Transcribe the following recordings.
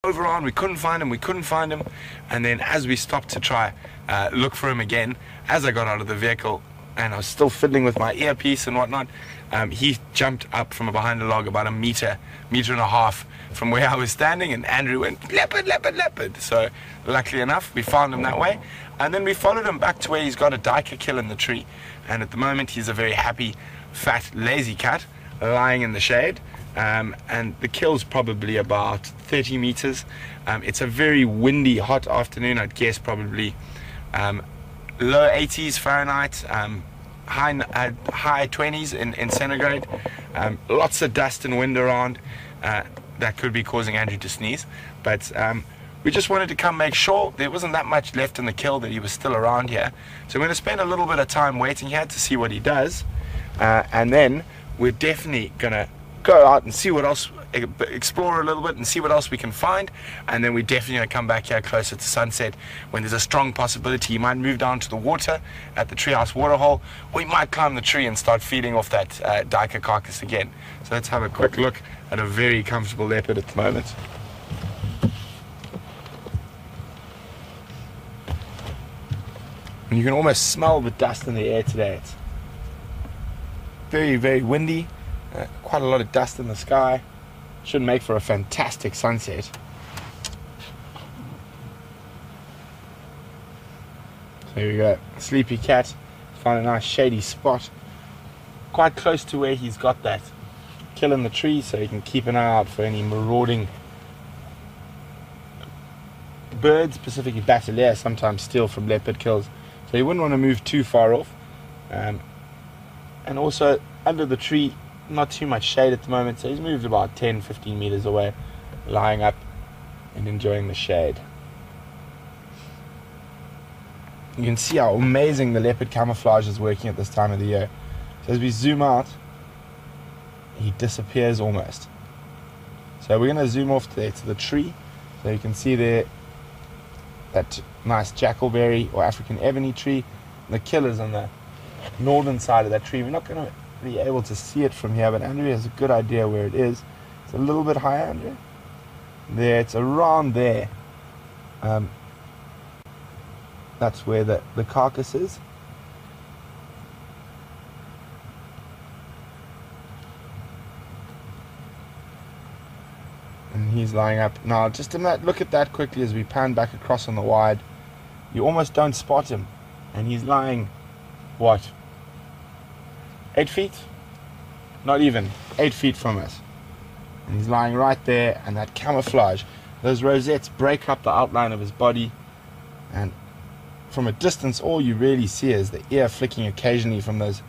over on, we couldn't find him, and then as we stopped to try look for him again, as I got out of the vehicle and I was still fiddling with my earpiece and whatnot, he jumped up from behind a log about a meter and a half from where I was standing, and Andrew went, leopard, leopard, leopard. So luckily enough, we found him that way, and then we followed him back to where he's got a duiker kill in the tree, and at the moment he's a very happy, fat, lazy cat lying in the shade. And the kill's probably about 30 meters. It's a very windy, hot afternoon. I'd guess probably low 80s Fahrenheit, high 20s in centigrade. Lots of dust and wind around that could be causing Andrew to sneeze. But we just wanted to come make sure there wasn't that much left in the kill, that he was still around here. So we're going to spend a little bit of time waiting here to see what he does, and then we're definitely going to go out and see what else, explore a little bit and see what else we can find, and then we're definitely going to come back here closer to sunset when there's a strong possibility he might move down to the water at the treehouse waterhole, or he might climb the tree and start feeding off that duiker carcass again. So let's have a quick look at a very comfortable leopard at the moment. And you can almost smell the dust in the air today. It's very, very windy. Quite a lot of dust in the sky. Should make for a fantastic sunset. So here we go. Sleepy cat. Found a nice shady spot, quite close to where he's got that kill in the tree, so you can keep an eye out for any marauding birds, specifically bateleur, sometimes steal from leopard kills. So you wouldn't want to move too far off. And also under the tree, not too much shade at the moment, so he's moved about 10-15 meters away, lying up and enjoying the shade. You can see how amazing the leopard camouflage is working at this time of the year. So as we zoom out, he disappears almost. So we're going to zoom off to the tree, so you can see there that nice jackalberry or African ebony tree. The kill is on the northern side of that tree. We're not going to be able to see it from here, but Andrew has a good idea where it is. It's a little bit higher, Andrew. There, it's around there. That's where the carcass is. And he's lying up. Now, just look at that quickly as we pan back across on the wide. You almost don't spot him. And he's lying, what? 8 feet? Not even 8 feet from us. And he's lying right there, and that camouflage, those rosettes break up the outline of his body, and from a distance all you really see is the ear flicking occasionally from those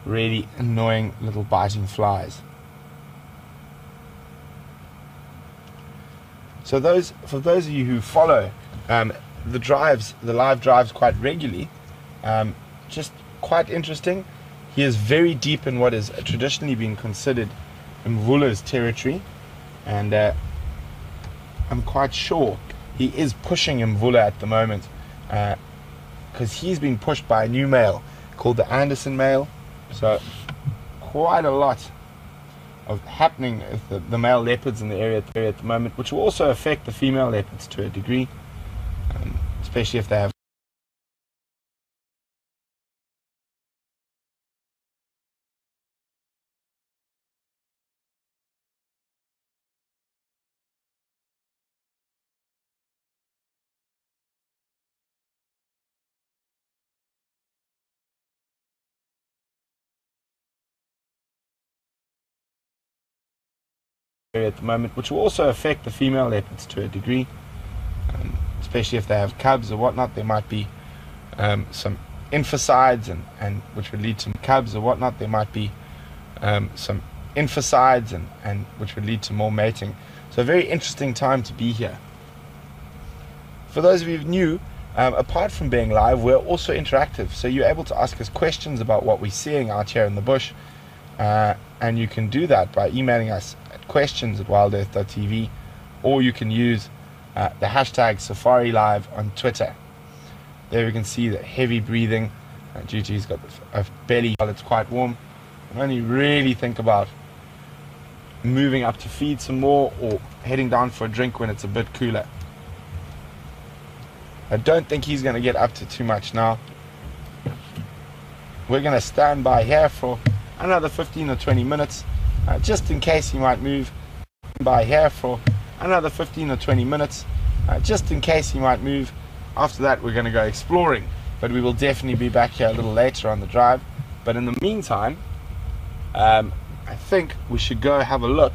really annoying little biting flies. So for those of you who follow the live drives quite regularly, just quite interesting. He is very deep in what has traditionally been considered Mvula's territory, and I'm quite sure he is pushing Mvula at the moment, because he's being pushed by a new male called the Anderson male. So quite a lot of happening with the male leopards in the area at the moment, which will also affect the female leopards to a degree, especially if they have at the moment, which will also affect the female leopards to a degree, especially if they have cubs or whatnot. There might be some infanicides, and which would lead to cubs or whatnot. There might be some infanicides, and which would lead to more mating. So a very interesting time to be here. For those of you new, apart from being live, we're also interactive, so you're able to ask us questions about what we're seeing out here in the bush, and you can do that by emailing us at questions@wildearth.tv, or you can use the hashtag SafariLive on Twitter. There we can see the heavy breathing. Gigi's got a belly while it's quite warm. And only really think about moving up to feed some more or heading down for a drink when it's a bit cooler. I don't think he's going to get up to too much now. We're going to stand by here for another 15 or 20 minutes, just in case he might move. By here for another 15 or 20 minutes, just in case he might move. After that, we're going to go exploring, but we will definitely be back here a little later on the drive. But in the meantime, I think we should go have a look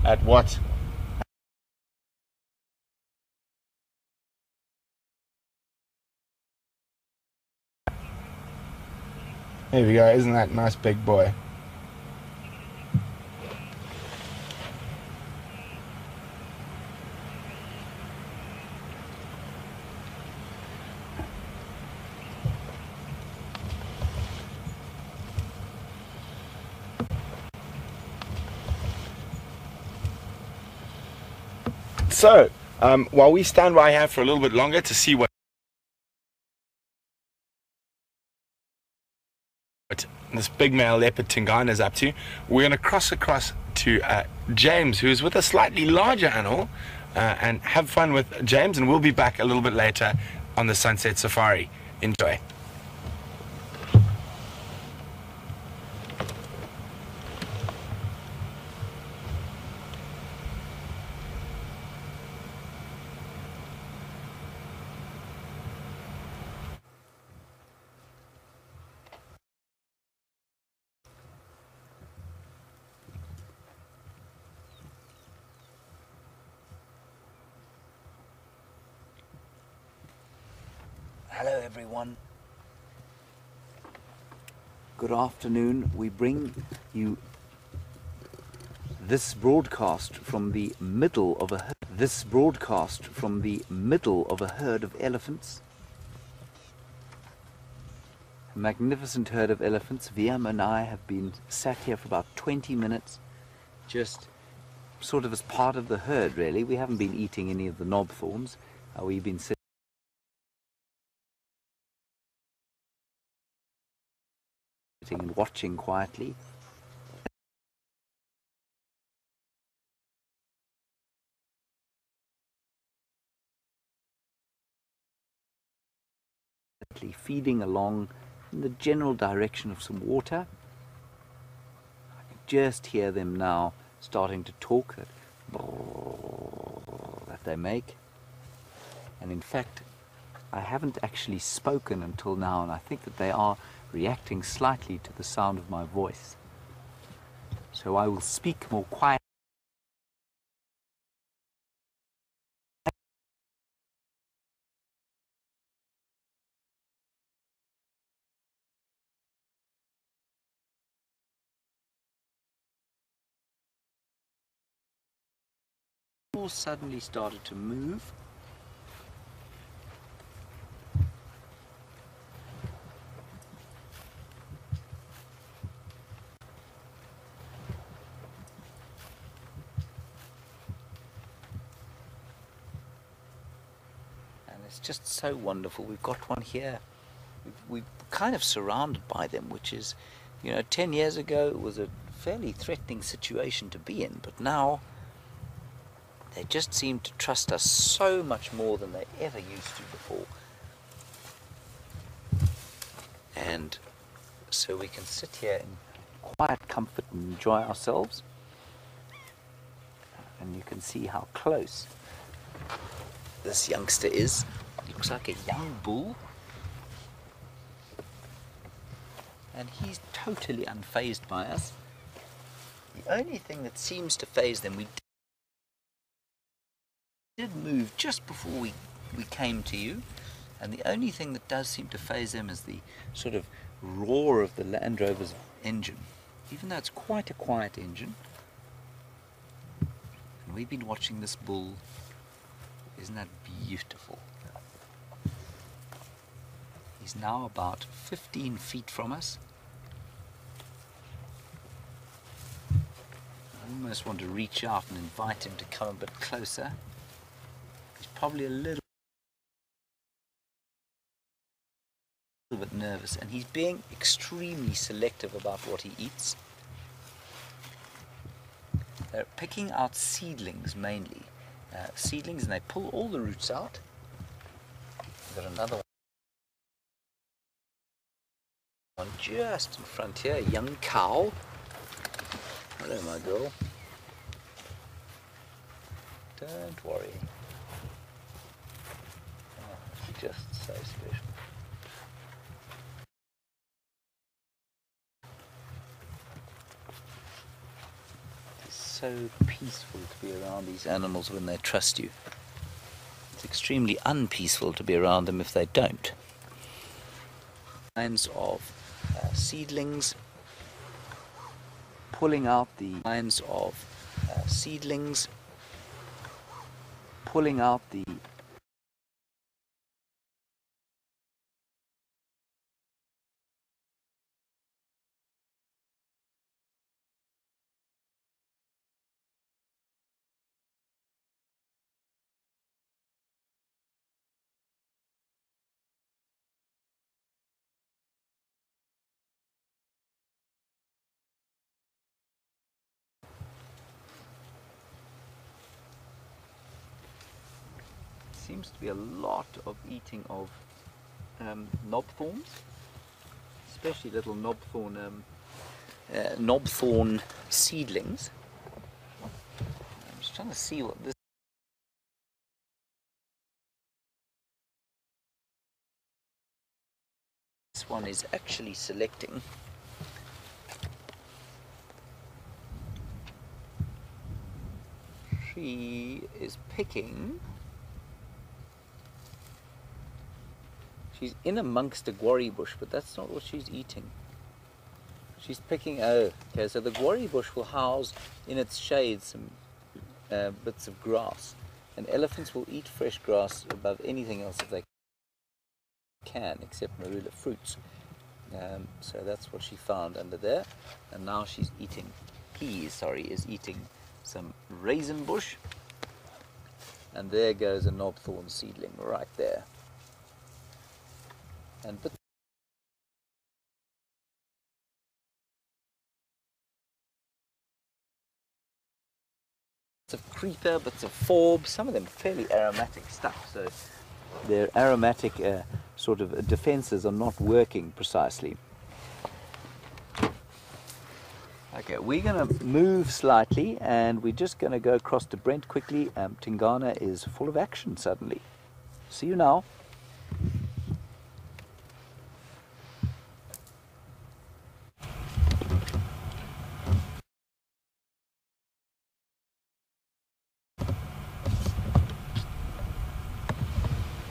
at what there we go. Isn't that a nice big boy? So, while we stand by here for a little bit longer to see what this big male leopard Tingana is up to, we're going to cross across to James, who is with a slightly larger animal, and have fun with James, and we'll be back a little bit later on the sunset safari. Enjoy. Hello everyone. Good afternoon. We bring you this broadcast from the middle of a herd of elephants. A magnificent herd of elephants. Viam and I have been sat here for about 20 minutes, just sort of as part of the herd really. We haven't been eating any of the knob thorns. We've been sitting and watching quietly. Feeding along in the general direction of some water. I can just hear them now starting to talk, that they make. And in fact, I haven't actually spoken until now, and I think that they are reacting slightly to the sound of my voice. So I will speak more quietly. All suddenly started to move. It's just so wonderful. We've got one here. We're kind of surrounded by them, which is, 10 years ago it was a fairly threatening situation to be in, but now they just seem to trust us so much more than they ever used to before. And so we can sit here in quiet comfort and enjoy ourselves. And you can see how close this youngster is. Looks like a young bull, and he's totally unfazed by us. The only thing that seems to faze them, we did move just before we came to you, and the only thing that does seem to faze them is the sort of roar of the Land Rover's engine, even though it's quite a quiet engine. And we've been watching this bull. Isn't that beautiful? He's now about 15 feet from us. I almost want to reach out and invite him to come a bit closer. He's probably a little bit nervous, and he's being extremely selective about what he eats. They're picking out seedlings mainly. Seedlings, and they pull all the roots out. We've got another one just in front here, a young cow. Hello, my girl. Don't worry. Oh, it's just so special. It's so peaceful to be around these animals when they trust you. It's extremely unpeaceful to be around them if they don't. Signs of seedlings, pulling out the lines of seedlings, pulling out the seems to be a lot of eating of knobthorns, especially little knobthorn seedlings. I'm just trying to see what this one is actually selecting. She is picking. She's in amongst a guarri bush, but that's not what she's eating. She's picking, oh, okay, so the guarri bush will house in its shade some bits of grass. And elephants will eat fresh grass above anything else if they can, except marula fruits. So that's what she found under there. And now she's eating, is eating some raisin bush. And there goes a knobthorn seedling right there. And bits of creeper, bits of forb, some of them fairly aromatic stuff, so their aromatic sort of defenses are not working precisely. Okay, we're going to move slightly and we're just going to go across to Brent quickly. Tingana is full of action suddenly. See you now.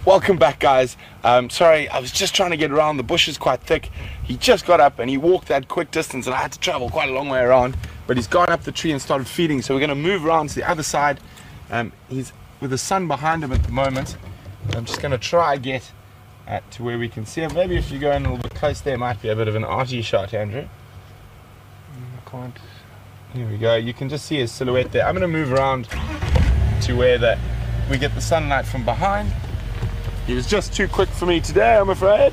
Welcome back, guys. Sorry, I was just trying to get around. The bush is quite thick. He just got up and he walked that quick distance and I had to travel quite a long way around, but he's gone up the tree and started feeding, so we're going to move around to the other side. He's with the sun behind him at the moment. I'm just going to try get to where we can see him. Maybe if you go in a little bit close there might be a bit of an arty shot, Andrew. I can't. Here we go. You can just see his silhouette there. I'm going to move around to where we get the sunlight from behind. He was just too quick for me today, I'm afraid.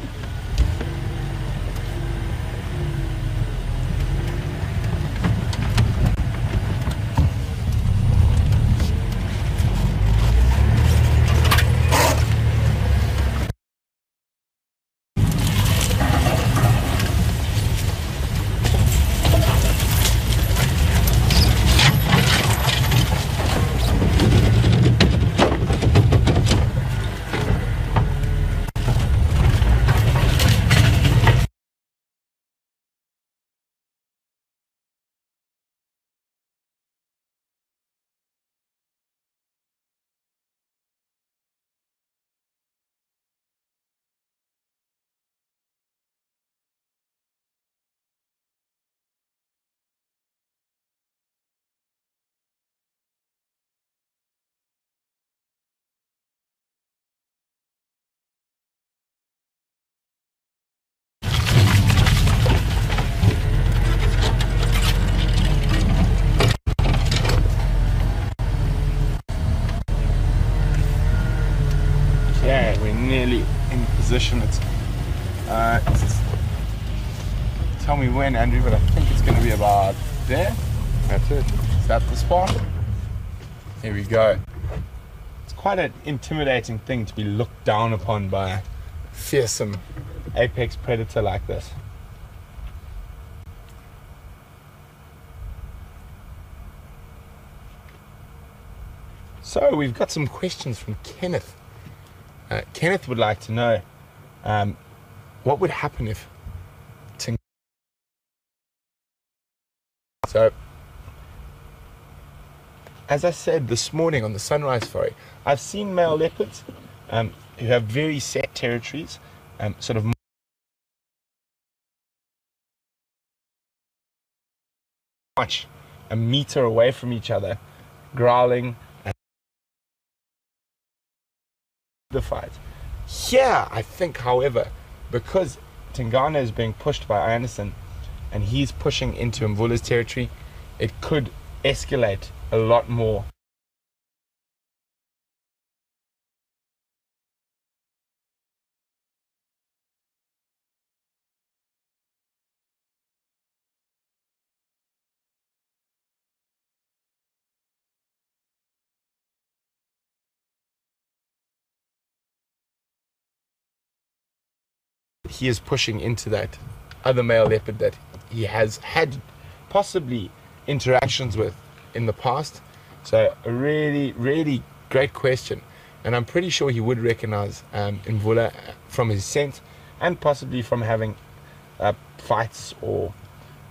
Yeah, we're nearly in position. It's tell me when, Andrew, but I think it's going to be about there. That's it. that the spot? Here we go. It's quite an intimidating thing to be looked down upon by a fearsome apex predator like this. So we've got some questions from Kenneth. Kenneth would like to know what would happen if So, as I said this morning on the sunrise foray, I've seen male leopards who have very set territories, sort of much a meter away from each other, growling and the fight. Here, I think, however, because Tingana is being pushed by Anderson and he's pushing into Mvula's territory, it could escalate a lot more. He is pushing into that other male leopard that he has had possibly interactions with in the past. So a really, really great question, and I'm pretty sure he would recognize Mvula from his scent and possibly from having fights or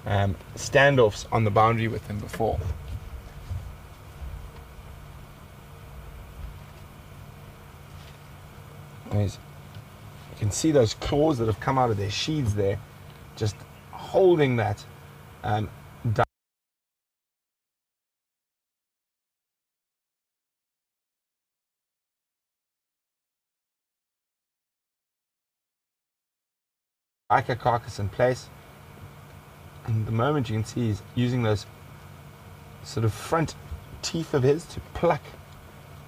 standoffs on the boundary with him before. You can see those claws that have come out of their sheaths there, just holding that duiker carcass in place. And the moment you can see he's using those sort of front teeth of his to pluck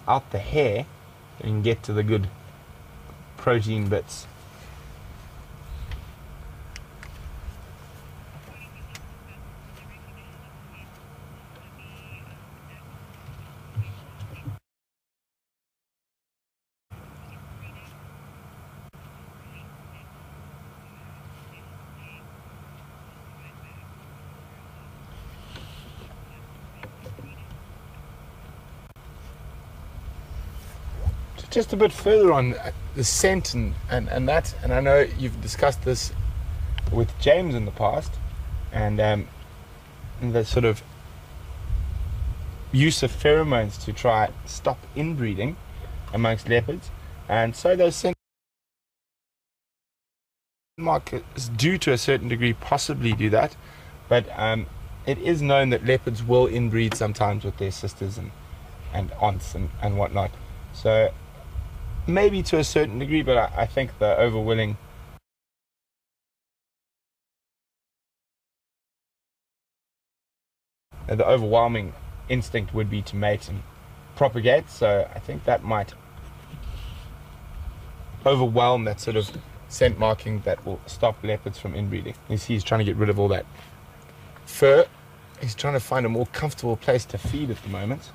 out the hair, so you can get to the good protein bits. Just a bit further on the scent and that, and I know you've discussed this with James in the past, and the sort of use of pheromones to try stop inbreeding amongst leopards, and so those scent markers do to a certain degree possibly do that, but it is known that leopards will inbreed sometimes with their sisters and aunts and whatnot. So maybe to a certain degree, but I think the overwhelming instinct would be to mate and propagate, so I think that might overwhelm that sort of scent marking that will stop leopards from inbreeding. You see he's trying to get rid of all that fur. He's trying to find a more comfortable place to feed at the moment.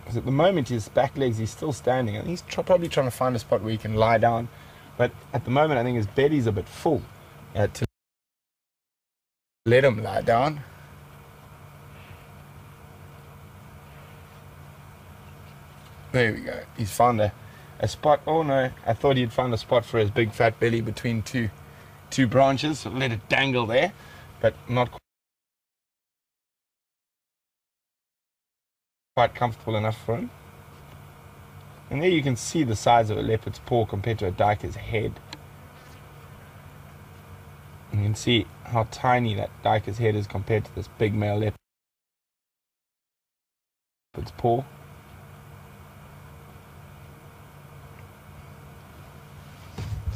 Because at the moment his back legs, he's still standing, and he's probably trying to find a spot where he can lie down, but at the moment I think his belly's a bit full to let him lie down. There we go, he's found a spot. Oh no, I thought he'd found a spot for his big fat belly between two branches, so let it dangle there, but not quite comfortable enough for him. And there you can see the size of a leopard's paw compared to a duiker's head. You can see how tiny that duiker's head is compared to this big male leopard's paw.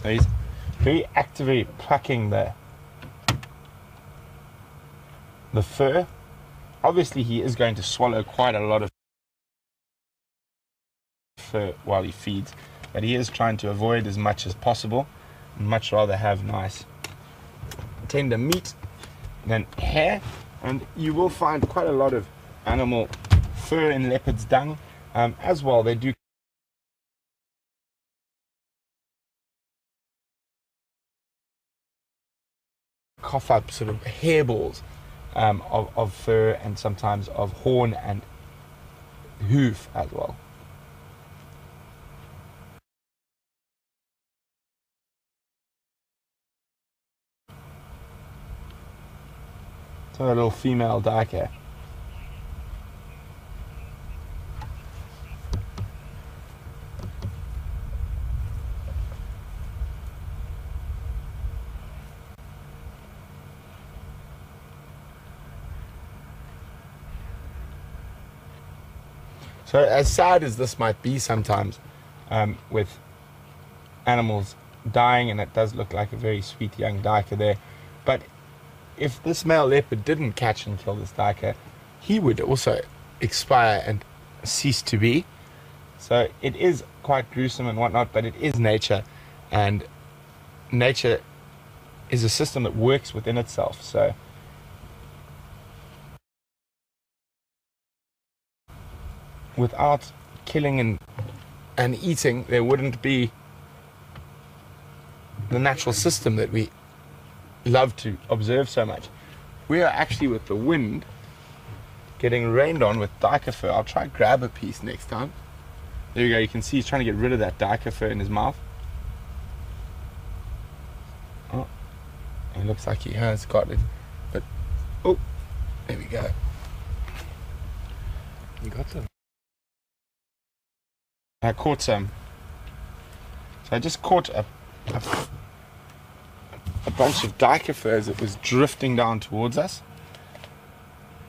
So he's very actively plucking the fur. Obviously he is going to swallow quite a lot of fur while he feeds, but he is trying to avoid as much as possible, and much rather have nice tender meat than hair. And you will find quite a lot of animal fur in leopard's dung as well. They do cough up sort of hairballs of fur, and sometimes of horn and hoof as well. So a little female duiker. So as sad as this might be sometimes, with animals dying, and it does look like a very sweet young duiker there, but if this male leopard didn't catch and kill this duiker, he would also expire and cease to be. So it is quite gruesome and whatnot, but it is nature, and nature is a system that works within itself. So without killing and eating, there wouldn't be the natural system that we love to observe so much. We are actually, with the wind, getting rained on with duiker fur. I'll try and grab a piece next time. There you go, you can see he's trying to get rid of that duiker fur in his mouth. Oh, it looks like he has got it, but oh, there we go. You got some. I caught some. So I just caught a bunch of duiker furs that was drifting down towards us.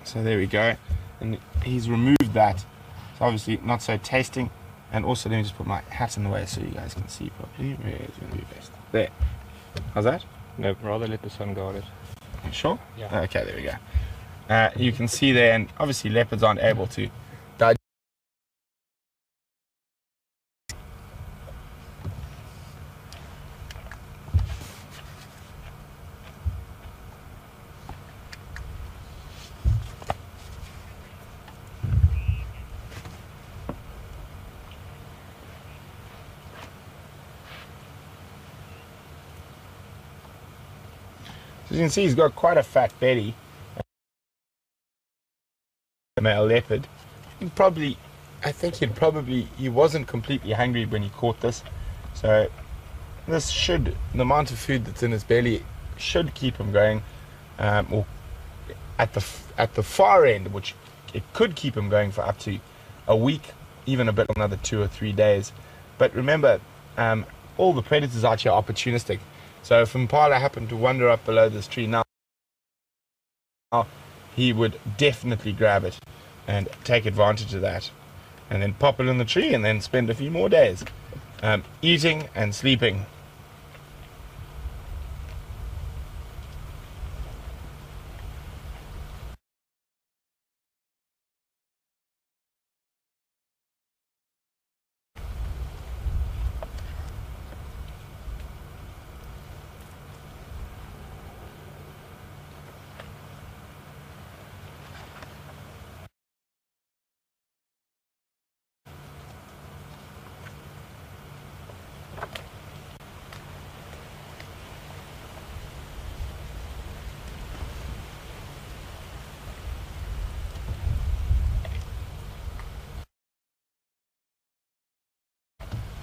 So there we go. And he's removed that. It's obviously not so tasting. And also, let me just put my hat in the way so you guys can see properly. Where is going to be best? There. How's that? No, rather let the sun guard it. You sure? Yeah. Okay, there we go. You can see there, and obviously leopards aren't able to digest. As you can see, he's got quite a fat belly. The male leopard. He wasn't completely hungry when he caught this. So the amount of food that's in his belly should keep him going. Or at the far end, which it could keep him going for up to a week, even a bit another 2 or 3 days. But remember, all the predators out here are opportunistic. So if Impala happened to wander up below this tree now, he would definitely grab it and take advantage of that, and then pop it in the tree, and then spend a few more days eating and sleeping.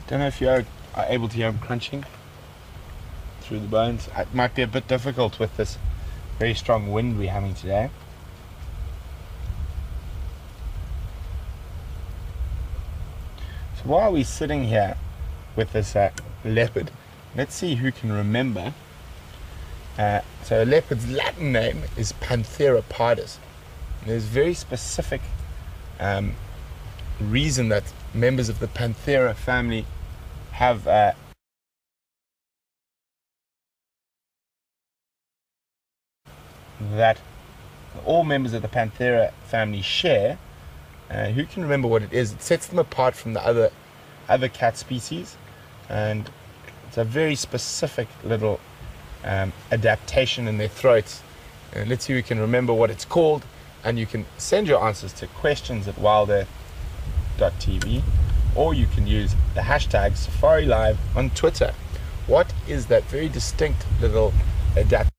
Don't know if you are able to hear him crunching through the bones. It might be a bit difficult with this very strong wind we're having today. So while we're sitting here with this leopard, let's see who can remember. So a leopard's Latin name is Panthera pardus. And there's very specific reason that members of the Panthera family have that all members of the Panthera family share. Who can remember what it is? It sets them apart from the other cat species, and it's a very specific little adaptation in their throats And let's see if we can remember what it's called. And you can send your answers to questions@wildearth.tv, or you can use the hashtag Safari Live on Twitter. What is that very distinct little adapt?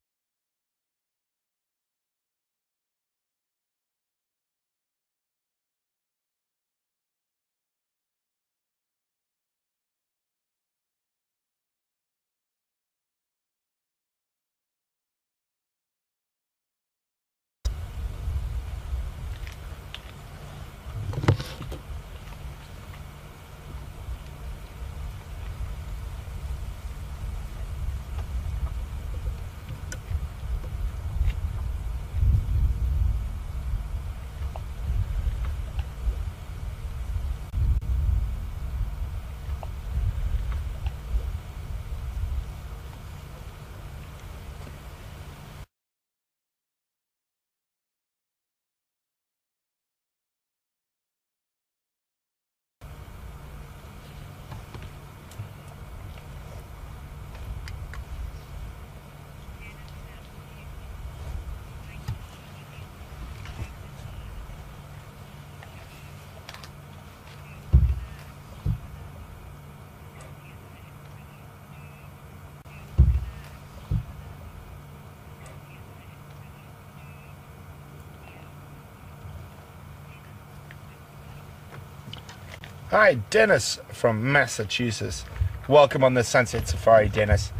Hi, Dennis from Massachusetts. Welcome on the Sunset Safari, Dennis.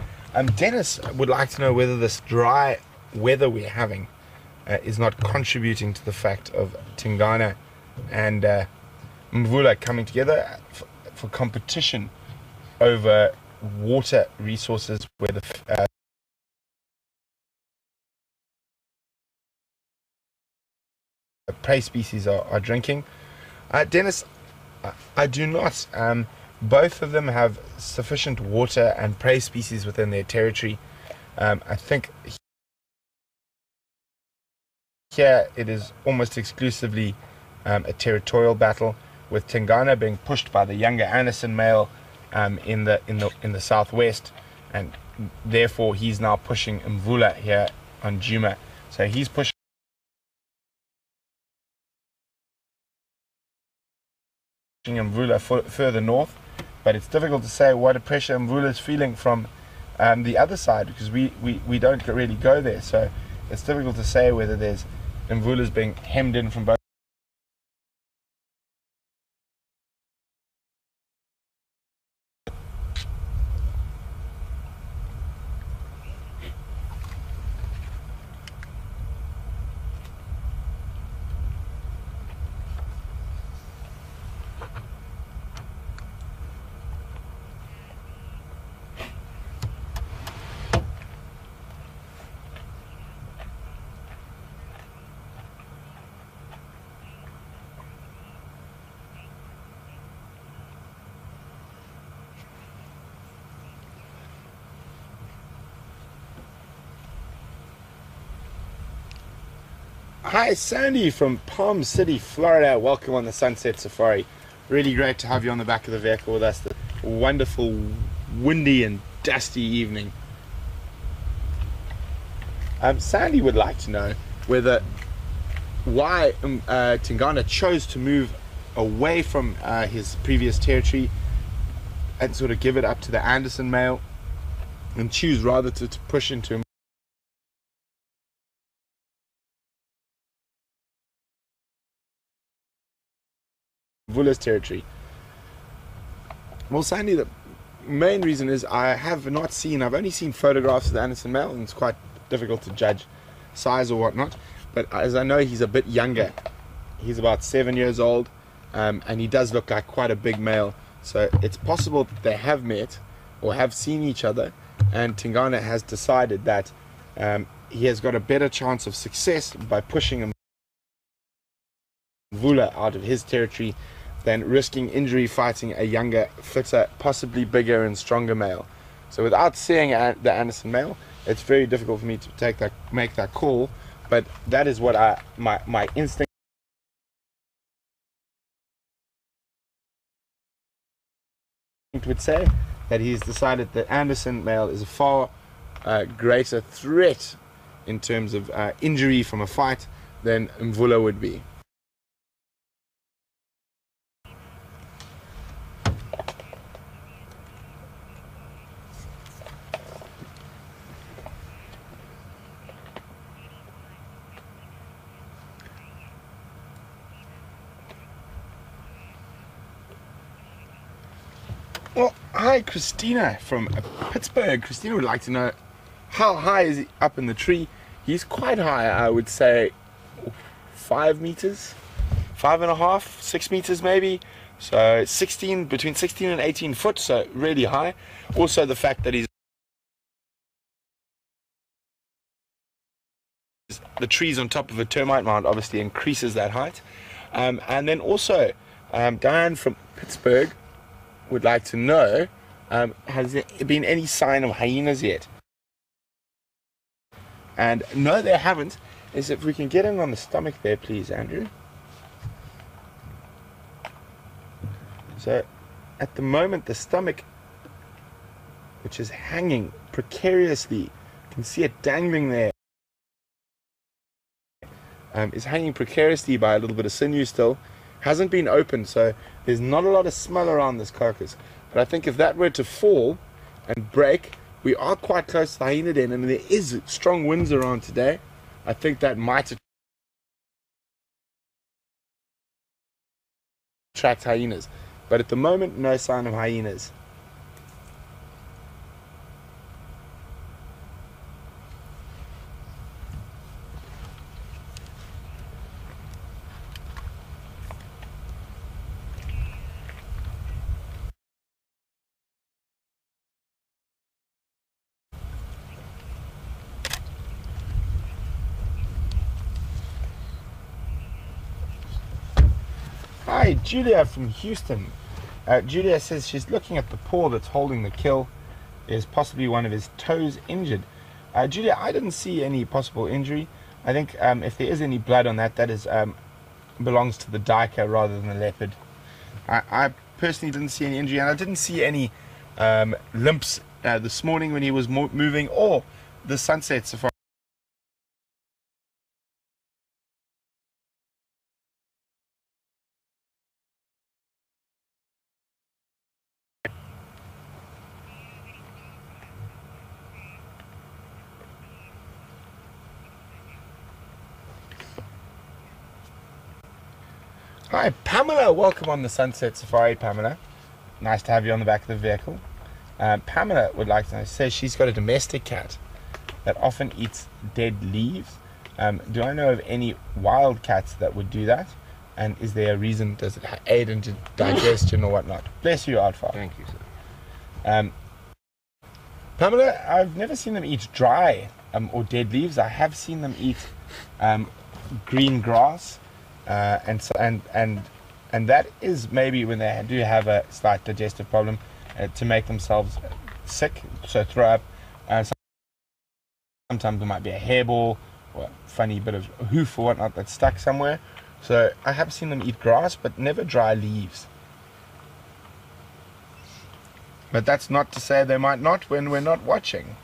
Dennis would like to know whether this dry weather we're having is not contributing to the fact of Tingana and Mvula coming together for competition over water resources where the prey species are drinking. Dennis, I do not. Both of them have sufficient water and prey species within their territory. I think here it is almost exclusively a territorial battle, with Tingana being pushed by the younger Anderson male in the southwest, and therefore he's now pushing Mvula here on Djuma. So he's pushing Mvula further north, but it's difficult to say what a pressure Mvula is feeling from the other side, because we don't really go there. So it's difficult to say whether there's Mvula's being hemmed in from both Hi, Sandy from Palm City, Florida. Welcome on the Sunset Safari. Really great to have you on the back of the vehicle with us. The wonderful, windy and dusty evening. Sandy would like to know why Tingana chose to move away from his previous territory and sort of give it up to the Anderson male, and choose rather to push into Mvula's territory. Well, Sandy, the main reason is I've only seen photographs of the Anderson male, and it's quite difficult to judge size or whatnot, but as I know, he's a bit younger. He's about 7 years old, and he does look like quite a big male, so it's possible that they have met or have seen each other, and Tingana has decided that he has got a better chance of success by pushing Mvula out of his territory than risking injury fighting a younger, fitter, possibly bigger and stronger male. So without seeing the Anderson male, it's very difficult for me to make that call, but that is what my instinct would say, that he's decided that Anderson male is a far greater threat in terms of injury from a fight than Mvula would be. Well, hi Christina from Pittsburgh. Christina would like to know, how high is he up in the tree? He's quite high, I would say 5 meters, 5.5, 6 meters maybe. So between 16 and 18 foot, so really high. Also the fact that the trees on top of a termite mound obviously increases that height. And then also, Diane from Pittsburgh would like to know, has there been any sign of hyenas yet? And no, there haven't. Is if we can get him on the stomach there, please, Andrew. So at the moment the stomach, which is hanging precariously, you can see it dangling there, is hanging precariously by a little bit of sinew still. Hasn't been opened, so there's not a lot of smell around this carcass. But I think if that were to fall and break, we are quite close to the hyena den, and there is strong winds around today. I think that might attract hyenas. But at the moment, no sign of hyenas. Hi, Julia from Houston. Julia says she's looking at the paw that's holding the kill. Is possibly one of his toes injured. Julia, I didn't see any possible injury. I think if there is any blood on that, that is belongs to the duiker rather than the leopard. I personally didn't see any injury, and I didn't see any limps this morning when he was moving, or the sunset safari. Hi, Pamela. Welcome on the Sunset Safari, Pamela. Nice to have you on the back of the vehicle. Pamela would like to know, says she's got a domestic cat that often eats dead leaves. Do I know of any wild cats that would do that? And is there a reason? Does it aid in digestion or whatnot? Bless you, Artfar. Thank you, sir. Pamela, I've never seen them eat dry or dead leaves. I have seen them eat green grass. And that is maybe when they do have a slight digestive problem, to make themselves sick, so throw up. Sometimes there might be a hairball or a funny bit of hoof or whatnot that's stuck somewhere. So I have seen them eat grass, but never dry leaves. But that's not to say they might not when we're not watching.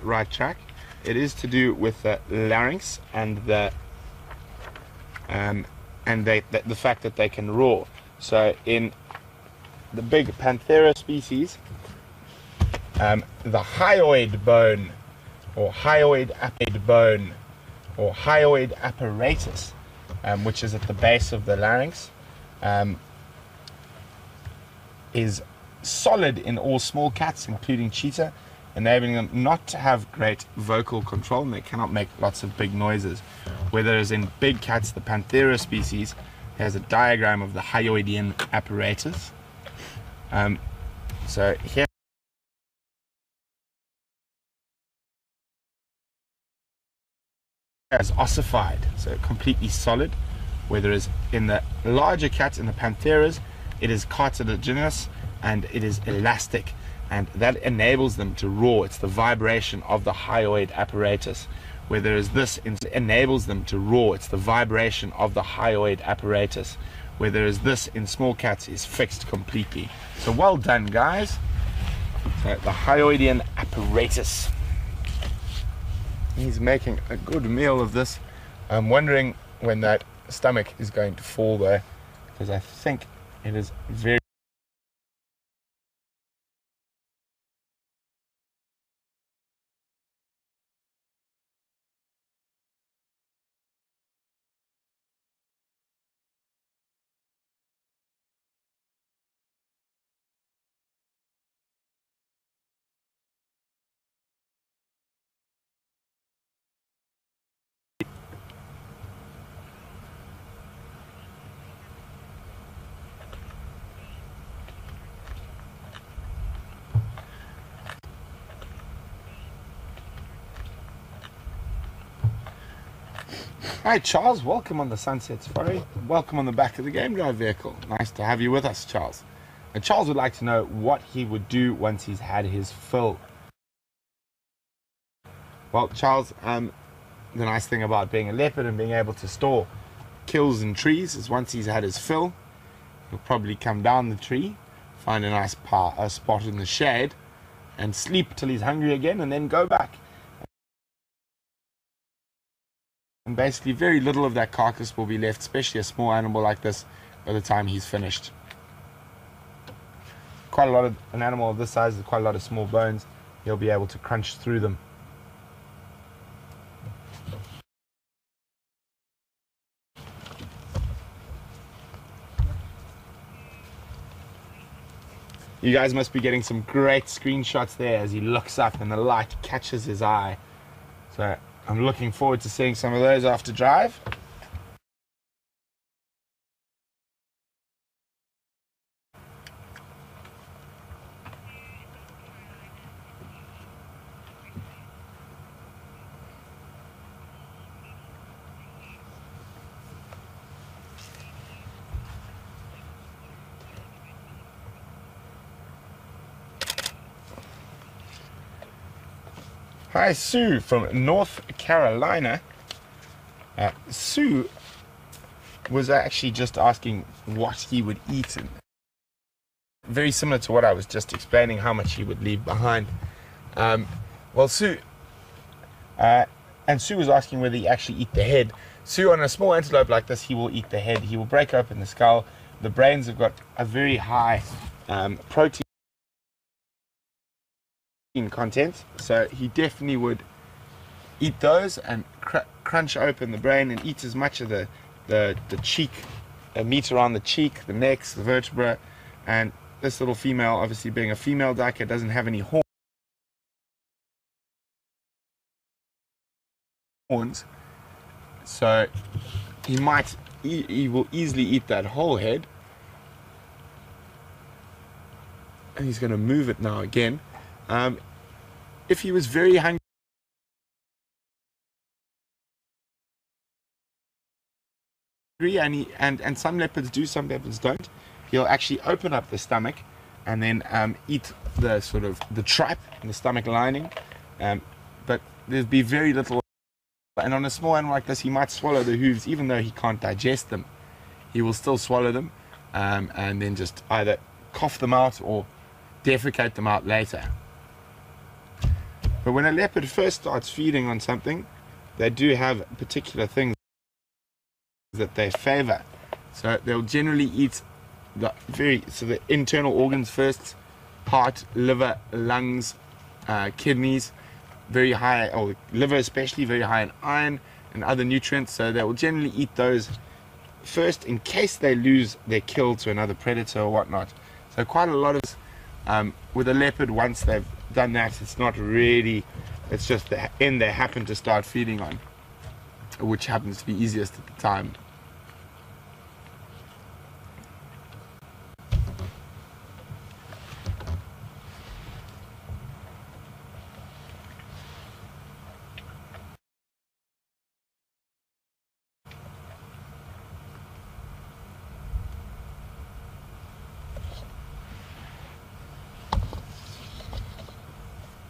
Right track. It is to do with the larynx and the fact that they can roar. So in the big Panthera species, the hyoid bone or hyoid apid bone or hyoid apparatus, which is at the base of the larynx, is solid in all small cats, including cheetah, enabling them not to have great vocal control, and they cannot make lots of big noises. Whereas in big cats, the Panthera species, has a diagram of the hyoidian apparatus. So here is ossified, so completely solid, where there is in the larger cats, in the pantheras, it is cartilaginous and it is elastic, and that enables them to roar. It's the vibration of the hyoid apparatus. Where there is this, enables them to roar. It's the vibration of the hyoid apparatus. Where there is this in small cats is fixed completely. So well done, guys. So the hyoidian apparatus. He's making a good meal of this. I'm wondering when that stomach is going to fall though, because I think it is very... Hi Charles, welcome on the Sunset Safari. Welcome on the back of the game drive vehicle. Nice to have you with us, Charles. And Charles would like to know what he would do once he's had his fill. Well, Charles, the nice thing about being a leopard and being able to store kills in trees is once he's had his fill, he'll probably come down the tree, find a nice spot in the shade, and sleep till he's hungry again, and then go back. And basically very little of that carcass will be left, especially a small animal like this, by the time he's finished. Quite a lot of an animal of this size with quite a lot of small bones, he'll be able to crunch through them. You guys must be getting some great screenshots there as he looks up and the light catches his eye. So I'm looking forward to seeing some of those after drive. Hi Sue from North Carolina. Sue was actually just asking what he would eat. And very similar to what I was just explaining, how much he would leave behind. Well, Sue, and Sue was asking whether he actually eat the head. Sue, on a small antelope like this, he will eat the head. He will break open the skull. The brains have got a very high protein content, so he definitely would eat those and crunch open the brain and eat as much of the cheek, meat around the cheek, the necks, the vertebra. And this little female, obviously being a female duiker, doesn't have any horns, so he will easily eat that whole head. And he's going to move it now again. If he was very hungry and some leopards do, some leopards don't, he'll actually open up the stomach and then eat the sort of the tripe and the stomach lining, but there'd be very little. And on a small animal like this, he might swallow the hooves even though he can't digest them. He will still swallow them and then just either cough them out or defecate them out later. But when a leopard first starts feeding on something, they do have particular things that they favor. So they'll generally eat the internal organs first: heart, liver, lungs, kidneys, very high, or liver especially, very high in iron and other nutrients. So they will generally eat those first in case they lose their kill to another predator or whatnot. So quite a lot of with a leopard, once they've done that, it's not really, it's just the end they happen to start feeding on, which happens to be easiest at the time.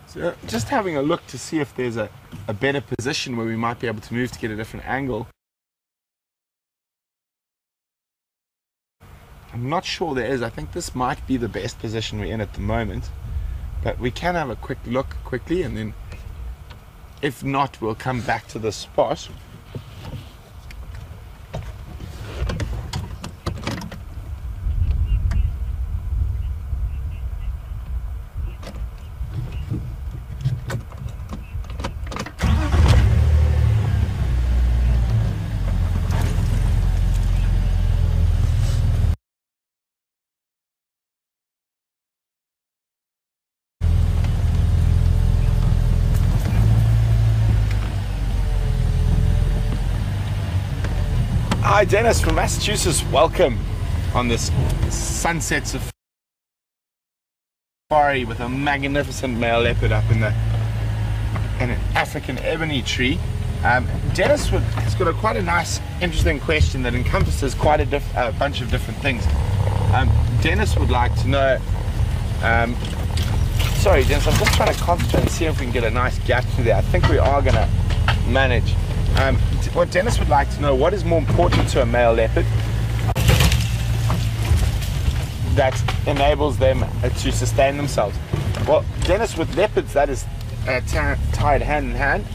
So just having a look to see if there's a better position where we might be able to move to get a different angle. I'm not sure there is. I think this might be the best position we're in at the moment. But we can have a quick look quickly, and then if not, we'll come back to the spot. Hi Dennis from Massachusetts, welcome on this sunset safari with a magnificent male leopard up in an African ebony tree. Dennis has got quite a nice, interesting question that encompasses quite a bunch of different things. Dennis would like to know, sorry Dennis, I'm just trying to concentrate and see if we can get a nice gap through there. I think we are going to manage. What Dennis would like to know, what is more important to a male leopard that enables them to sustain themselves? Well, Dennis, with leopards, that is tied hand in hand.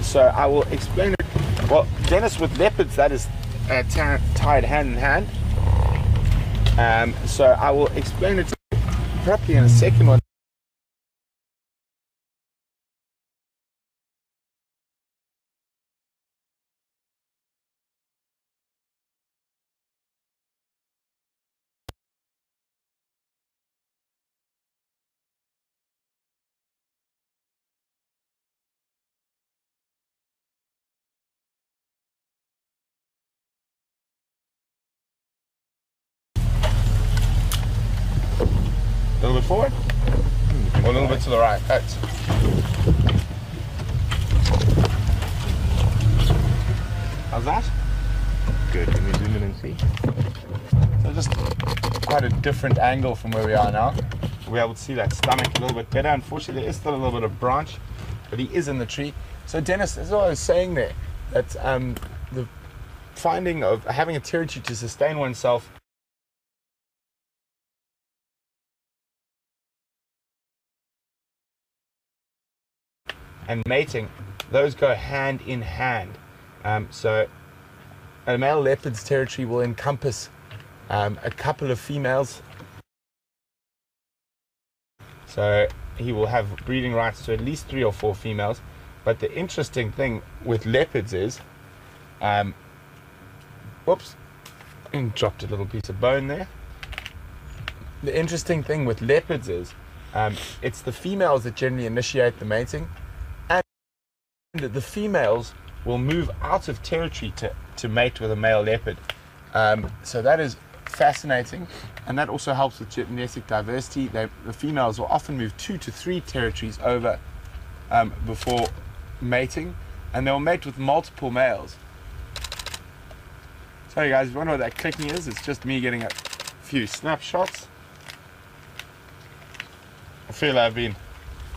So I will explain it. Well, Dennis, with leopards, that is tied hand in hand. So I will explain it properly in a second one. A little bit forward, or a little bit to the right. Right. How's that? Good. Can we zoom in and see? So just quite a different angle from where we are now. We'll be able to see that stomach a little bit better. Unfortunately, there is still a little bit of branch, but he is in the tree. So Dennis, as I was saying there, that the finding of having a territory to sustain oneself and mating, those go hand in hand. So a male leopard's territory will encompass a couple of females. So he will have breeding rights to at least 3 or 4 females. But the interesting thing with leopards is, whoops, and dropped a little piece of bone there. The interesting thing with leopards is, it's the females that generally initiate the mating, and the females will move out of territory to mate with a male leopard. So that is fascinating, and that also helps with genetic diversity. The females will often move 2 to 3 territories over before mating, and they'll mate with multiple males. Sorry guys, if you wonder what that clicking is, it's just me getting a few snapshots. I feel I've been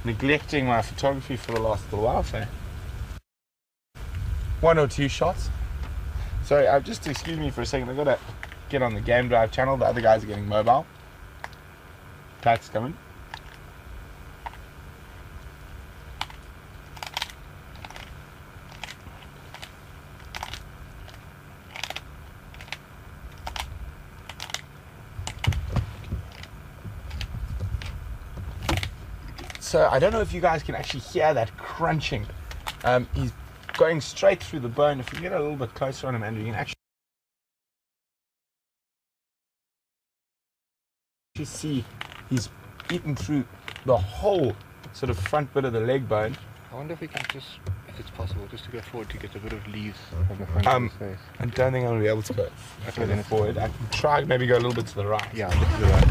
neglecting my photography for the last little while, so 1 or 2 shots. Sorry, just excuse me for a second, I've got to get on the game drive channel. The other guys are getting mobile. Pack's coming. So I don't know if you guys can actually hear that crunching. He's going straight through the bone. If you get a little bit closer on him, Andrew, you can actually see he's eaten through the whole sort of front bit of the leg bone. I wonder if we can just, if it's possible, just to go forward to get a bit of leaves from the front of his face. I don't think I'm going to be able to go further forward. I can try maybe go a little bit to the right. Yeah, a bit to the right.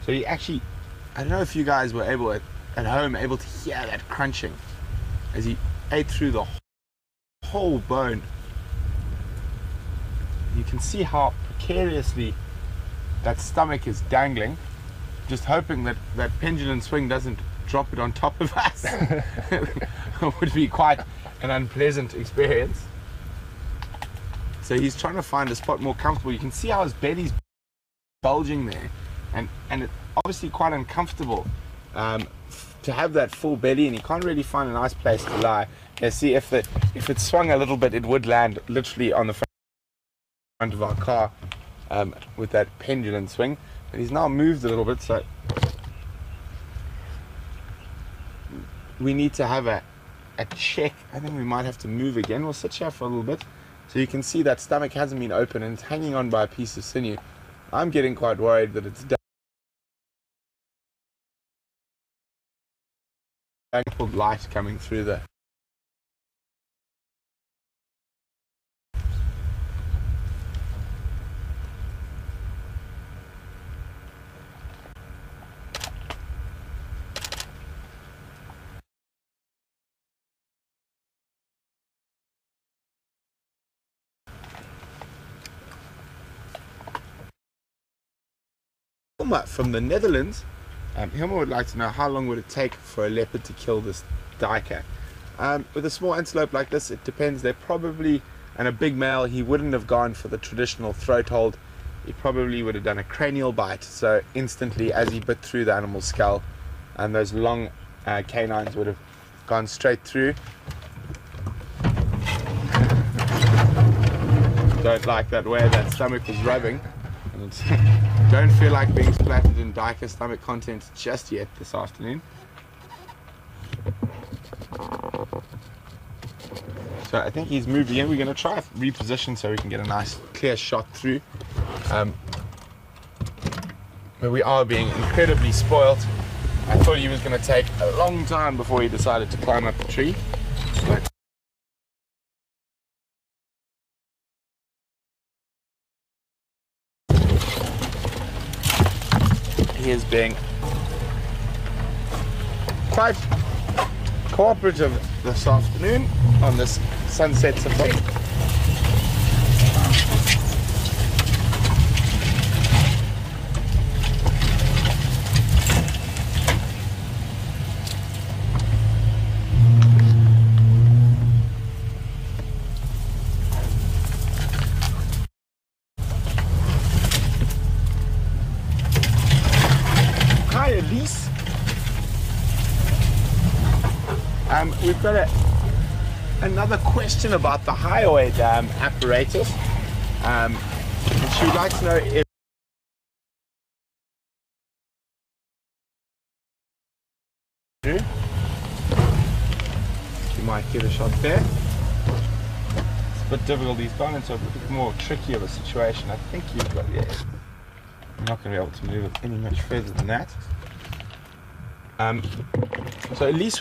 So he actually, I don't know if you guys were able at home able to hear that crunching as he ate through the whole bone. You can see how precariously that stomach is dangling, just hoping that that pendulum swing doesn't drop it on top of us. It would be quite an unpleasant experience. So he's trying to find a spot more comfortable. You can see how his belly's bulging there, and it's obviously quite uncomfortable to have that full belly, and he can't really find a nice place to lie. You see, if it swung a little bit, it would land literally on the front of our car with that pendulum swing. But he's now moved a little bit, so we need to have a check. I think we might have to move again. We'll sit here for a little bit. So you can see that stomach hasn't been open and it's hanging on by a piece of sinew. I'm getting quite worried that it's dangled light coming through the from the Netherlands. Hilma would like to know how long would it take for a leopard to kill this duiker. With a small antelope like this, it depends. They're probably, and a big male, he wouldn't have gone for the traditional throat hold. He probably would have done a cranial bite, so instantly as he bit through the animal's skull, and those long canines would have gone straight through. Don't like that way that stomach was rubbing. Don't feel like being splattered in duiker stomach contents just yet this afternoon. So I think he's moved again. We're going to try reposition so we can get a nice clear shot through. But we are being incredibly spoilt. I thought he was going to take a long time before he decided to climb up the tree. But he is being quite cooperative this afternoon on this sunset safari. Hi Elise. We've got another question about the highway dam apparatus. And she would like to know if you might give a shot there. It's a bit difficult. He's gone into a bit more tricky of a situation. I think you've got, yeah. You're not going to be able to move it any much further than that. So at least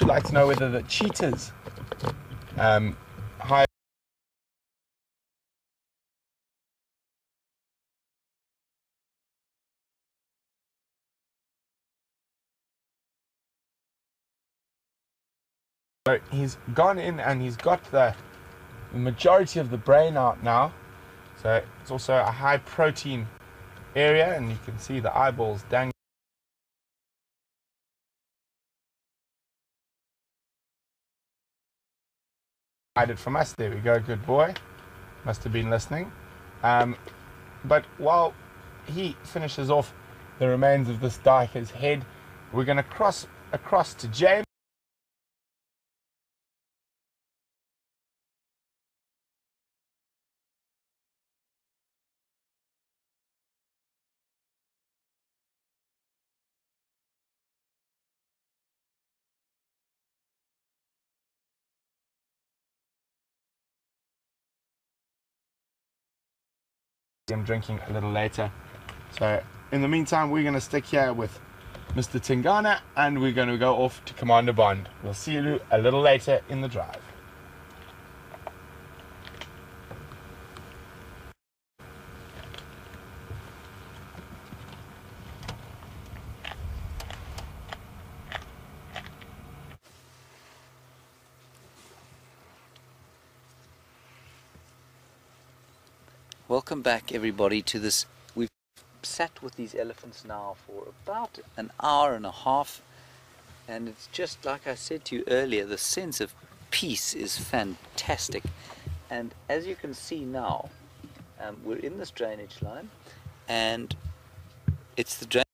would like to know whether the cheetahs high. So he's gone in and he's got the majority of the brain out now. So it's also a high protein area, and you can see the eyeballs dangling. Hide it from us. There we go, good boy. Must have been listening. But while he finishes off the remains of this duiker's head, we're going to cross across to James. I'm drinking a little later. So in the meantime, we're going to stick here with Mr. Tingana, and we're going to go off to Commander Bond. We'll see you a little later in the drive. Welcome back everybody to this. We've sat with these elephants now for about an hour and a half, and it's just like I said to you earlier, the sense of peace is fantastic. And as you can see now, we're in this drainage line, and it's the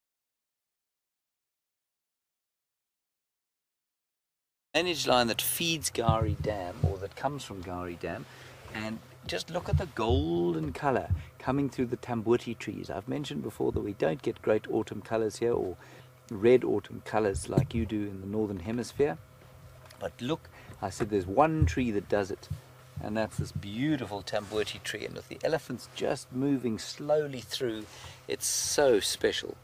drainage line that feeds Gari Dam, or that comes from Gari Dam. And just look at the golden colour coming through the tambuti trees. I've mentioned before that we don't get great autumn colours here, or red autumn colours like you do in the northern hemisphere. But look, I said there's one tree that does it, and that's this beautiful tambuti tree. And with the elephants just moving slowly through, it's so special.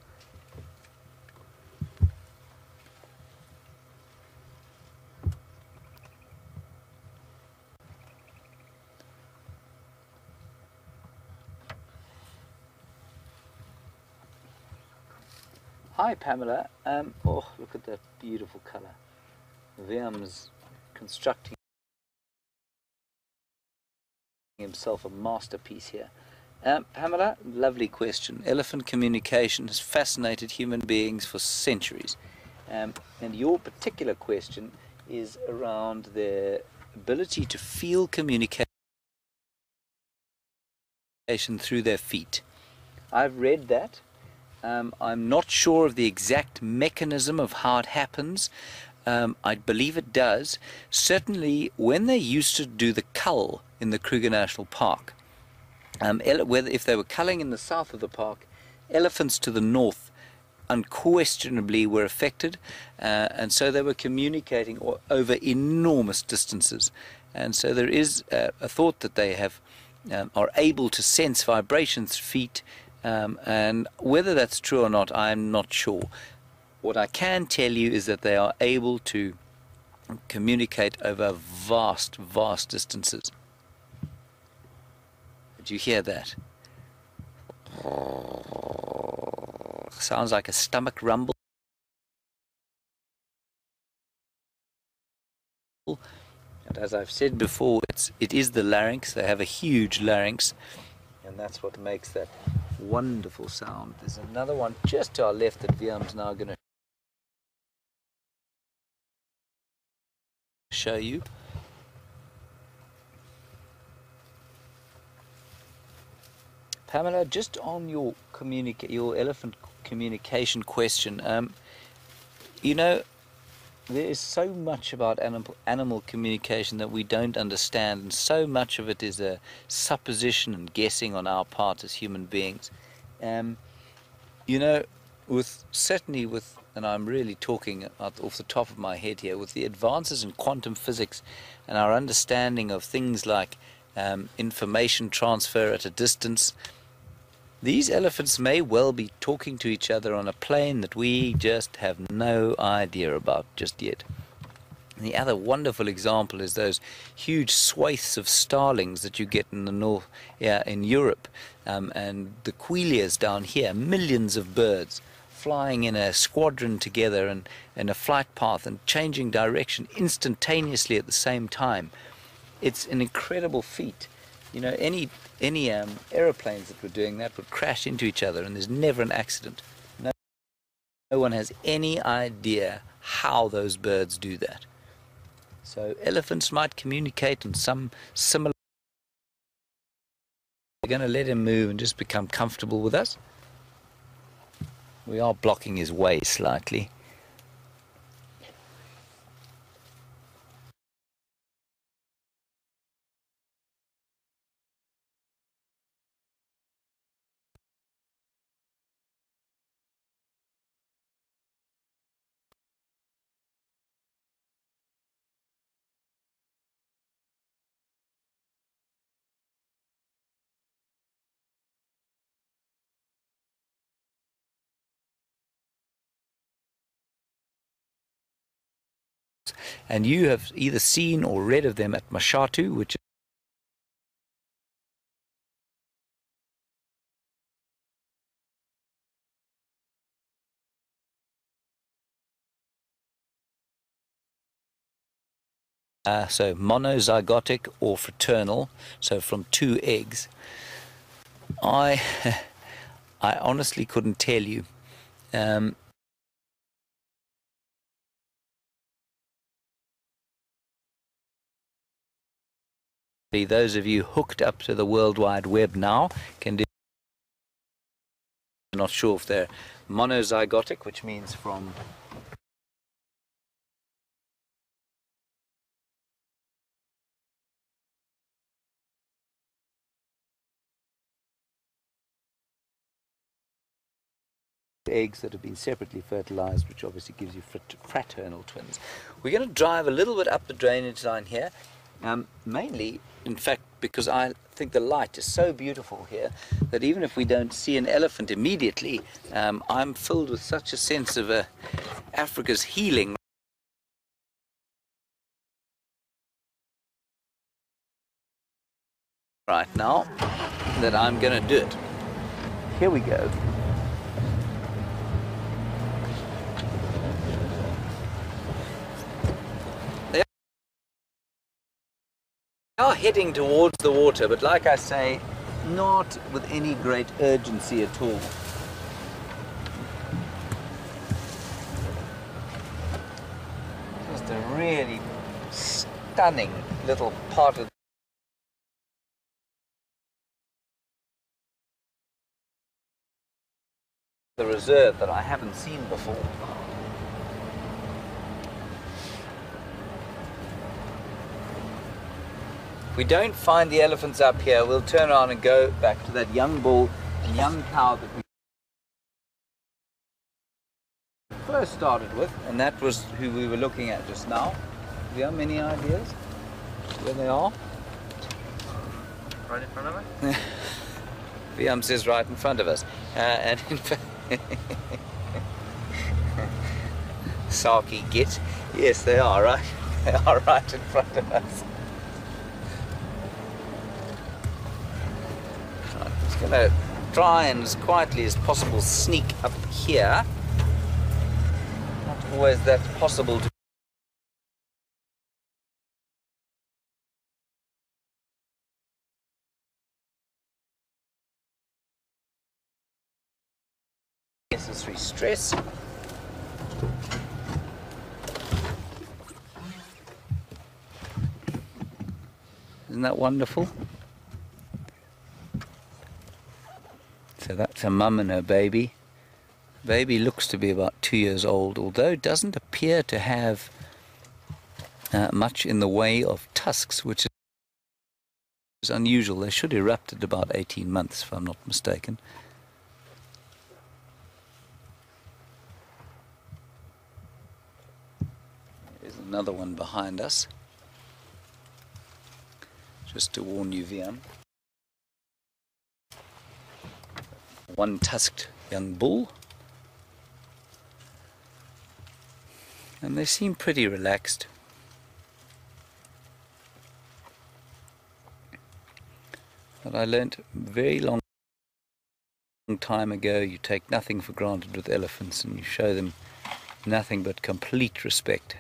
Hi Pamela, oh look at that beautiful colour. Wiam's constructing himself a masterpiece here. Pamela, lovely question. Elephant communication has fascinated human beings for centuries. And your particular question is around their ability to feel communication through their feet. I've read that. I'm not sure of the exact mechanism of how it happens. I believe it does. Certainly, when they used to do the cull in the Kruger National Park, if they were culling in the south of the park, elephants to the north unquestionably were affected, and so they were communicating over enormous distances. And so there is a thought that they are able to sense vibrations through feet. And whether that's true or not, I'm not sure. What I can tell you is that they are able to communicate over vast, vast distances. Did you hear that? Sounds like a stomach rumble. And as I've said before, it is the larynx. They have a huge larynx, and that's what makes that wonderful sound. There's another one just to our left that Wiam's now going to show you. Pamela, just on your elephant communication question, you know, there is so much about animal communication that we don't understand, and so much of it is a supposition and guessing on our part as human beings. You know, and I'm really talking off the top of my head here, with the advances in quantum physics and our understanding of things like information transfer at a distance, these elephants may well be talking to each other on a plane that we just have no idea about just yet. And the other wonderful example is those huge swathes of starlings that you get in the north, in Europe, and the quilias down here, millions of birds flying in a squadron together and in a flight path and changing direction instantaneously at the same time. It's an incredible feat. You know, any aeroplanes that were doing that would crash into each other, and there's never an accident. No one has any idea how those birds do that. So elephants might communicate in some similar. We're going to let him move and just become comfortable with us. We are blocking his way slightly. And you have either seen or read of them at Mashatu, which so monozygotic or fraternal, so from two eggs. I I honestly couldn't tell you. Those of you hooked up to the World Wide Web now can do. I'm not sure if they're monozygotic, which means from eggs that have been separately fertilized, which obviously gives you fraternal twins. We're going to drive a little bit up the drainage line here, mainly, in fact, because I think the light is so beautiful here that even if we don't see an elephant immediately, I'm filled with such a sense of Africa's healing right now that I'm going to do it. Here we go. We are heading towards the water, but like I say, not with any great urgency at all. Just a really stunning little part of the reserve that I haven't seen before. If we don't find the elephants up here, we'll turn around and go back to that young bull and young cow that we first started with, and that was who we were looking at just now. Do you have any ideas where they are? Right in front of us? Viam says right in front of us. And in fact, Saki git. Yes, they are, right? They are right in front of us. I'm just going to try and as quietly as possible sneak up here. Not always that's possible to. Necessary stress. Isn't that wonderful? So that's a mum and her baby. The baby looks to be about 2 years old, although it doesn't appear to have much in the way of tusks, which is unusual. They should erupt at about 18 months, if I'm not mistaken. There's another one behind us. Just to warn you, Viam. One tusked young bull. And they seem pretty relaxed. But I learnt very long time ago, you take nothing for granted with elephants and you show them nothing but complete respect.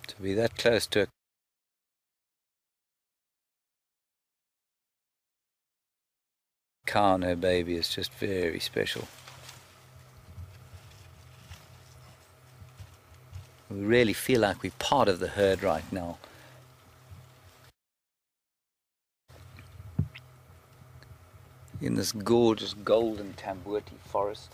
To be that close to a cow and her baby is just very special. We really feel like we're part of the herd right now. In this gorgeous golden Tamboti forest.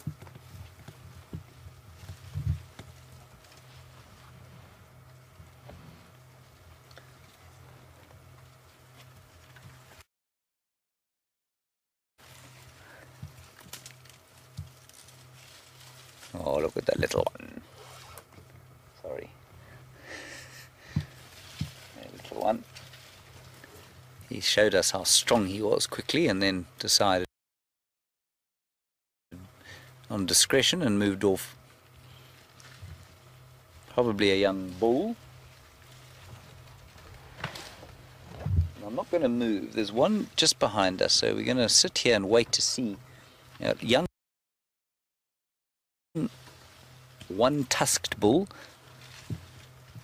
Oh, look at that little one. Sorry. That little one. He showed us how strong he was quickly and then decided on discretion and moved off. Probably a young bull. I'm not going to move. There's one just behind us, so we're going to sit here and wait to see. Young one tusked bull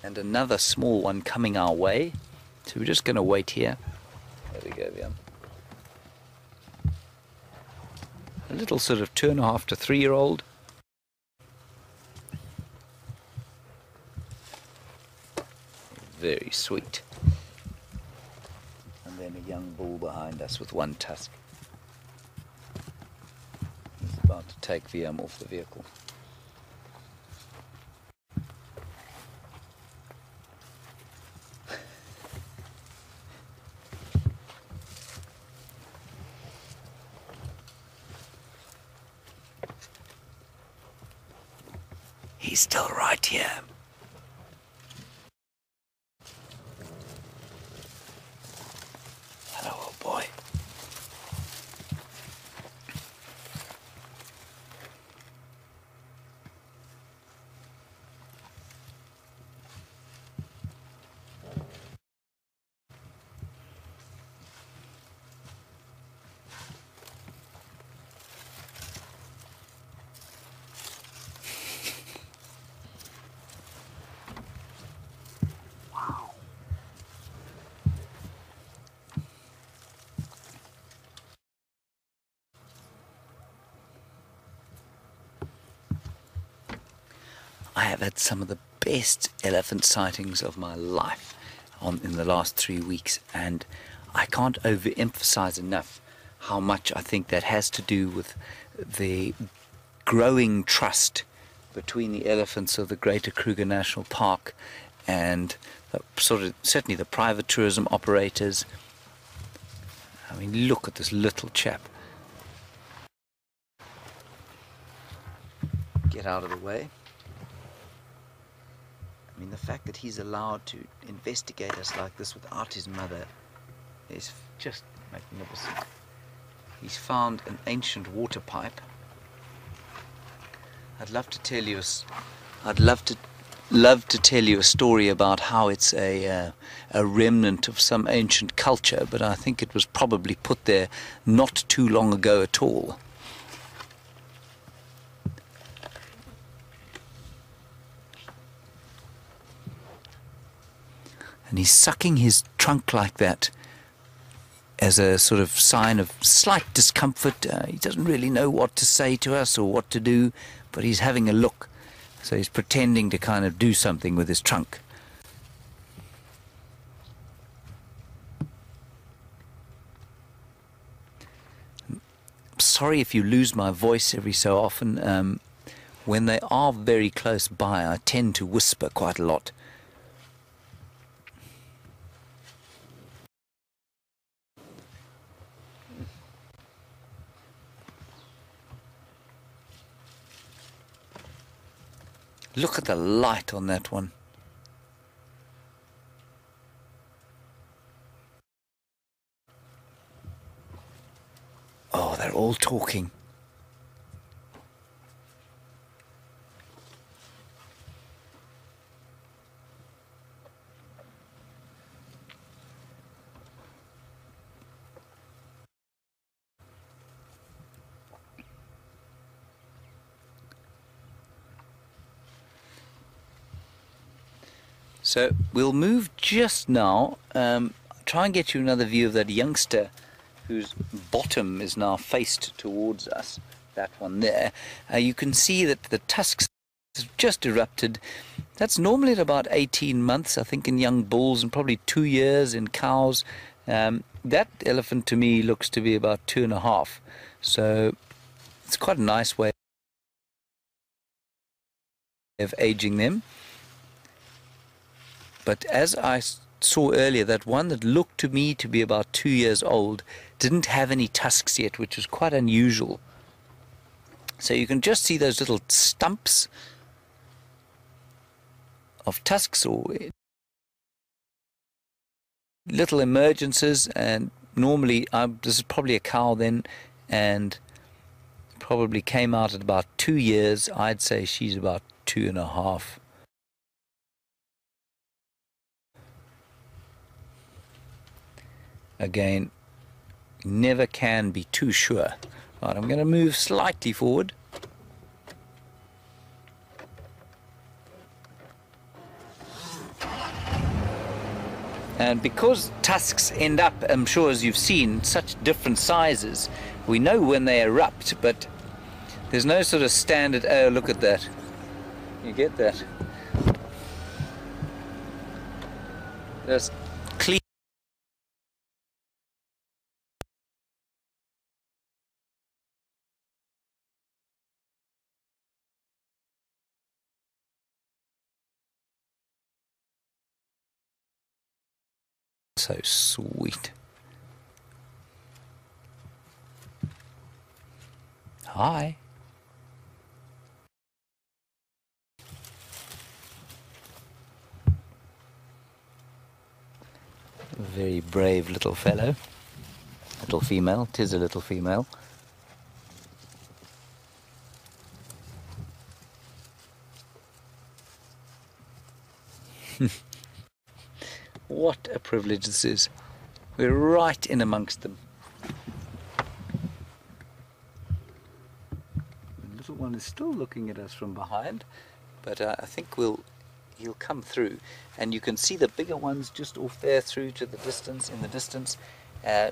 and another small one coming our way. So we're just going to wait here. There we go, yeah. A little sort of 2.5 to 3-year-old. Very sweet. And then a young bull behind us with one tusk. He's about to take VM off the vehicle. He's still right here. Hello, old boy. I have had some of the best elephant sightings of my life in the last 3 weeks, and I can't overemphasize enough how much I think that has to do with the growing trust between the elephants of the Greater Kruger National Park and certainly the private tourism operators. I mean, look at this little chap. Get out of the way. I mean, the fact that he's allowed to investigate us like this without his mother is just magnificent. He's found an ancient water pipe. I'd love to tell you a story about how it's a remnant of some ancient culture, but I think it was probably put there not too long ago at all. And he's sucking his trunk like that as a sort of sign of slight discomfort. He doesn't really know what to say to us or what to do, but he's having a look. So he's pretending to kind of do something with his trunk. I'm sorry if you lose my voice every so often. When they are very close by, I tend to whisper quite a lot. Look at the light on that one. Oh, they're all talking. So we'll move just now, try and get you another view of that youngster whose bottom is now faced towards us, that one there. You can see that the tusks have just erupted. That's normally at about 18 months, I think, in young bulls, and probably 2 years in cows. That elephant to me looks to be about 2.5. So it's quite a nice way of aging them. But as I saw earlier, that one that looked to me to be about 2 years old didn't have any tusks yet, which was quite unusual. So you can just see those little stumps of tusks or little emergences, and normally this is probably a cow then, and probably came out at about 2 years. I'd say she's about 2.5. Again, never can be too sure. Right, I'm going to move slightly forward. And because tusks end up, I'm sure as you've seen, such different sizes, we know when they erupt, but there's no sort of standard, oh look at that, you get that, just clean. So sweet. Hi. Very brave little fellow. Little female. 'Tis a little female. What a privilege this is. We're right in amongst them. The little one is still looking at us from behind, but I think he'll come through, and you can see the bigger ones just off there through to the distance, in the distance,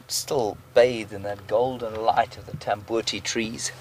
still bathed in that golden light of the tambuti trees.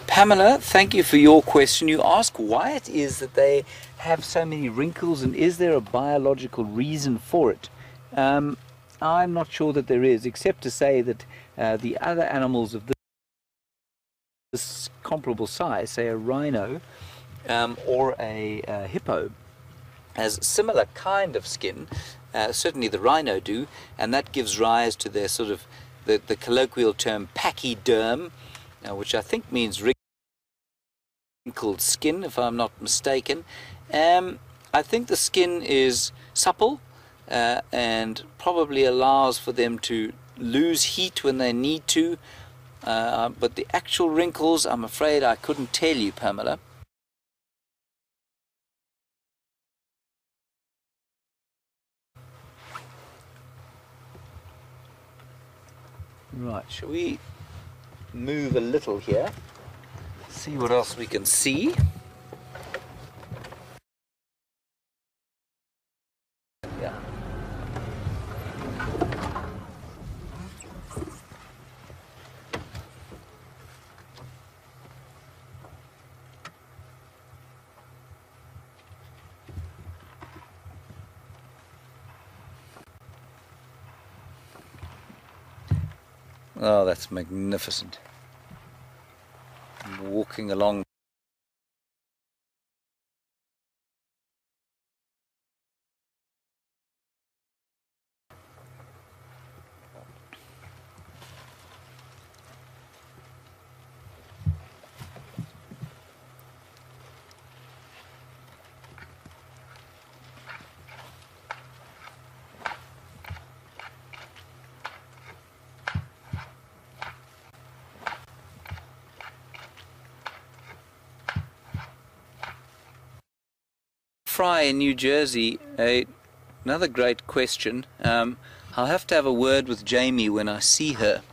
Pamela, thank you for your question. You ask why it is that they have so many wrinkles, and is there a biological reason for it? I'm not sure that there is, except to say that the other animals of this comparable size, say a rhino or a hippo, has similar kind of skin. Certainly the rhino do, and that gives rise to their sort of the colloquial term pachyderm, which I think means wrinkled skin, if I'm not mistaken. I think the skin is supple and probably allows for them to lose heat when they need to, but the actual wrinkles, I'm afraid I couldn't tell you, Pamela. Right, shall we move a little here, see what else we can see? Yeah. Oh, that's magnificent. Walking along. Fry in New Jersey, another great question. I'll have to have a word with Jamie when I see her.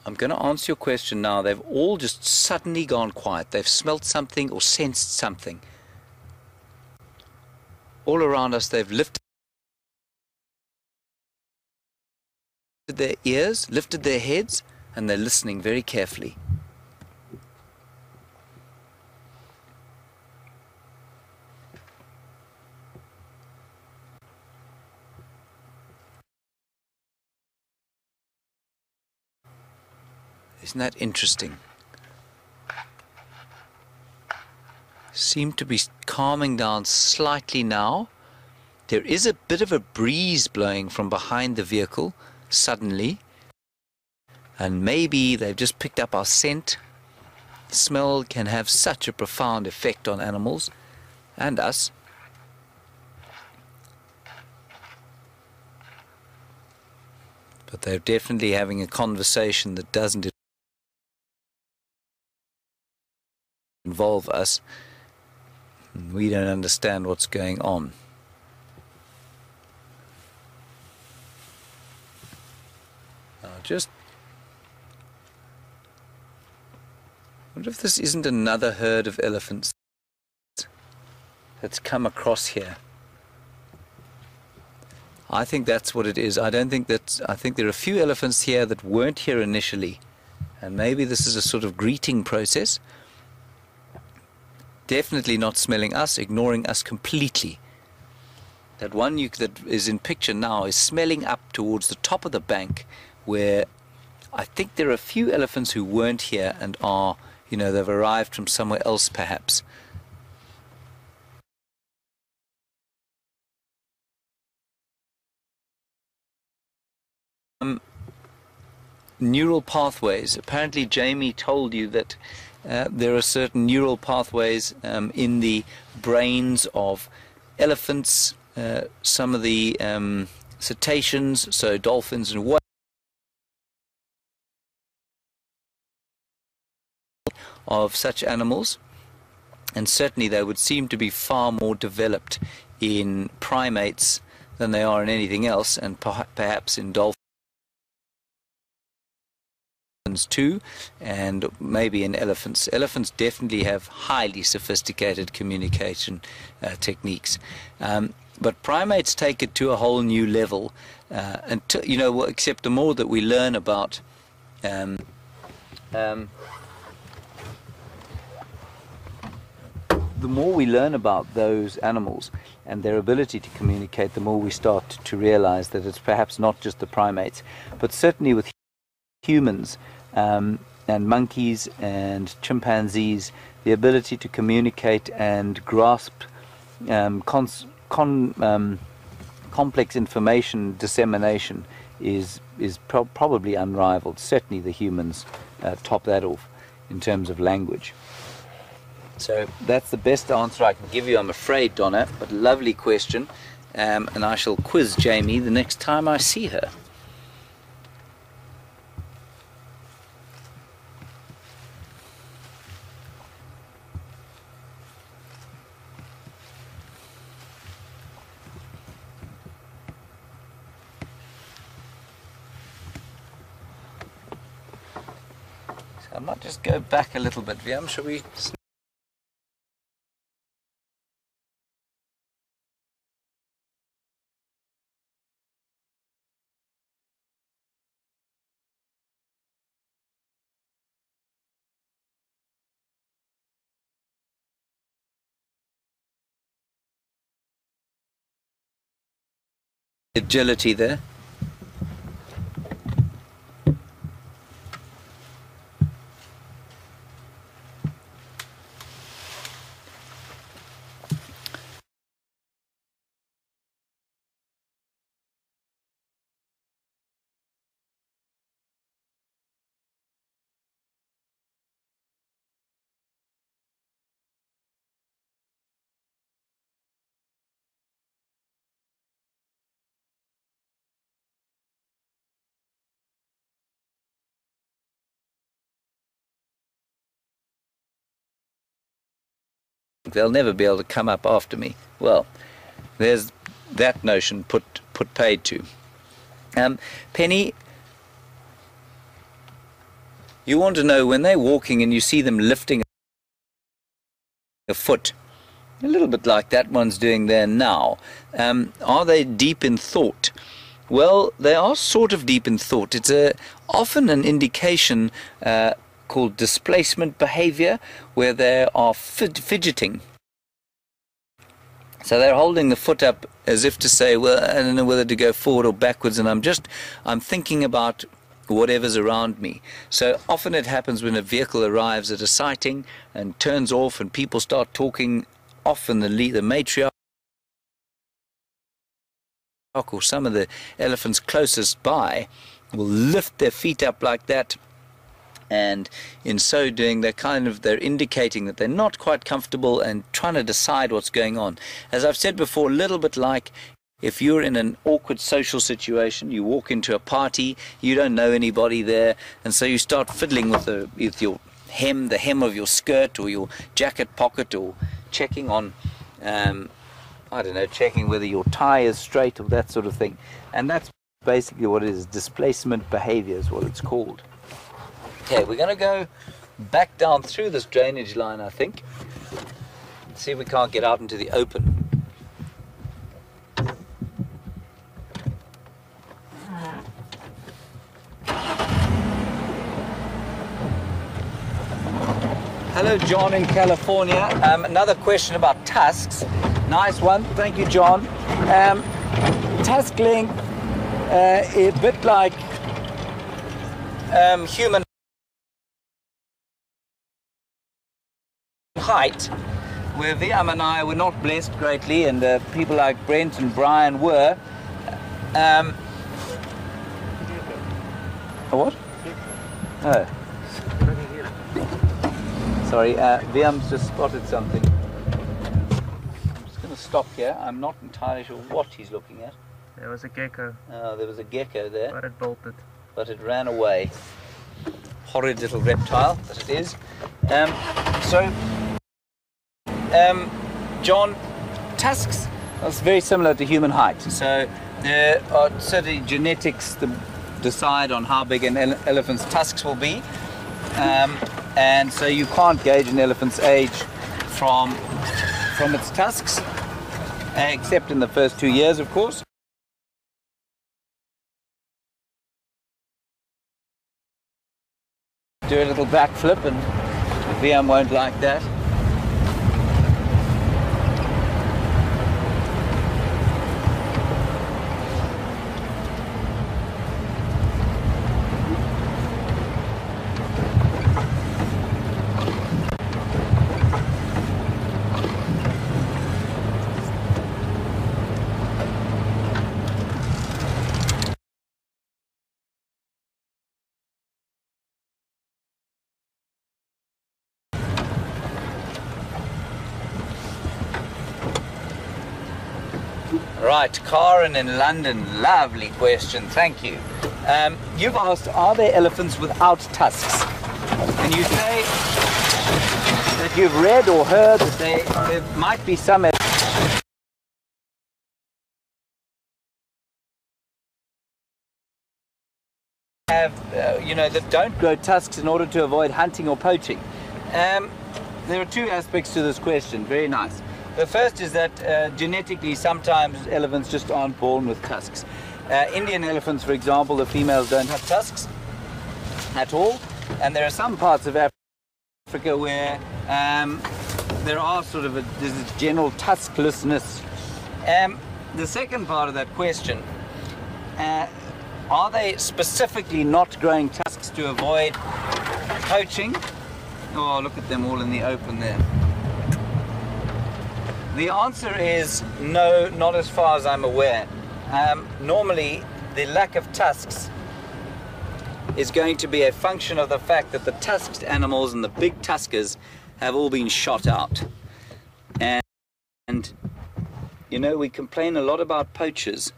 I'm going to answer your question now. They've all just suddenly gone quiet. They've smelt something or sensed something. All around us they've lifted their ears, lifted their heads, and they're listening very carefully. Isn't that interesting? Seem to be calming down slightly now. There is a bit of a breeze blowing from behind the vehicle suddenly, and maybe they've just picked up our scent. Smell can have such a profound effect on animals and us. but they're definitely having a conversation that doesn't involve us. We don't understand what's going on. Just wonder if this isn't another herd of elephants that's come across here. I think that's what it is. I think there are a few elephants here that weren't here initially, and maybe this is a sort of greeting process. Definitely not smelling us, ignoring us completely. That one that is in picture now is smelling up towards the top of the bank, where I think there are a few elephants who weren't here and are, you know, they've arrived from somewhere else perhaps. Neural pathways. Apparently Jamie told you that there are certain neural pathways in the brains of elephants, some of the cetaceans, so dolphins and whales, of such animals, and certainly they would seem to be far more developed in primates than they are in anything else, and perhaps in dolphins too, and maybe in elephants. Elephants definitely have highly sophisticated communication techniques, but primates take it to a whole new level, until, you know, except the more that we learn about the more we learn about those animals and their ability to communicate, the more we start to realize that it's perhaps not just the primates, but certainly with humans and monkeys and chimpanzees, the ability to communicate and grasp complex information dissemination is probably unrivaled. Certainly the humans top that off in terms of language. So that's the best answer I can give you, I'm afraid, Donna, but lovely question, and I shall quiz Jamie the next time I see her. So I might just go back a little bit, Viam, shall we? Agility there. They'll never be able to come up after me. Well, there's that notion put paid to. Penny, you want to know, when they're walking and you see them lifting a foot, a little bit like that one's doing there now, are they deep in thought? Well, they are sort of deep in thought. It's often an indication called displacement behavior, where they are fidgeting. So they're holding the foot up as if to say, well, I don't know whether to go forward or backwards, and I'm thinking about whatever's around me. So often it happens when a vehicle arrives at a sighting and turns off and people start talking. Often the matriarch or some of the elephants closest by will lift their feet up like that, and in so doing they're indicating that they're not quite comfortable and trying to decide what's going on. As I've said before, a little bit like If you're in an awkward social situation, you walk into a party, you don't know anybody there, and so you start fiddling with your hem, the hem of your skirt or your jacket pocket, or checking on, I don't know, checking whether your tie is straight or that sort of thing. And that's basically what it is. Displacement behavior is what it's called. Okay, we're going to go back down through this drainage line, I think. See if we can't get out into the open. Hello, John in California. Another question about tusks. Nice one. Thank you, John. Tusk length, a bit like human height, where Viam and I were not blessed greatly, and people like Brent and Brian were. A what? Oh. Sorry, Viam's just spotted something. I'm just going to stop here. I'm not entirely sure what he's looking at. There was a gecko. Oh, there was a gecko there. But it bolted. But it ran away. Horrid little reptile that it is. John, tusks are very similar to human height. So there are certainly genetics that decide on how big an elephant's tusks will be. And so you can't gauge an elephant's age from its tusks, except in the first 2 years, of course. Do a little backflip, and Liam won't like that. Right, Karen in London, lovely question, thank you. You've asked, are there elephants without tusks? And you say that you've read or heard that there might be some that don't grow tusks in order to avoid hunting or poaching. There are two aspects to this question, very nice. The first is that genetically sometimes elephants just aren't born with tusks. Indian elephants, for example, the females don't have tusks at all, and there are some parts of Africa where there are sort of there's this general tusklessness. The second part of that question, are they specifically not growing tusks to avoid poaching? Oh, look at them all in the open there. The answer is no, not as far as I'm aware. Normally, the lack of tusks is going to be a function of the fact that the tusked animals and the big tuskers have all been shot out. And you know, we complain a lot about poachers,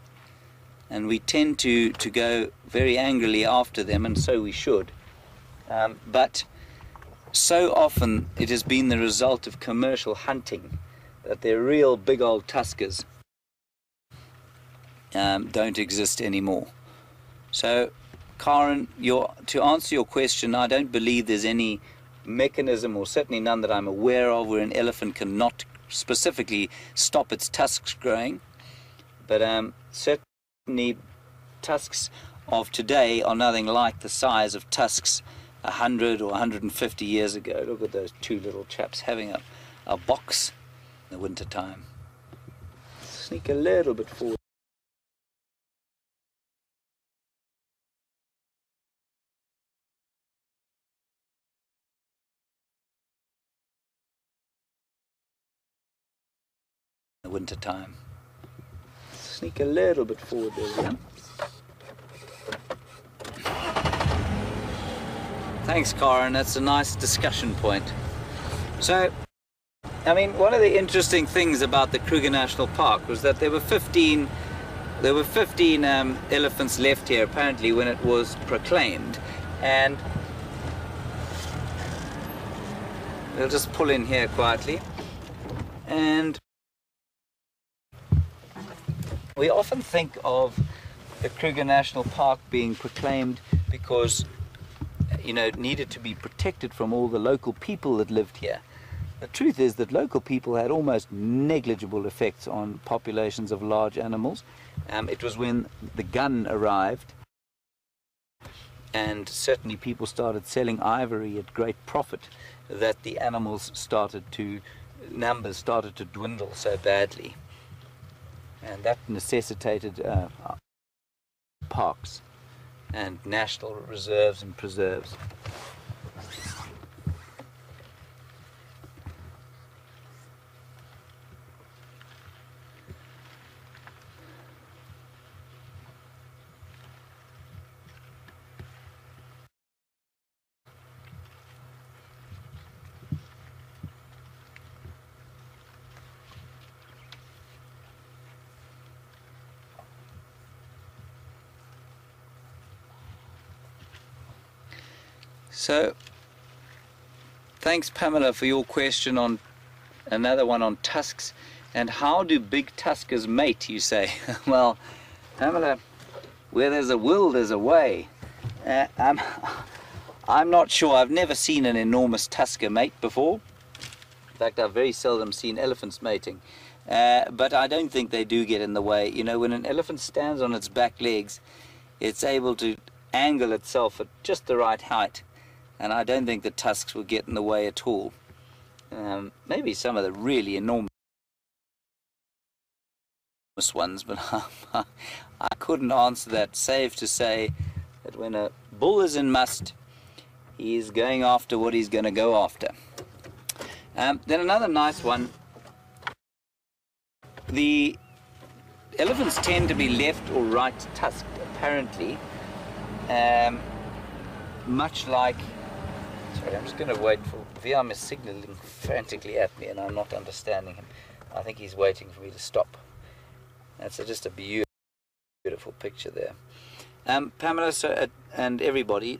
and we tend to go very angrily after them, and so we should. But so often it has been the result of commercial hunting that their real big old tuskers don't exist anymore. So, Karen, to answer your question, I don't believe there's any mechanism, or certainly none that I'm aware of, where an elephant cannot specifically stop its tusks growing. But certainly tusks of today are nothing like the size of tusks 100 or 150 years ago. Look at those two little chaps having a box in the winter time. Sneak a little bit forward. In the winter time. Sneak a little bit forward there, yeah. Thanks, Karen. That's a nice discussion point. So, I mean, one of the interesting things about the Kruger National Park was that there were 15 there were 15 elephants left here apparently when it was proclaimed, and we'll just pull in here quietly. And we often think of the Kruger National Park being proclaimed because, you know, it needed to be protected from all the local people that lived here. The truth is that local people had almost negligible effects on populations of large animals. It was when the gun arrived, and certainly people started selling ivory at great profit, that the numbers started to dwindle so badly. And that necessitated parks and national reserves and preserves. So, thanks Pamela for your question on another one on tusks. And how do big tuskers mate, you say? Well, Pamela, where there's a will, there's a way. I'm not sure. I've never seen an enormous tusker mate before. In fact, I've very seldom seen elephants mating. But I don't think they do get in the way. You know, when an elephant stands on its back legs, it's able to angle itself at just the right height. And I don't think the tusks will get in the way at all. Maybe some of the really enormous ones, but I couldn't answer that, save to say that when a bull is in must, he's going after what he's going to go after. Then another nice one. The elephants tend to be left or right tusked, apparently, much like... Sorry, I'm just going to wait for... Viam is signaling frantically at me and I'm not understanding him. I think he's waiting for me to stop. That's just a beautiful picture there. Pamela and everybody,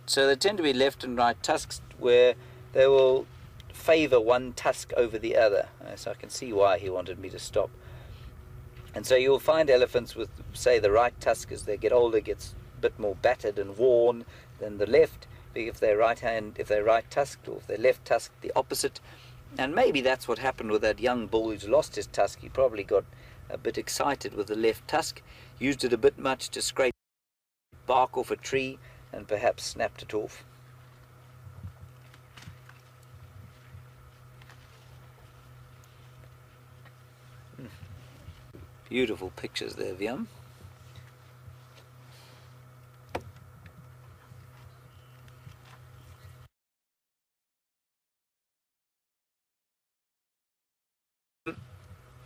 so they tend to be left and right tusks where they will favour one tusk over the other. So I can see why he wanted me to stop. And so you'll find elephants with, say, the right tusk as they get older gets a bit more battered and worn than the left. If they're right tusked, or if they're left tusked, the opposite. And maybe that's what happened with that young bull who's lost his tusk. He probably got a bit excited with the left tusk, used it a bit much to scrape bark off a tree, and perhaps snapped it off. Beautiful pictures there, Viam.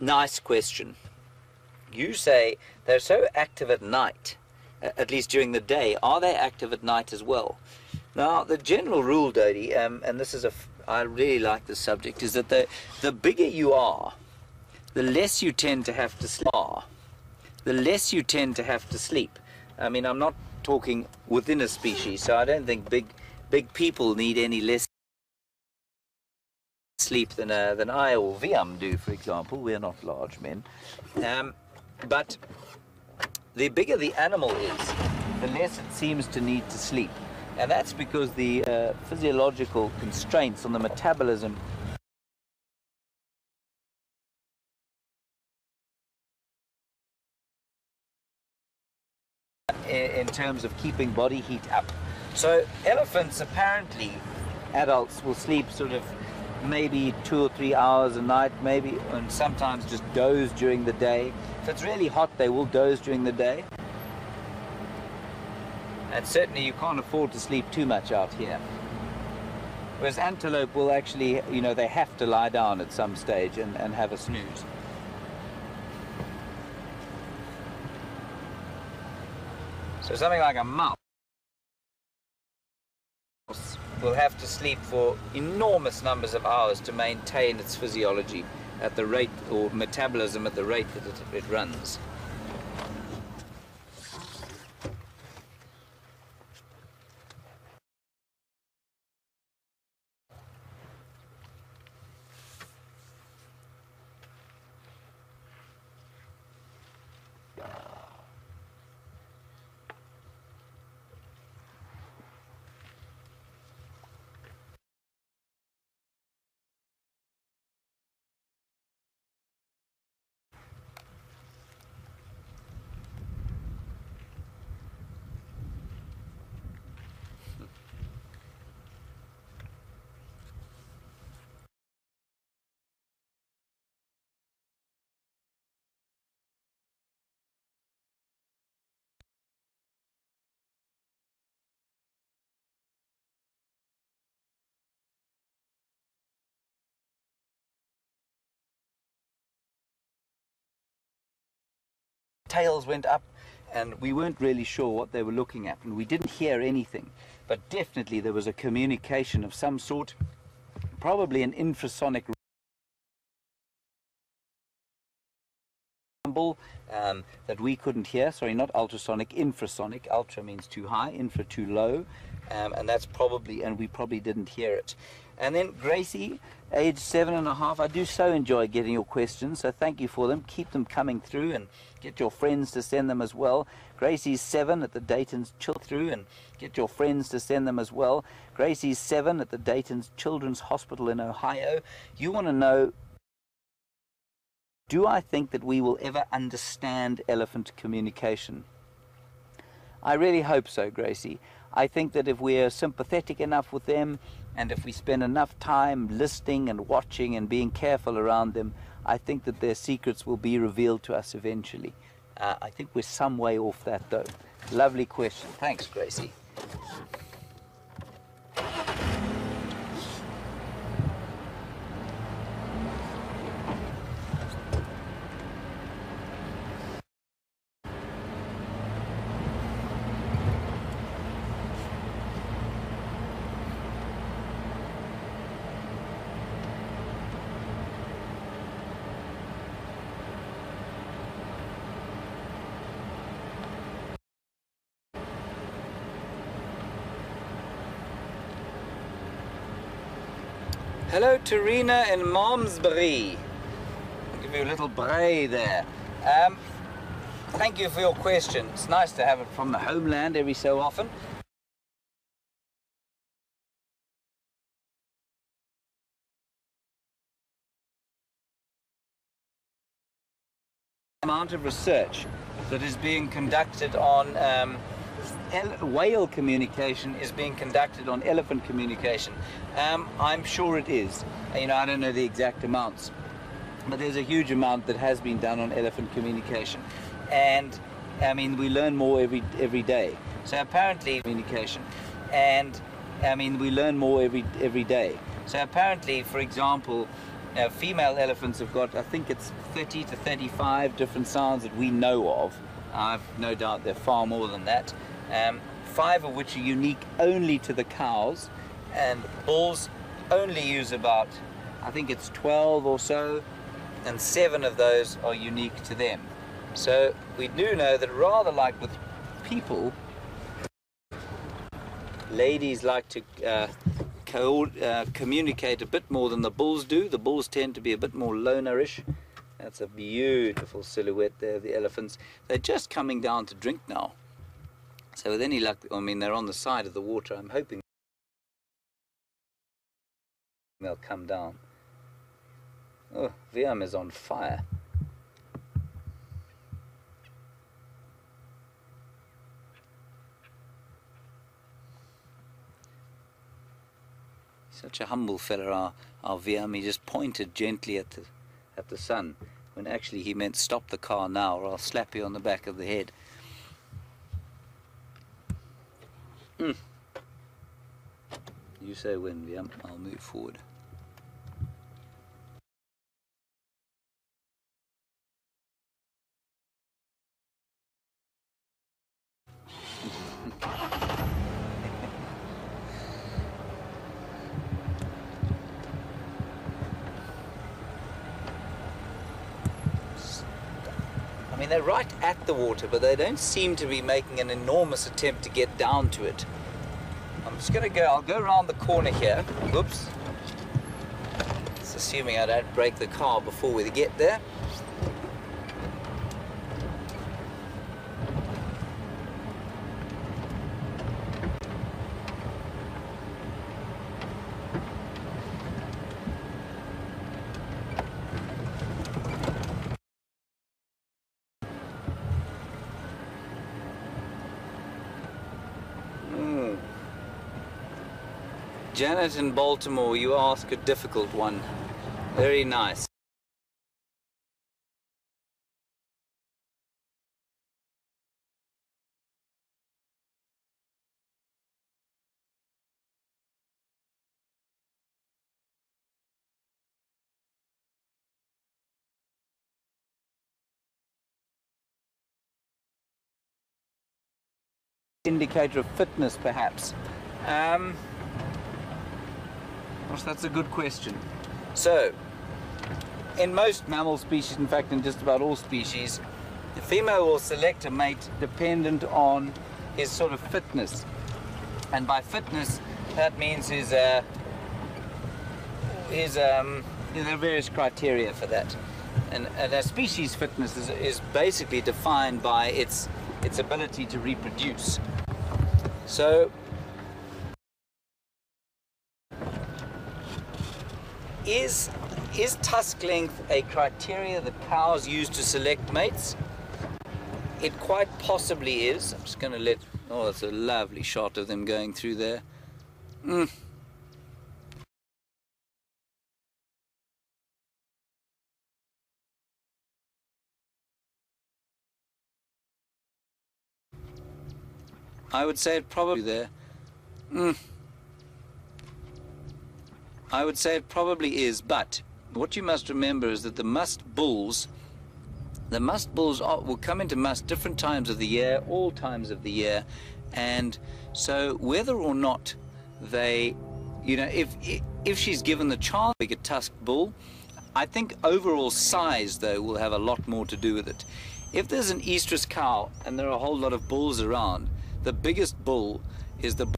Nice question. You say they're so active at night, at least during the day. Are they active at night as well? Now, the general rule, Dodie, and this is I really like this subject, is that the bigger you are, the less you tend to have to sleep. The less you tend to have to sleep. I mean, I'm not talking within a species, so I don't think big people need any less sleep than I or Viam do, for example. We're not large men. But the bigger the animal is, the less it seems to need to sleep. And that's because the physiological constraints on the metabolism in terms of keeping body heat up. So elephants, apparently, adults will sleep sort of maybe 2 or 3 hours a night, maybe, and sometimes just doze during the day. If it's really hot, they will doze during the day. And certainly you can't afford to sleep too much out here. Whereas antelope will actually, you know, they have to lie down at some stage and have a snooze. So something like a mouse will have to sleep for enormous numbers of hours to maintain its physiology at the rate, or metabolism at the rate that it runs. tails went up, and we weren't really sure what they were looking at, and we didn't hear anything. But definitely there was a communication of some sort, probably an infrasonic rumble that we couldn't hear. Sorry, not ultrasonic, infrasonic. Ultra means too high, infra too low, and that's probably, and we probably didn't hear it. And then Gracie, age 7.5. I do so enjoy getting your questions, so thank you for them. Keep them coming through, and get your friends to send them as well. Gracie's 7 at the Dayton's through, and get your friends to send them as well. Gracie's 7 at the Dayton's Children's Hospital in Ohio. You want to know, do I think that we will ever understand elephant communication? I really hope so, Gracie. I think that if we are sympathetic enough with them, and if we spend enough time listening and watching and being careful around them, I think that their secrets will be revealed to us eventually. I think we're some way off that, though. Lovely question. Thanks, Gracie. Hello, Terina in Malmesbury. I'll give you a little bray there. Thank you for your question. It's nice to have it from the homeland every so often. Amount of research that is being conducted on whale communication is being conducted on elephant communication. I'm sure it is. You know, I don't know the exact amounts, but there's a huge amount that has been done on elephant communication. And I mean, we learn more every day. So apparently communication, and I mean, we learn more every day. So apparently, for example, female elephants have got, I think it's 30 to 35 different sounds that we know of. I've no doubt there are far more than that. 5 of which are unique only to the cows, and bulls only use about, I think it's 12 or so, and 7 of those are unique to them. So we do know that, rather like with people, ladies like to communicate a bit more than the bulls do. The bulls tend to be a bit more lonerish. That's a beautiful silhouette there of the elephants. They're just coming down to drink now. So with any luck, I mean, they're on the side of the water. I'm hoping they'll come down. Oh, Viam is on fire. Such a humble fella, our Viam. He just pointed gently at the sun, when actually he meant stop the car now, or I'll slap you on the back of the head. You say when, Viam. I'll move forward. I mean, they're right at the water, but they don't seem to be making an enormous attempt to get down to it. I'm just going to go, I'll go around the corner here. Whoops. It's assuming I don't break the car before we get there. Janet in Baltimore, you ask a difficult one. Very nice. indicator of fitness, perhaps? Gosh, that's a good question. So, in most mammal species, in fact in just about all species, the female will select a mate dependent on his sort of fitness. And by fitness, that means there are various criteria for that. And a species fitness is basically defined by its ability to reproduce. So, is tusk length a criteria that cows use to select mates? It quite possibly is. I'm just going to let... Oh, that's a lovely shot of them going through there. I would say it probably there. I would say it probably is, but what you must remember is that the musk bulls will come into musk different times of the year, all times of the year, and so whether or not they, if she's given the chance to be a tusked bull, I think overall size, though, will have a lot more to do with it. If there's an estrus cow and there are a whole lot of bulls around, the biggest bull is the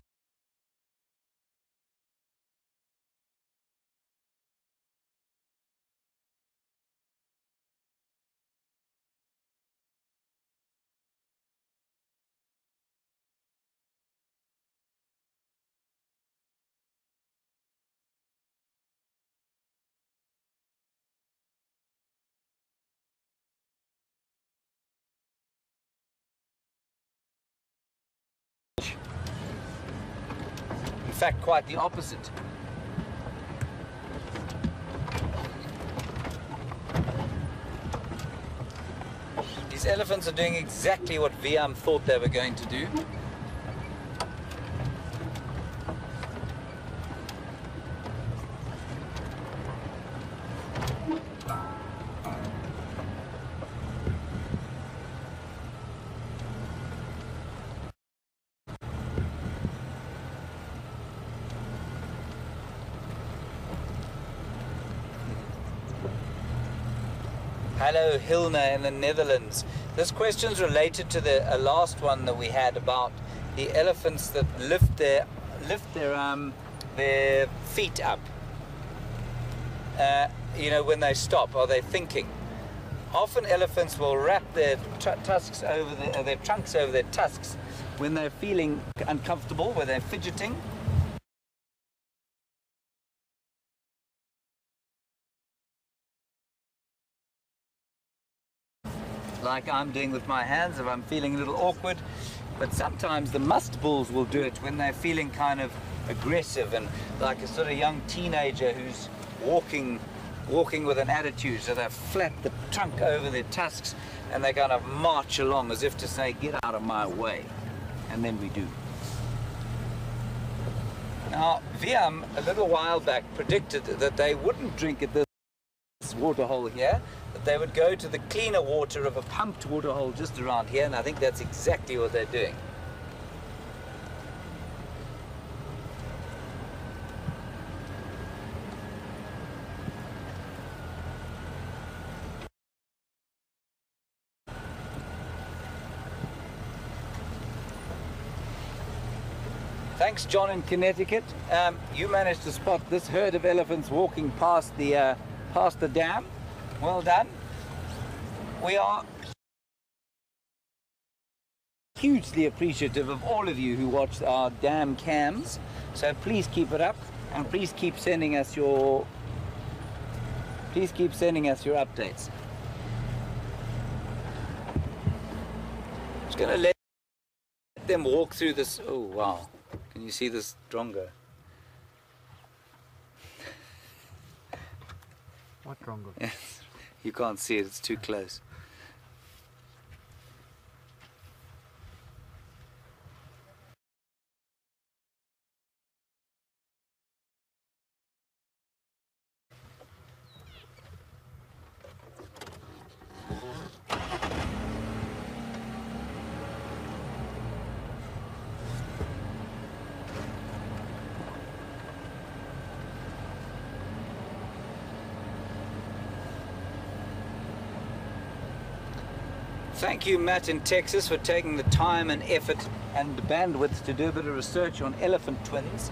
in fact quite the opposite. These elephants are doing exactly what Viam thought they were going to do. Hello, Hilna in the Netherlands. This question's related to the last one that we had about the elephants that lift their feet up. When they stop, are they thinking? Often elephants will wrap their tusks over their trunks over their tusks when they're feeling uncomfortable, when they're fidgeting. Like I'm doing with my hands if I'm feeling a little awkward, but sometimes the musk bulls will do it when they're feeling kind of aggressive and like a sort of young teenager who's walking with an attitude. So they flap the trunk over their tusks and they kind of march along as if to say, get out of my way, and then we do. Now Viam a little while back predicted that they wouldn't drink at this waterhole here, that they would go to the cleaner water of a pumped waterhole just around here, and I think that's exactly what they're doing. Thanks, John in Connecticut. You managed to spot this herd of elephants walking past the dam. Well done. We are hugely appreciative of all of you who watch our dam cams. So please keep it up, and please keep sending us your updates. Just gonna let them walk through this. Oh wow! Can you see this drongo? What drongo? Yes, you can't see it, it's too close. Thank you, Matt in Texas, for taking the time and effort and bandwidth to do a bit of research on elephant twins.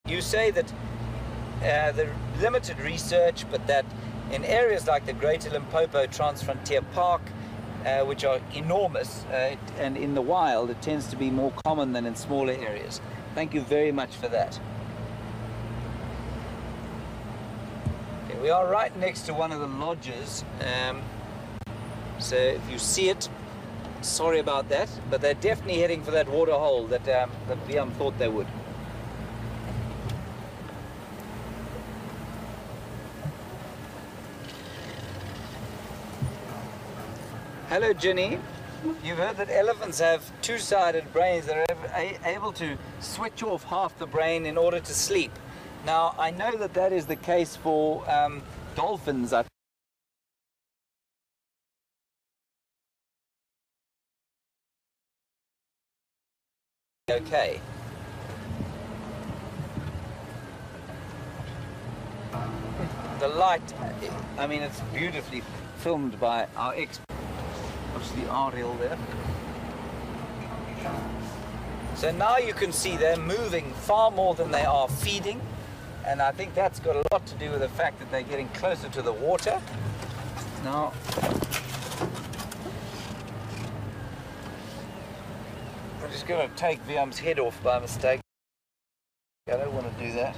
You say that the limited research, but that in areas like the Greater Limpopo Transfrontier Park, which are enormous, and in the wild, it tends to be more common than in smaller areas. Thank you very much for that. Okay, we are right next to one of the lodges, so if you see it, sorry about that, but they're definitely heading for that water hole that Liam thought they would. Hello, Ginny. You've heard that elephants have two-sided brains that are able to switch off half the brain in order to sleep. Now, I know that that is the case for dolphins. Okay. The light, I mean, it's beautifully filmed by our expert. Obviously Ariel there. So now you can see they're moving far more than they are feeding, and I think that's got a lot to do with the fact that they're getting closer to the water. Now, I'm just going to take Liam's head off by mistake. I don't want to do that,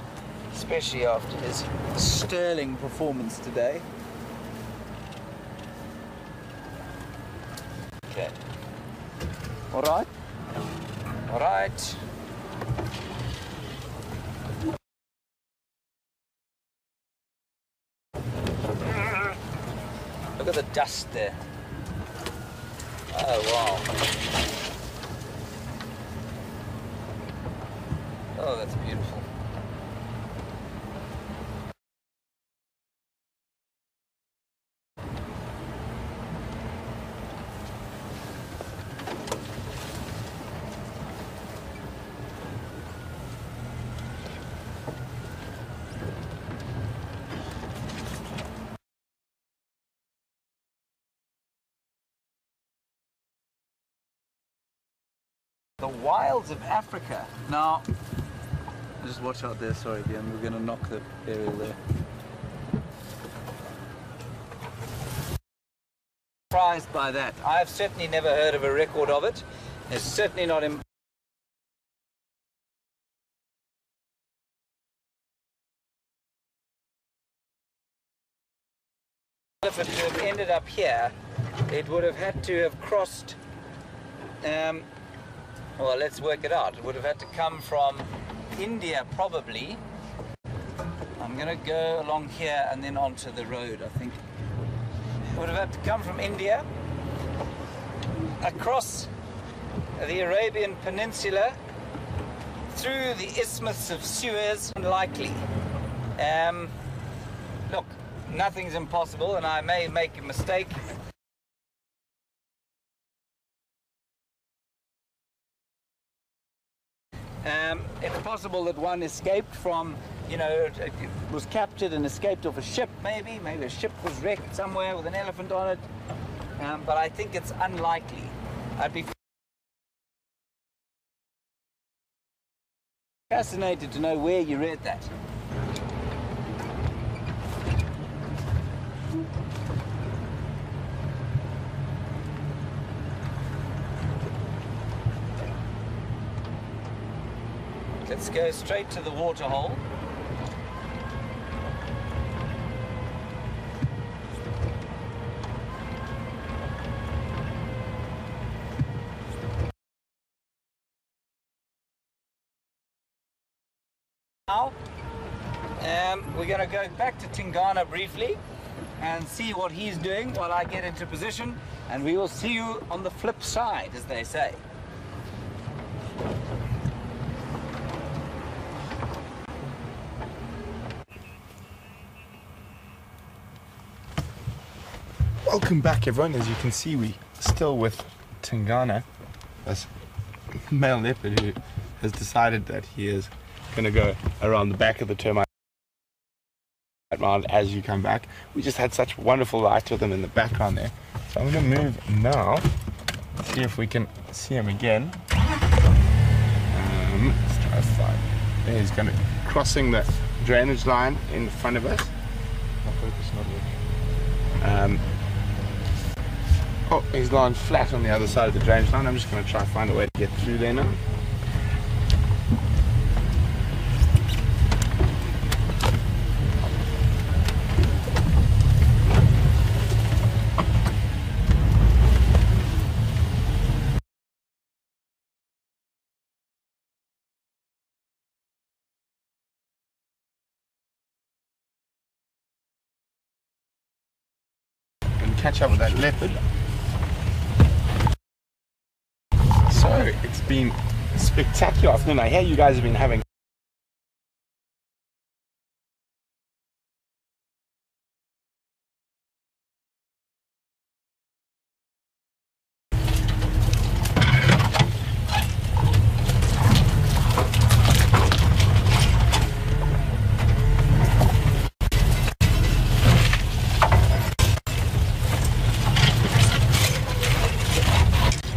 especially after his sterling performance today. Okay. All right. All right. Look at the dust there. Oh, wow. Oh, that's beautiful. The wilds of Africa. Now, just watch out there, sorry again, we're going to knock the aerial there. Surprised by that. I've certainly never heard of a record of it. It's certainly not in elephant to have ended up here. It would have had to have crossed well, let's work it out. It would have had to come from India, probably. I'm going to go along here and then onto the road, I think. It would have had to come from India, across the Arabian Peninsula, through the Isthmus of Suez, unlikely. Look, nothing's impossible, and I may make a mistake. It's possible that one escaped from, you know, was captured and escaped off a ship, maybe a ship was wrecked somewhere with an elephant on it, but I think it's unlikely. I'd be fascinated to know where you read that. Let's go straight to the waterhole. Now, we're going to go back to Tingana briefly and see what he's doing while I get into position, and we will see you on the flip side, as they say. Welcome back, everyone. As you can see, we still with Tingana, this male leopard who has decided that he is going to go around the back of the termite mild as you come back. We just had such wonderful light with them in the background there. So I'm going to move now, see if we can see him again. Let's try to find. There he's going to crossing the drainage line in front of us. My focus not working. Oh, he's lying flat on the other side of the drainage line. I'm just going to try to find a way to get through there now. Catch up with that leopard. So it's been a spectacular afternoon. I hear you guys have been having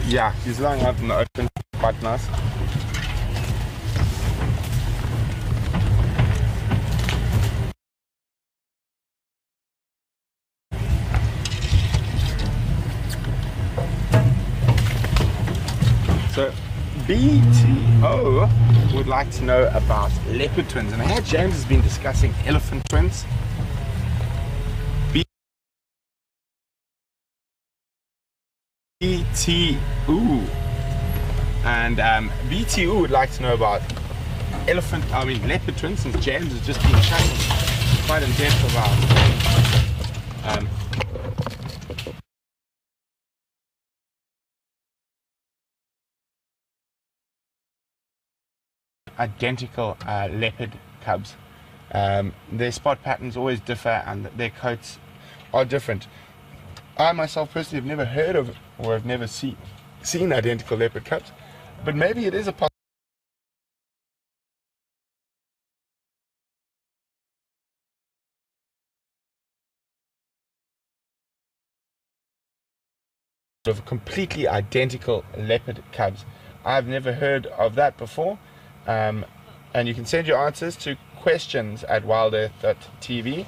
yeah, he's lying out in the open, quite nice. So, BTO would like to know about leopard twins, and I heard James has been discussing elephant twins. BTU and BTU would like to know about leopard twins, since James has just been chatting quite in depth about identical leopard cubs. Their spot patterns always differ and their coats are different. I myself personally have never heard of or have never seen identical leopard cubs, but maybe it is a possibility of completely identical leopard cubs. I've never heard of that before, and you can send your answers to questions@wildearth.tv,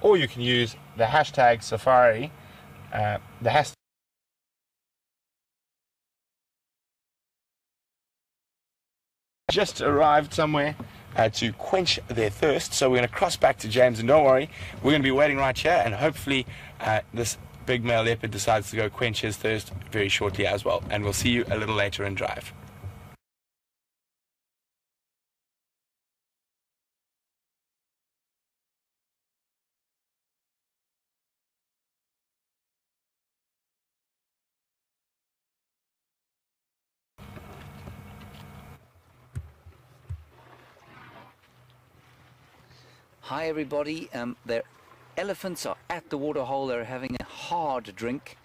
or you can use the hashtag Safari. The hashtag just arrived somewhere to quench their thirst, so we're going to cross back to James, and don't worry, we're going to be waiting right here, and hopefully this big male leopard decides to go quench his thirst very shortly as well, and we'll see you a little later in drive. Hi everybody, the elephants are at the waterhole. They're having a hard drink,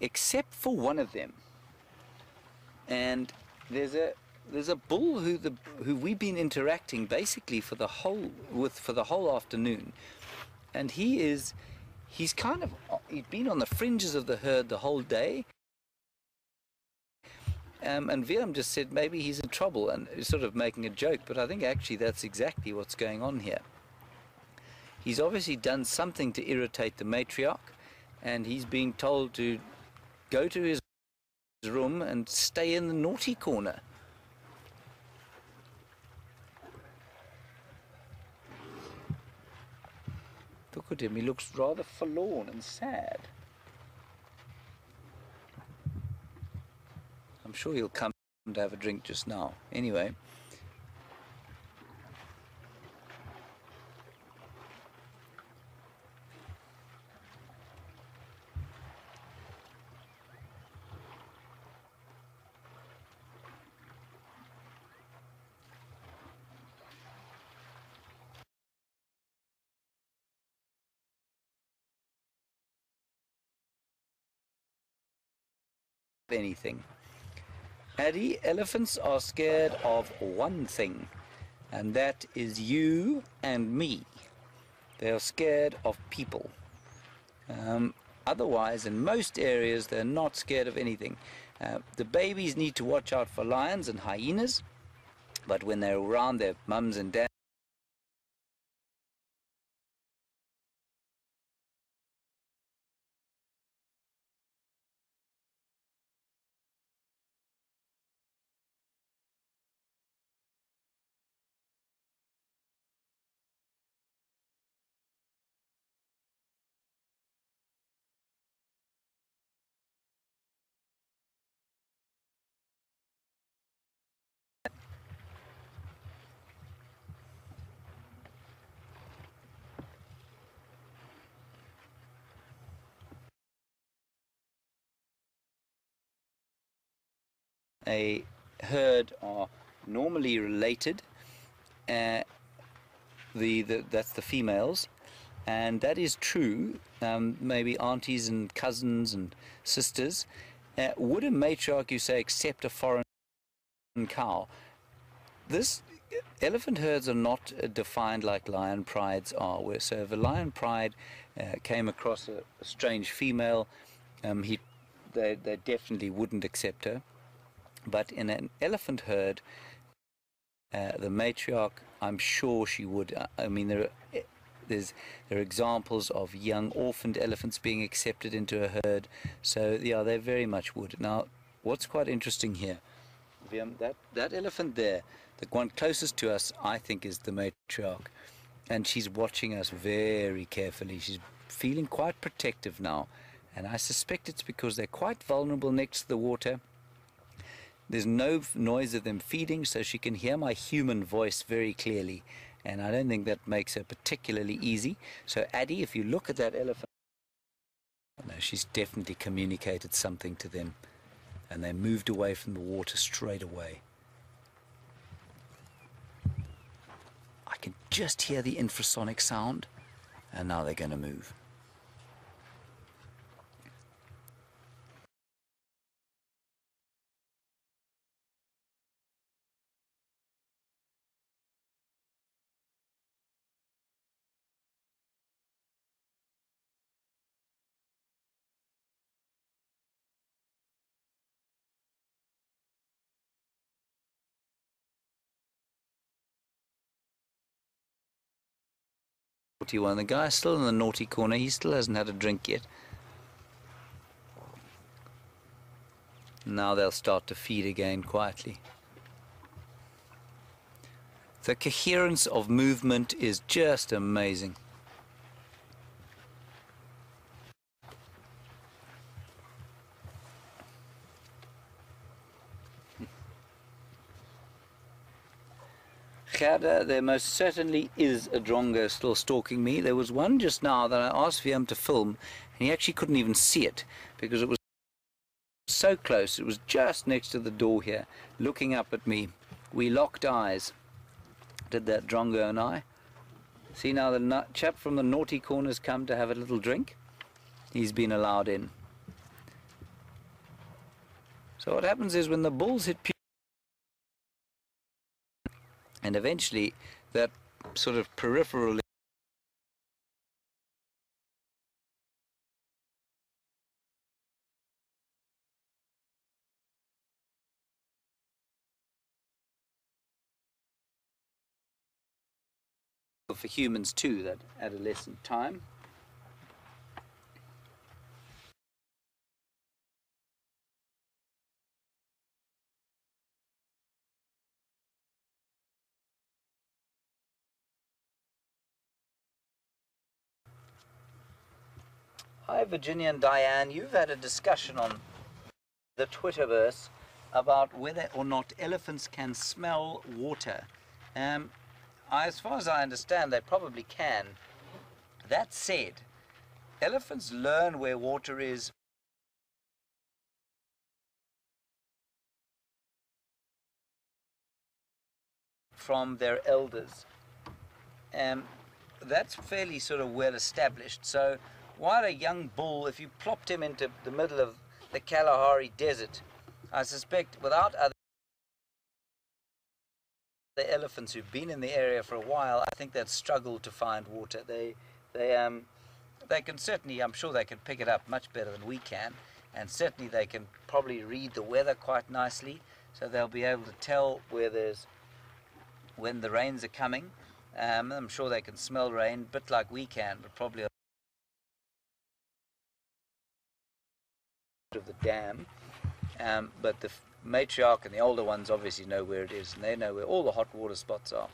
except for one of them. And there's a bull who we've been interacting basically for the whole afternoon, and he's been on the fringes of the herd the whole day. And Willem just said maybe he's in trouble and is sort of making a joke, but I think actually that's exactly what's going on here. He's obviously done something to irritate the matriarch, and he's being told to go to his room and stay in the naughty corner. Look at him, he looks rather forlorn and sad. I'm sure he'll come to have a drink just now. Anyway. Anything. Addy, elephants are scared of one thing, and that is you and me. They are scared of people. Otherwise, in most areas, they're not scared of anything. The babies need to watch out for lions and hyenas, but when they're around their mums and dads, a herd are normally related. That's the females, and that is true. Maybe aunties and cousins and sisters. Would a matriarch, you say, accept a foreign cow? This elephant herds are not defined like lion prides are. Where so if a lion pride came across a strange female, they definitely wouldn't accept her. But in an elephant herd, the matriarch, I'm sure she would. I mean, there are examples of young orphaned elephants being accepted into a herd. So yeah, they very much would. Now, what's quite interesting here, that elephant there, the one closest to us, I think, is the matriarch, and she's watching us very carefully. She's feeling quite protective now, and I suspect it's because they're quite vulnerable next to the water. There's no noise of them feeding, so she can hear my human voice very clearly, and I don't think that makes her particularly easy. So Addie, if you look at that elephant, no, she's definitely communicated something to them, and they moved away from the water straight away. I can just hear the infrasonic sound, and now they're going to move. One. The guy's still in the naughty corner. He still hasn't had a drink yet. Now they'll start to feed again quietly. The coherence of movement is just amazing. Gerda, there most certainly is a drongo still stalking me. There was one just now that I asked Liam to film, and he actually couldn't even see it because it was so close. It was just next to the door here, looking up at me. We locked eyes, did that drongo and I. See, now the chap from the naughty corner's come to have a little drink. He's been allowed in. So what happens is when the bulls hit and eventually that sort of peripheral for humans too, that adolescent time. Hi Virginia and Diane, you've had a discussion on the Twitterverse about whether or not elephants can smell water. As far as I understand, they probably can. That said, elephants learn where water is from their elders. That's fairly sort of well established. So while a young bull, if you plopped him into the middle of the Kalahari Desert, I suspect without other the elephants who've been in the area for a while, I think they've struggled to find water. They can certainly, I'm sure they can pick it up much better than we can, and certainly they can probably read the weather quite nicely, so they'll be able to tell when the rains are coming. I'm sure they can smell rain, a bit like we can, but probably of the dam. But the matriarch and the older ones obviously know where it is, and they know where all the hot water spots are.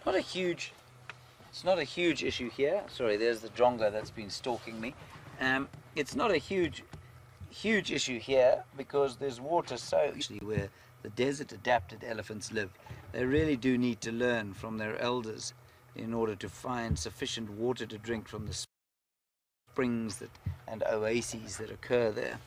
It's not a huge issue here. Sorry, there's the drongo that's been stalking me. It's not a huge issue here because there's water actually where the desert adapted elephants live. They really do need to learn from their elders in order to find sufficient water to drink from the springs and oases that occur there.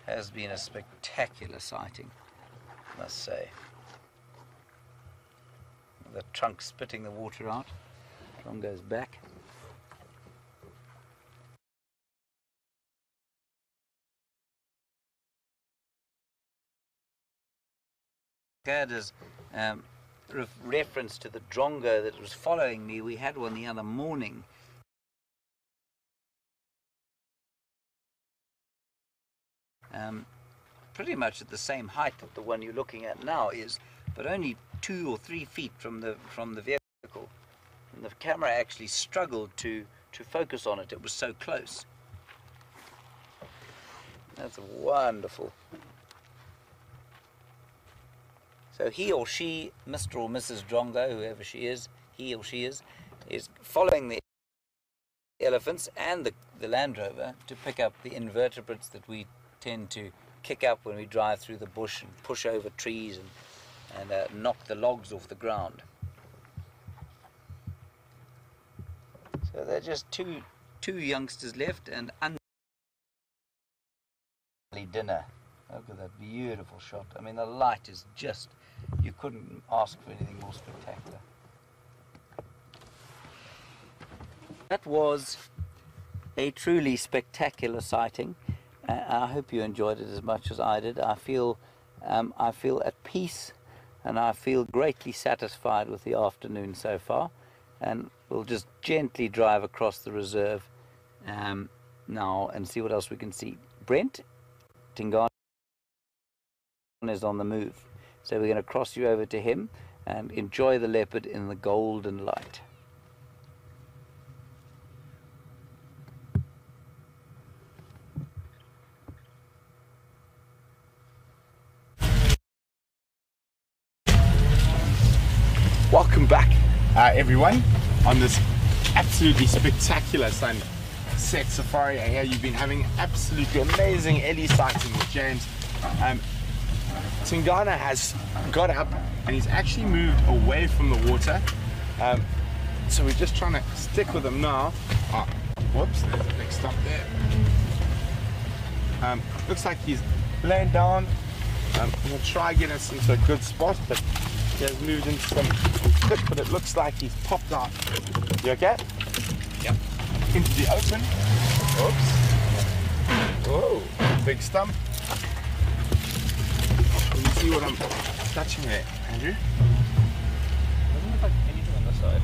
Has been a spectacular sighting, I must say. The trunk spitting the water out. Drum goes back. As reference to the drongo that was following me, we had one the other morning. Pretty much at the same height that the one you're looking at now is, but only 2 or 3 feet from the vehicle. And the camera actually struggled to focus on it. It was so close. That's wonderful. So he or she, Mr. or Mrs. Drongo, whoever she is, he or she is following the elephants and the Land Rover to pick up the invertebrates that we tend to kick up when we drive through the bush and push over trees and knock the logs off the ground. So there are just two youngsters left and dinner. Look at that beautiful shot. I mean, the light is just, you couldn't ask for anything more spectacular. That was a truly spectacular sighting. I hope you enjoyed it as much as I did. I feel at peace, and I feel greatly satisfied with the afternoon so far. And we'll just gently drive across the reserve now and see what else we can see. Brent Tingana is on the move, so we're going to cross you over to him and enjoy the leopard in the golden light. Welcome back, everyone, on this absolutely spectacular sunset safari. I hear you've been having absolutely amazing ellie sighting with James. Tingana has got up and he's actually moved away from the water. So we're just trying to stick with him now. Oh, whoops, there's a big stop there. Looks like he's laying down. I'm going to try get us into a good spot, but he has moved into some thick, but it looks like he's popped out. You okay? Yep. Into the open. Oops. Whoa, big stump. Can you see what I'm touching there, Andrew? Doesn't look like anything on this side.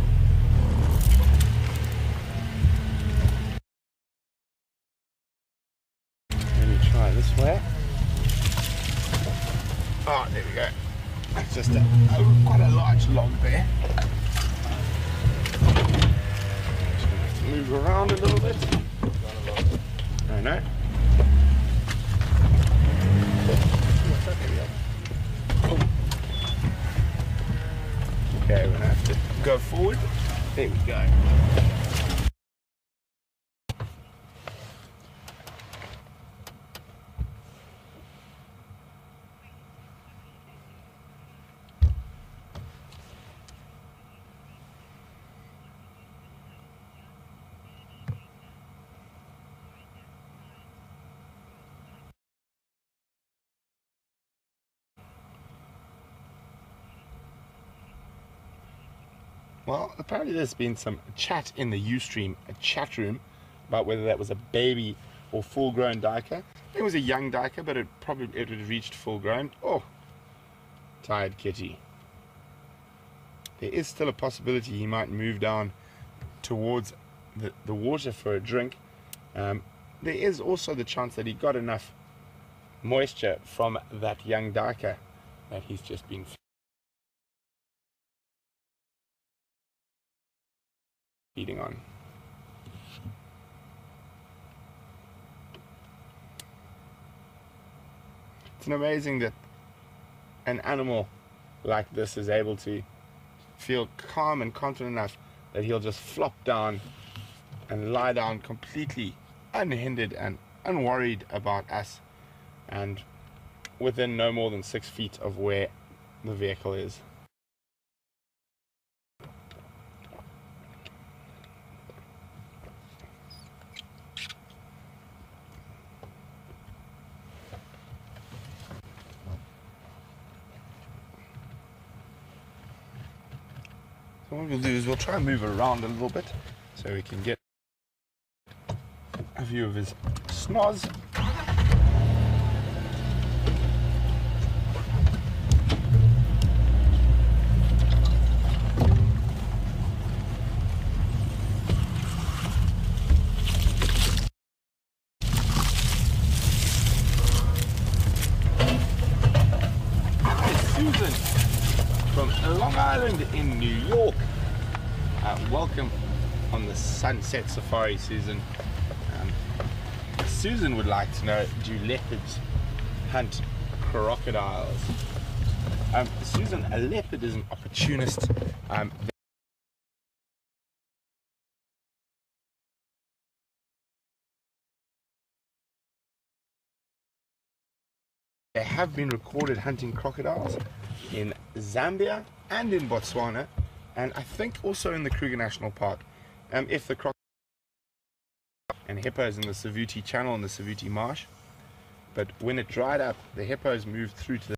Let me try this way. Oh, there we go. That's just quite a large log there. Just gonna have to move around a little bit. No, no. Okay, we're gonna have to go forward. There we go. Well, apparently there's been some chat in the UStream chat room about whether that was a baby or full-grown duiker. It was a young duiker, but it had reached full-grown. Oh, tired kitty. There is still a possibility he might move down towards the water for a drink. There is also the chance that he got enough moisture from that young duiker that he's just been feeding on. It's amazing that an animal like this is able to feel calm and confident enough that he'll just flop down and lie down completely unhindered and unworried about us, and within no more than 6 feet of where the vehicle is. So what we'll do is we'll try and move around a little bit so we can get a view of his snoz. Susan from Long Island in New York. Welcome on the Sunset Safari, Susan. Susan would like to know, do leopards hunt crocodiles? Susan, a leopard is an opportunist. They have been recorded hunting crocodiles in Zambia and in Botswana, and I think also in the Kruger National Park. If the crocodile and hippos in the Savuti Channel and the Savuti Marsh, but when it dried up, the hippos moved through to the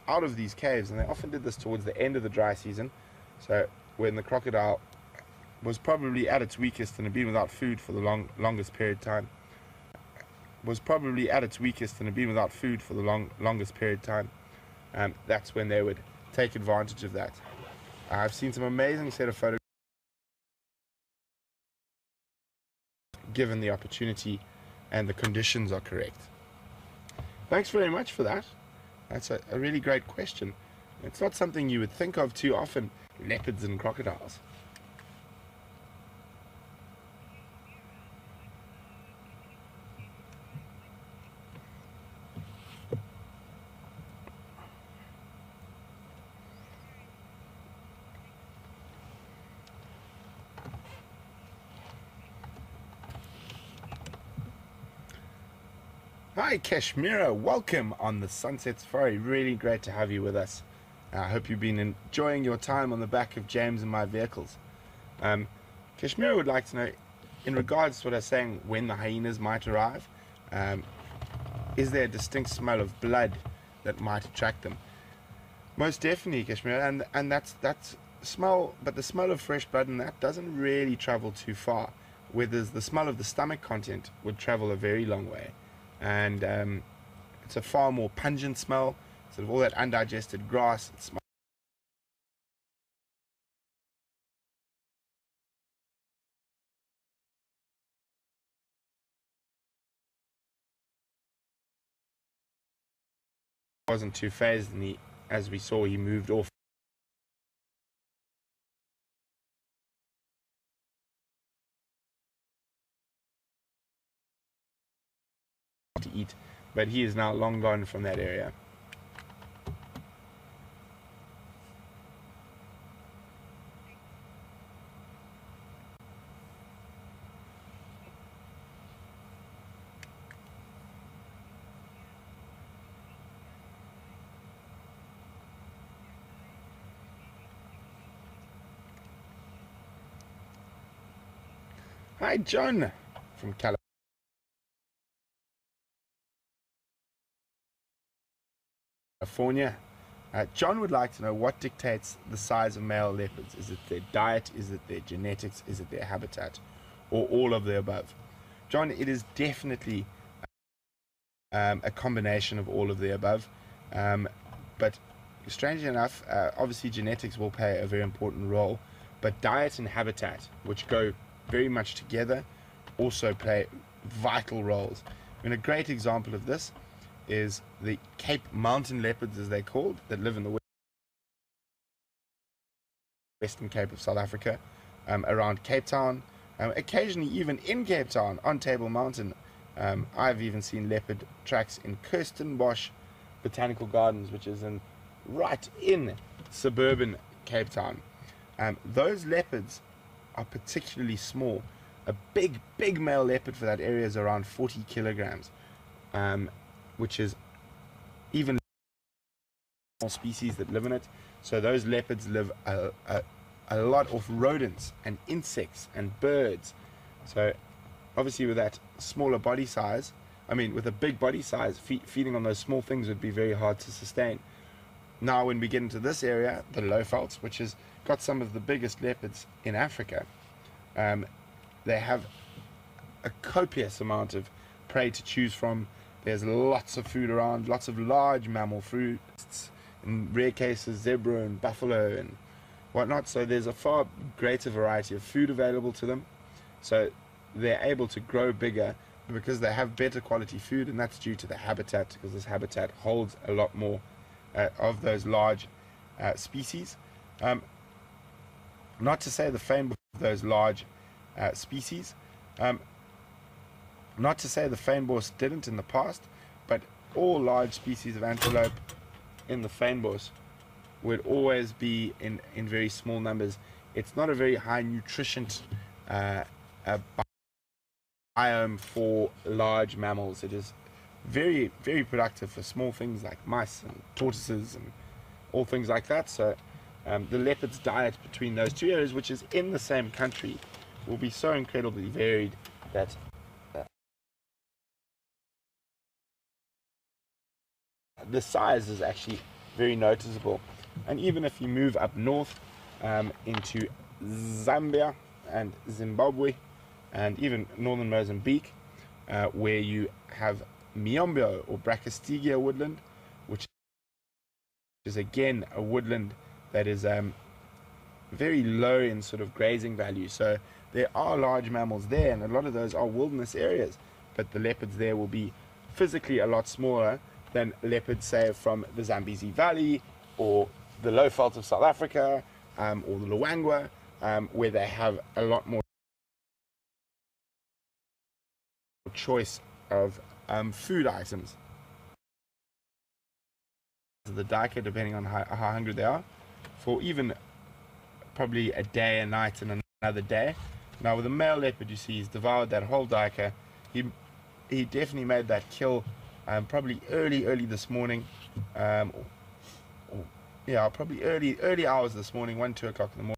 out of these caves, and they often did this towards the end of the dry season, so when the crocodile was probably at its weakest and had been without food for the longest period of time. That's when they would take advantage of that. I've seen some amazing set of photographs given the opportunity and the conditions are correct. Thanks very much for that. That's a really great question. It's not something you would think of too often, leopards and crocodiles. Hi Kashmira, welcome on the Sunset Safari. Really great to have you with us. I hope you've been enjoying your time on the back of James and my vehicles. Kashmira would like to know, in regards to what I was saying, when the hyenas might arrive, is there a distinct smell of blood that might attract them? Most definitely, Kashmira, and that's smell, but the smell of fresh blood and that doesn't really travel too far, whereas the smell of the stomach content would travel a very long way. And it's a far more pungent smell, sort of all that undigested grass. It smells wasn't too phased, and as we saw, he moved off. to eat, but he is now long gone from that area. Hi, John from California. John would like to know what dictates the size of male leopards. Is it their diet? Is it their genetics? Is it their habitat? Or all of the above? John, it is definitely a combination of all of the above. But strangely enough, obviously genetics will play a very important role, but diet and habitat, which go very much together, also play vital roles. I mean, a great example of this is the Cape mountain leopards, as they're called, that live in the Western Cape of South Africa, around Cape Town, occasionally even in Cape Town on Table Mountain. I've even seen leopard tracks in Kirstenbosch Botanical Gardens, which is right in suburban Cape Town. Those leopards are particularly small. A big male leopard for that area is around 40 kilograms, which is even small species that live in it. So those leopards live a lot off rodents and insects and birds. So obviously with that smaller body size, I mean with a big body size, feeding on those small things would be very hard to sustain. Now when we get into this area, the Lowvelds, which has got some of the biggest leopards in Africa, they have a copious amount of prey to choose from. There's lots of food around, lots of large mammal fruits, in rare cases zebra and buffalo and whatnot. So there's a far greater variety of food available to them. So they're able to grow bigger because they have better quality food, and that's due to the habitat, because this habitat holds a lot more of those large species. Not to say the fame of those large species, not to say the fynbos didn't in the past, but all large species of antelope in the fynbos would always be in very small numbers. It's not a very high nutrition biome for large mammals. It is very productive for small things like mice and tortoises and all things like that. So the leopard's diet between those two areas, which is in the same country, will be so incredibly varied that the size is actually very noticeable. And even if you move up north into Zambia and Zimbabwe and even northern Mozambique, where you have Miombo or Brachystegia woodland, which is again a woodland that is very low in sort of grazing value. So there are large mammals there, and a lot of those are wilderness areas, but the leopards there will be physically a lot smaller than leopards, say, from the Zambezi Valley or the Lowvelds of South Africa, or the Luangwa, where they have a lot more choice of food items. The duiker, depending on how hungry they are, for even probably a day, a night, and another day. Now with a male leopard, you see he's devoured that whole duiker. He definitely made that kill probably early this morning, yeah, probably early hours this morning, 1-2 o'clock in the morning.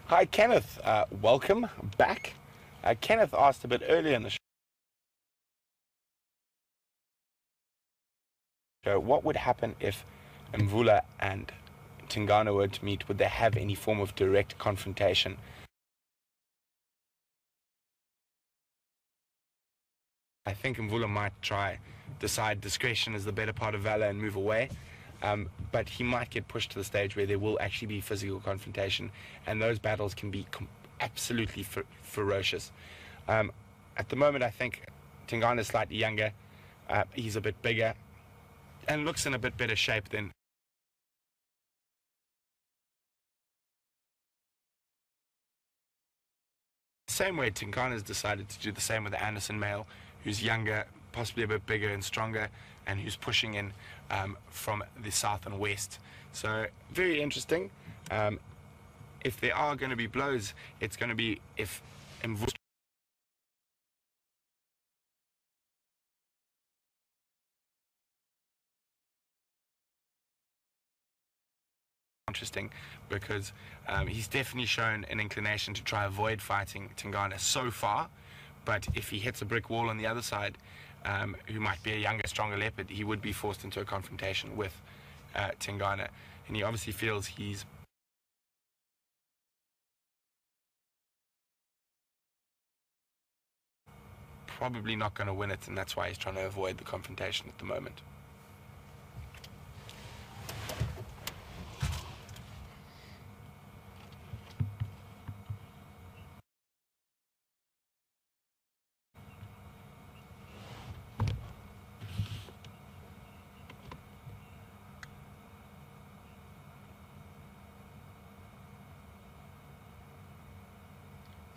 Hi Kenneth, welcome back. Kenneth asked a bit earlier in the show, what would happen if Mvula and Tingana were to meet? Would they have any form of direct confrontation? I think Mvula might decide discretion is the better part of valor and move away. but he might get pushed to the stage where there will actually be physical confrontation, and those battles can be absolutely ferocious. At the moment, I think Tingana is slightly younger. He's a bit bigger and looks in a bit better shape than same way Tingana has decided to do the same with the Anderson male, who's younger, possibly a bit bigger and stronger, and who's pushing in from the south and west. So very interesting. If there are going to be blows, it's going to be if interesting, because he's definitely shown an inclination to try avoid fighting Tingana so far, but if he hits a brick wall on the other side, who might be a younger, stronger leopard, he would be forced into a confrontation with Tingana, and he obviously feels he's probably not going to win it, and that's why he's trying to avoid the confrontation at the moment.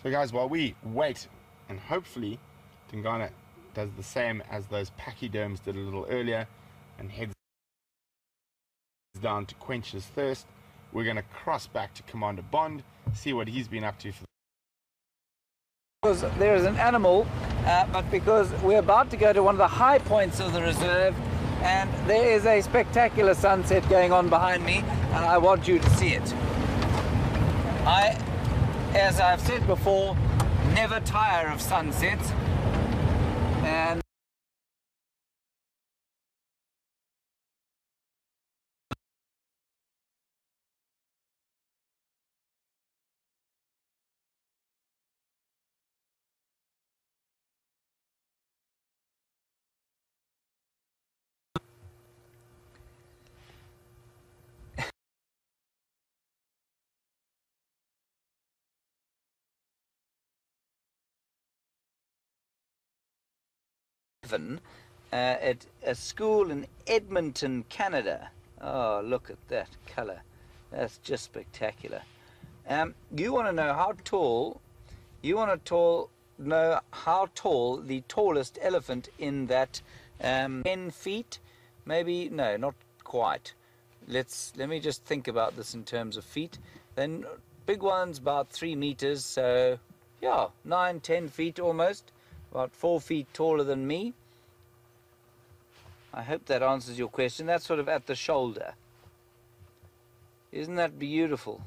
So guys, while we wait, and hopefully Tingana does the same as those pachyderms did a little earlier and heads down to quench his thirst, we're going to cross back to Commander Bond, see what he's been up to for Because there is an animal, but because we're about to go to one of the high points of the reserve, and there is a spectacular sunset going on behind me, and I want you to see it. As I've said before, never tire of sunsets, and at a school in Edmonton, Canada. Oh, look at that color. That's just spectacular. You want to know how tall, know how tall the tallest elephant in that 10 feet? Maybe, no, not quite. Let me just think about this in terms of feet. Then big one's about 3 meters, so yeah, 9-10 feet almost, about 4 feet taller than me. I hope that answers your question. That's sort of at the shoulder. Isn't that beautiful?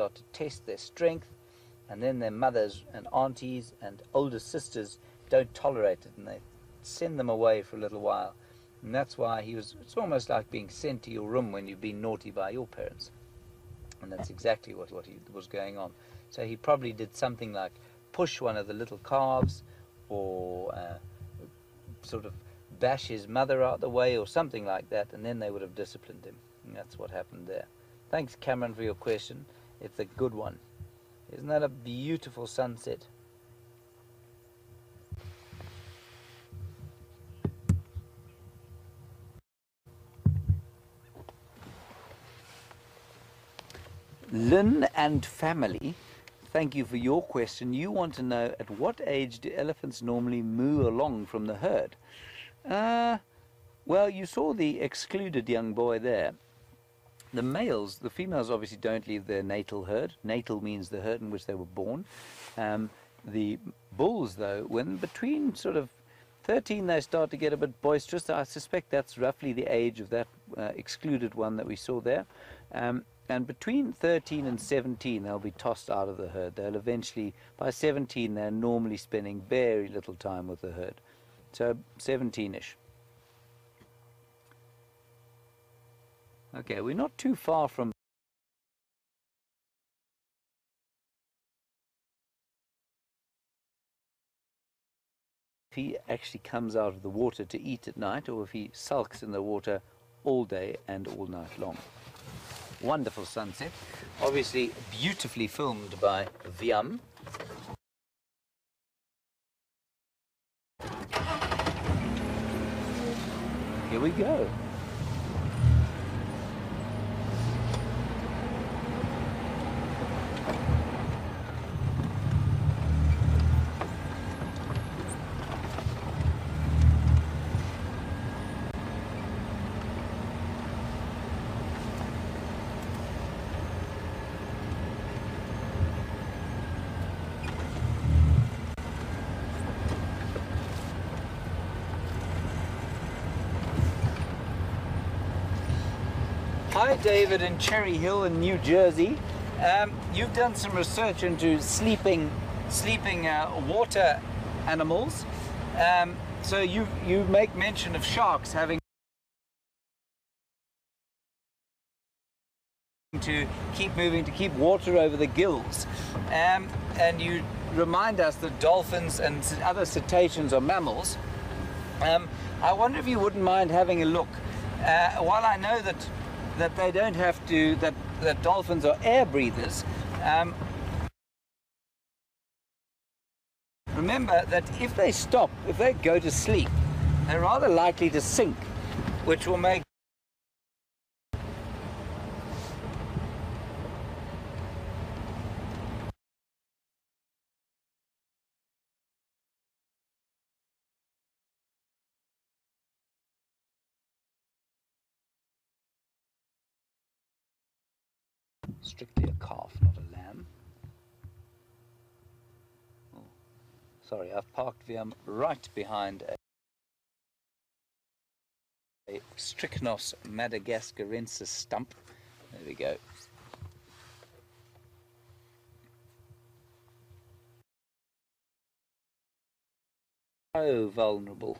start to test their strength, and then their mothers and aunties and older sisters don't tolerate it, and they send them away for a little while. And that's why it's almost like being sent to your room when you've been naughty by your parents. And that's exactly what was going on. So he probably did something like push one of the little calves, or sort of bash his mother out the way, or something like that, and then they would have disciplined him. And that's what happened there. Thanks, Cameron, for your question. It's a good one. Isn't that a beautiful sunset? Lynn and family, thank you for your question. You want to know, at what age do elephants normally moo along from the herd? Well, you saw the excluded young boy there. The females obviously don't leave their natal herd. Natal means the herd in which they were born. The bulls, though, when between sort of 13 they start to get a bit boisterous. I suspect that's roughly the age of that excluded one that we saw there. And between 13 and 17 they'll be tossed out of the herd. They'll eventually, by 17 they're normally spending very little time with the herd. So 17-ish. Okay, we're not too far from if he actually comes out of the water to eat at night, or if he sulks in the water all day and all night long. Wonderful sunset, obviously beautifully filmed by Viam. Here we go. Hi David in Cherry Hill in New Jersey. You've done some research into sleeping water animals. So you make mention of sharks having to keep moving to keep water over the gills. And you remind us that dolphins and other cetaceans are mammals. I wonder if you wouldn't mind having a look. While I know that they don't have to, that dolphins are air breathers, remember that if they stop, if they go to sleep, they're rather likely to sink, which will make strictly a calf, not a lamb. Oh, sorry, I've parked Viam right behind a Strychnos madagascarensis stump. There we go. So vulnerable.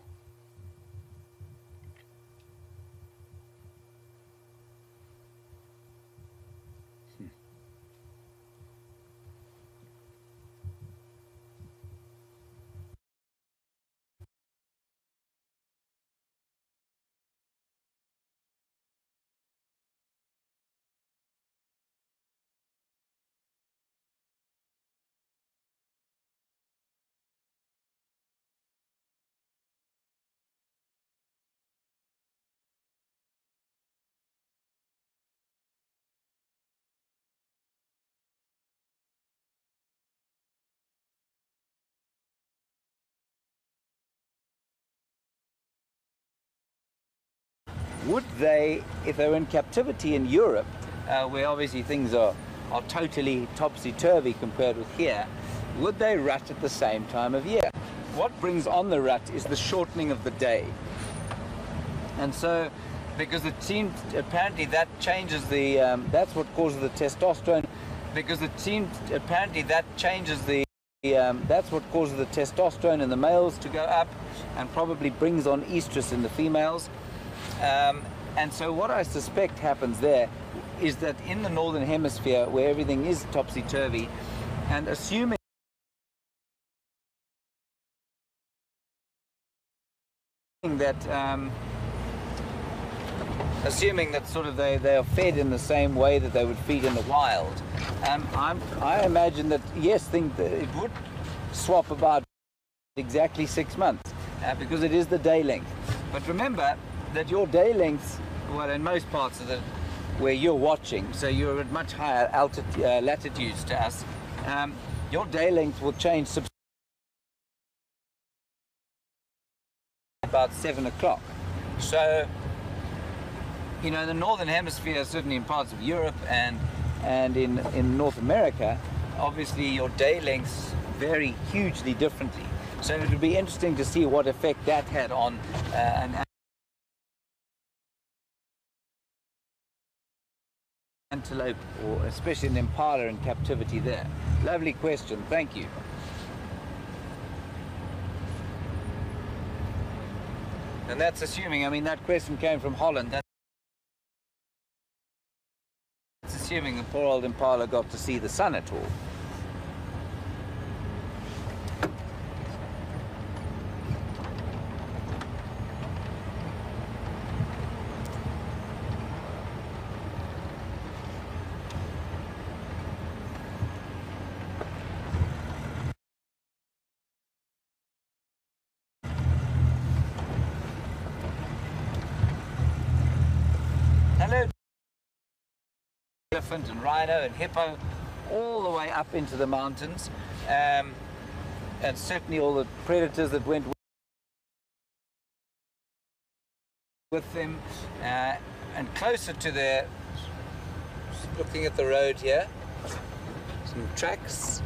Would they, if they're in captivity in Europe, where obviously things are totally topsy-turvy compared with here, would they rut at the same time of year? What brings on the rut is the shortening of the day. And so, because it seems, apparently that changes the, that's what causes the testosterone because it seems apparently that changes the that's what causes the testosterone in the males to go up and probably brings on estrus in the females. And so what I suspect happens there is that in the northern hemisphere, where everything is topsy-turvy, and assuming that sort of they are fed in the same way that they would feed in the wild, I imagine that yes, think that it would swap about exactly 6 months because it is the day length. But remember that your day lengths, well, in most parts of where you're watching, so you're at much higher latitudes to us, your day length will change about 7 o'clock. So, you know, in the northern hemisphere, certainly in parts of Europe and in North America, obviously your day lengths vary hugely differently. So it would be interesting to see what effect that had on an antelope, or especially an impala in captivity there. Lovely question, thank you. And that's assuming, I mean, that question came from Holland. That's assuming the poor old impala got to see the sun at all. Hello, elephant and rhino and hippo, all the way up into the mountains, and certainly all the predators that went with them, and closer to there, looking at the road here, some tracks.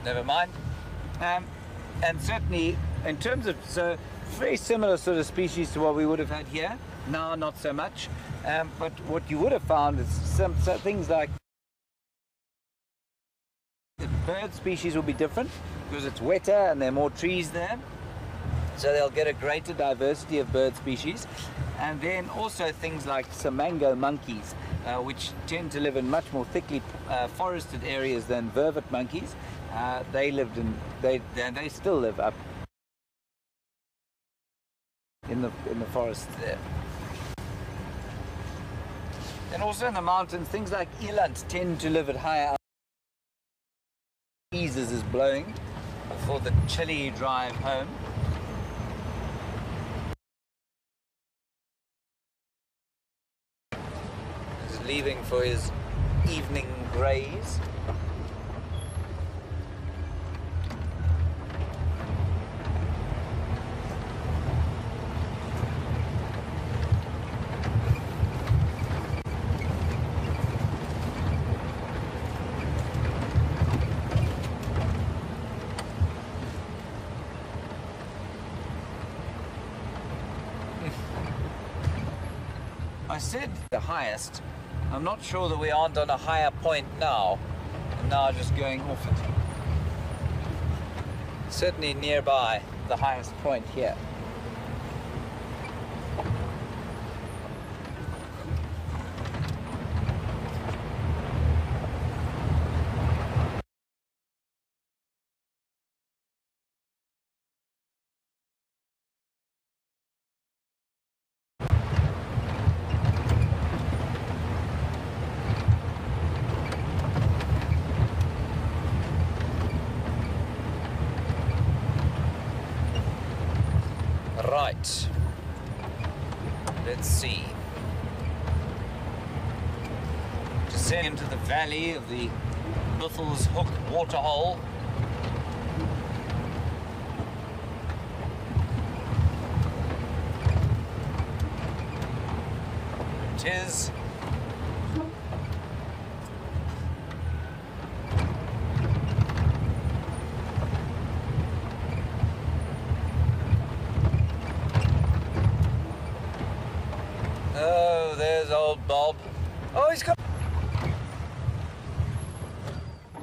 Never mind. And certainly in terms of, so very similar sort of species to what we would have had here. Now not so much, but what you would have found is some things like the bird species will be different because it's wetter and there are more trees there, so they'll get a greater diversity of bird species. And then also things like some mango monkeys, which tend to live in much more thickly forested areas than vervet monkeys. They still live up in the forest there. And also in the mountains, things like eland tend to live at higher breezes is blowing for the chilly drive home. He's leaving for his evening graze. I said the highest. I'm not sure that we aren't on a higher point now, and now just going off it. Certainly nearby the highest point here. Right, let's see. Descend into the valley of the Buffelshoek waterhole. It is. Oh, Bob. Oh, he's got...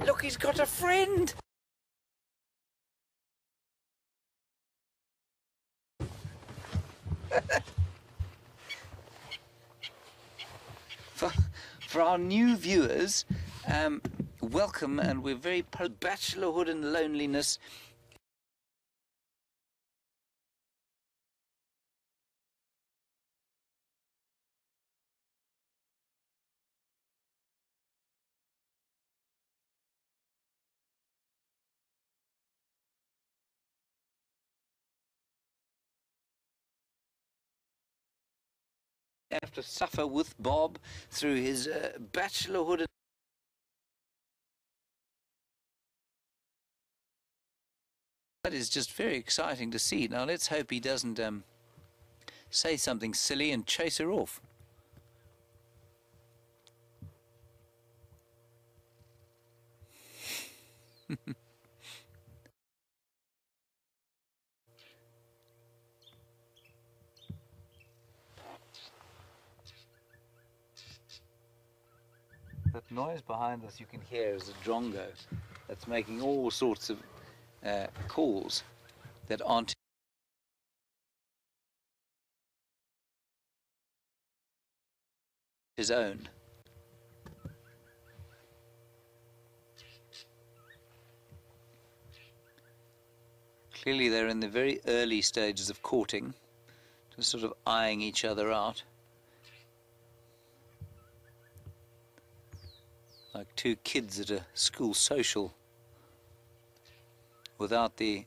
Look, he's got a friend. For our new viewers, welcome, and we're very proud of bachelorhood and loneliness. Have to suffer with Bob through his bachelorhood. That is just very exciting to see. Now let's hope he doesn't say something silly and chase her off. That noise behind us you can hear is a drongo that's making all sorts of calls that aren't his own. Clearly they're in the very early stages of courting, just sort of eyeing each other out. Like two kids at a school social, without the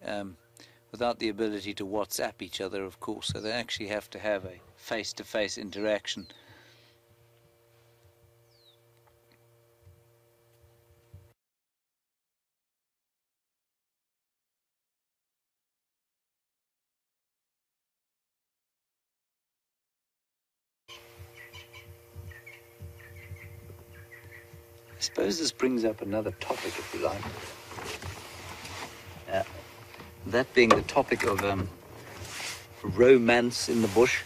ability to WhatsApp each other, of course. So they actually have to have a face-to-face interaction. I suppose this brings up another topic, if you like. That being the topic of romance in the bush.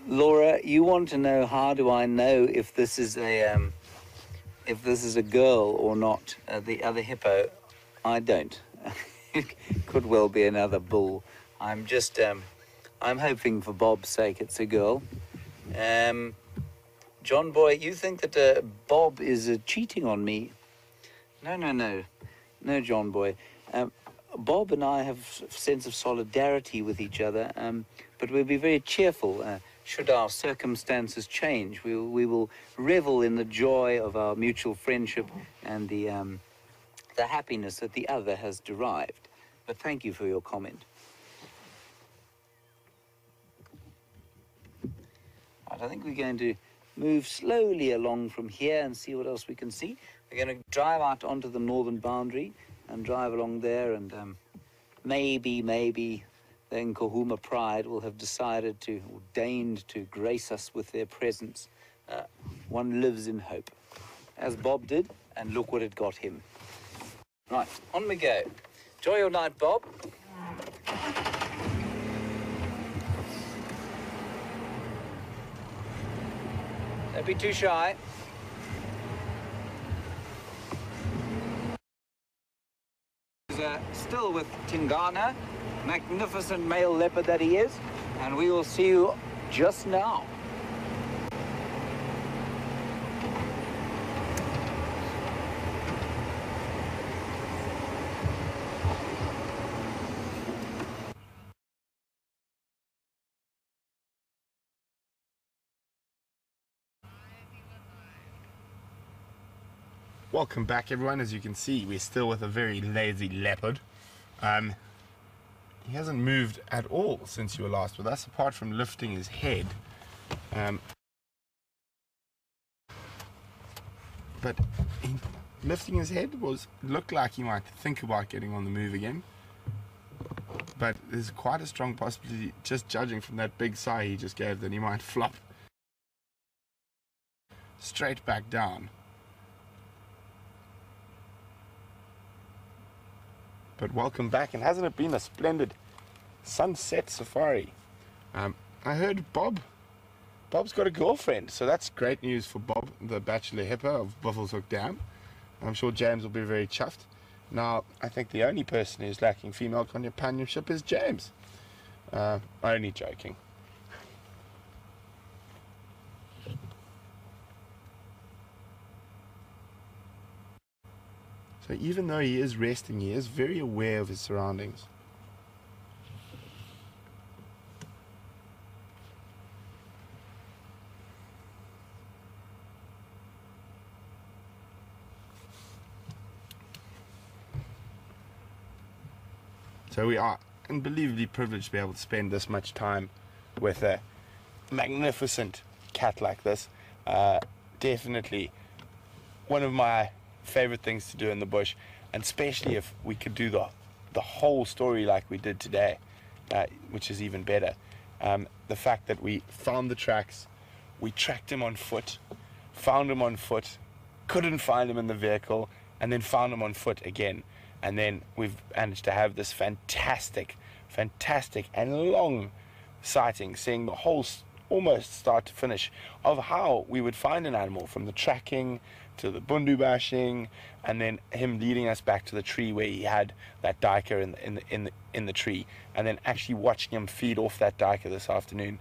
Laura, you want to know how do I know if this is a girl or not? The other hippo, I don't. It could well be another bull. I'm just I'm hoping for Bob's sake it's a girl. John boy, you think that Bob is cheating on me? No, John boy. Bob and I have a sense of solidarity with each other. but we'll be very cheerful should our circumstances change. We will revel in the joy of our mutual friendship and the happiness that the other has derived. But thank you for your comment. Right, I think we're going to move slowly along from here and see what else we can see. We're going to drive out onto the northern boundary and drive along there, and maybe the Nkohuma Pride will have decided to, or deigned to grace us with their presence. One lives in hope, as Bob did, and look what it got him. Right, on we go. Enjoy your night, Bob. Don't be too shy. Still with Tingana, magnificent male leopard that he is, and we will see you just now. Welcome back, everyone. As you can see, we're still with a very lazy leopard. He hasn't moved at all since you were last with us, apart from lifting his head. But lifting his head looked like he might think about getting on the move again. But there's quite a strong possibility, just judging from that big sigh he just gave, that he might flop straight back down. But welcome back, and hasn't it been a splendid sunset safari? I heard Bob's got a girlfriend, so that's great news for Bob, the bachelor hippo of Buffelshoek Dam. I'm sure James will be very chuffed. Now, I think the only person who's lacking female companionship is James. Only joking. So even though he is resting, he is very aware of his surroundings. So we are unbelievably privileged to be able to spend this much time with a magnificent cat like this. Definitely one of my favorite things to do in the bush, and especially if we could do the whole story like we did today, which is even better. The fact that we found the tracks, we tracked him on foot, found him on foot, couldn't find him in the vehicle, and then found him on foot again, and then we've managed to have this fantastic and long sighting, seeing the whole almost start to finish of how we would find an animal, from the tracking to the bundu bashing, and then him leading us back to the tree where he had that duiker in the tree, and then actually watching him feed off that duiker this afternoon,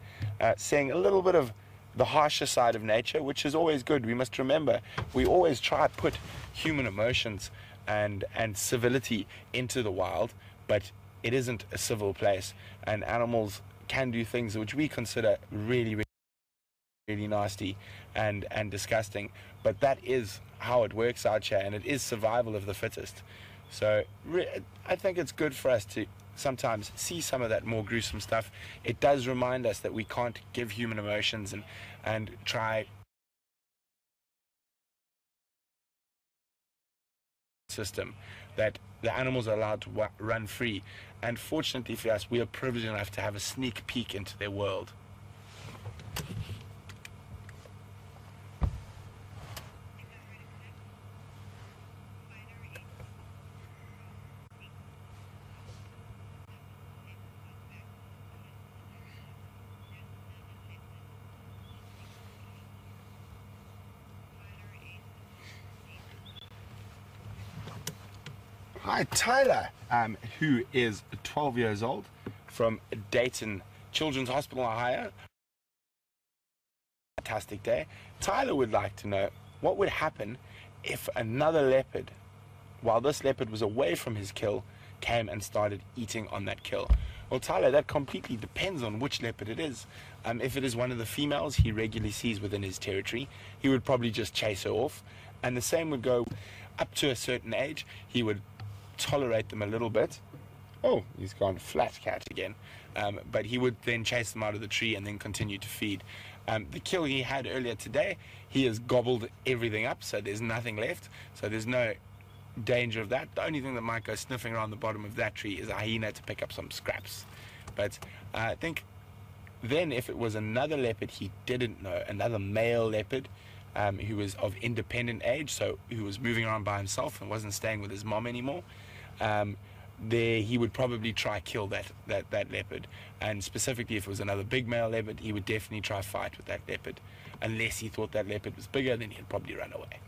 seeing a little bit of the harsher side of nature, which is always good. We must remember, we always try to put human emotions and civility into the wild, but it isn't a civil place, and animals can do things which we consider really nasty and disgusting, but that is how it works out here, and it is survival of the fittest. So I think it's good for us to sometimes see some of that more gruesome stuff. It does remind us that we can't give human emotions and try system, that the animals are allowed to run free, and fortunately for us, we are privileged enough to have a sneak peek into their world. Hi, Tyler, who is 12 years old, from Dayton Children's Hospital, Ohio. Fantastic day. Tyler would like to know what would happen if another leopard, while this leopard was away from his kill, came and started eating on that kill. Well, Tyler, that completely depends on which leopard it is. If it is one of the females he regularly sees within his territory, he would probably just chase her off. And the same would go up to a certain age. He would tolerate them a little bit. Oh, he's gone flat cat again. But he would then chase them out of the tree and then continue to feed. The kill he had earlier today, he has gobbled everything up, so there's nothing left. So there's no danger of that. The only thing that might go sniffing around the bottom of that tree is a hyena to pick up some scraps. But I think then if it was another leopard he didn't know, another male leopard who was of independent age, so who was moving around by himself and wasn't staying with his mom anymore, there he would probably try kill that leopard. And specifically if it was another big male leopard, he would definitely try fight with that leopard. Unless he thought that leopard was bigger, then he'd probably run away.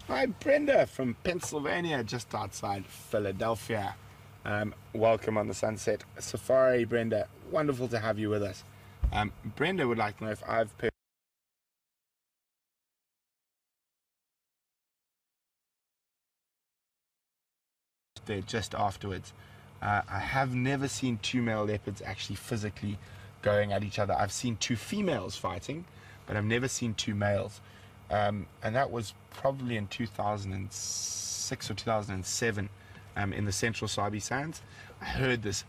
Hi, Brenda from Pennsylvania, just outside Philadelphia. Welcome on the Sunset Safari, Brenda. Wonderful to have you with us. Brenda would like to know if I've there just afterwards. I have never seen two male leopards actually physically going at each other. I've seen two females fighting, but I've never seen two males. And that was probably in 2006 or 2007 in the Central Sabi Sands. I heard this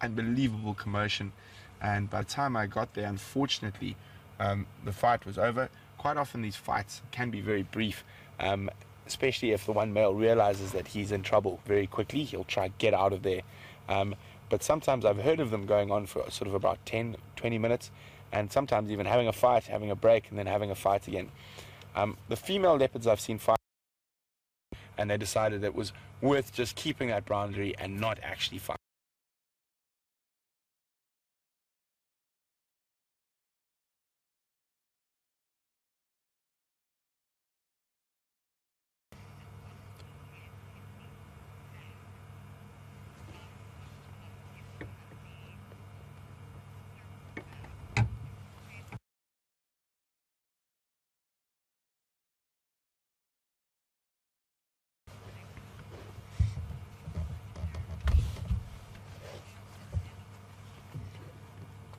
unbelievable commotion, and by the time I got there, unfortunately, the fight was over. Quite often these fights can be very brief, especially if the one male realizes that he's in trouble very quickly. He'll try to get out of there, but sometimes I've heard of them going on for sort of about 10-20 minutes, and sometimes even having a fight, having a break, and then having a fight again. The female leopards I've seen fight, and they decided it was worth just keeping that boundary and not actually fight.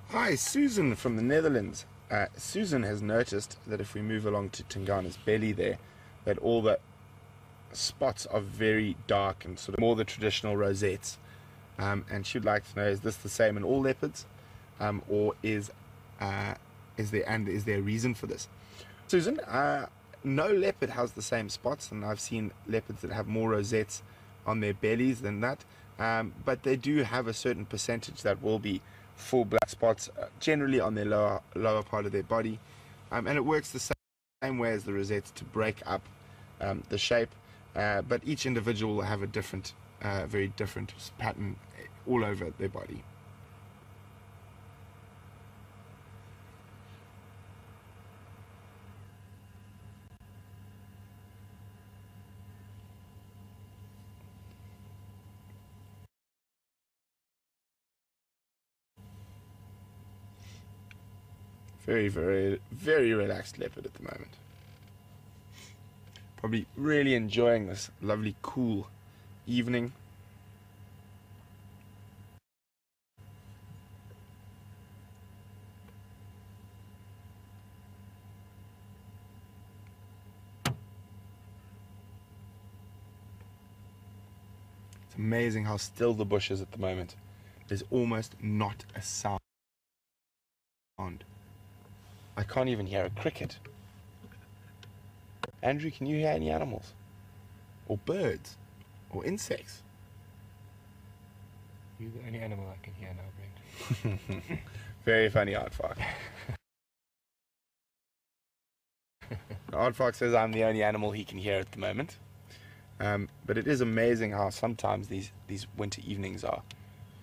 Hi, Susan from the Netherlands. Susan has noticed that if we move along to Tingana's belly there, that all the spots are very dark and sort of more the traditional rosettes. And she'd like to know, is this the same in all leopards? Or is there a reason for this? Susan, no leopard has the same spots, and I've seen leopards that have more rosettes on their bellies than that. But they do have a certain percentage that will be full black spots, generally on their lower part of their body, and it works the same way as the rosettes to break up the shape, but each individual will have a different very different pattern all over their body. Very, very, very relaxed leopard at the moment. Probably really enjoying this lovely, cool evening. It's amazing how still the bush is at the moment. There's almost not a sound. I can't even hear a cricket. Andrew, can you hear any animals? Or birds? Or insects? You're the only animal I can hear now, Brent. Very funny, Aardvark. Aardvark says I'm the only animal he can hear at the moment. But it is amazing how sometimes these winter evenings are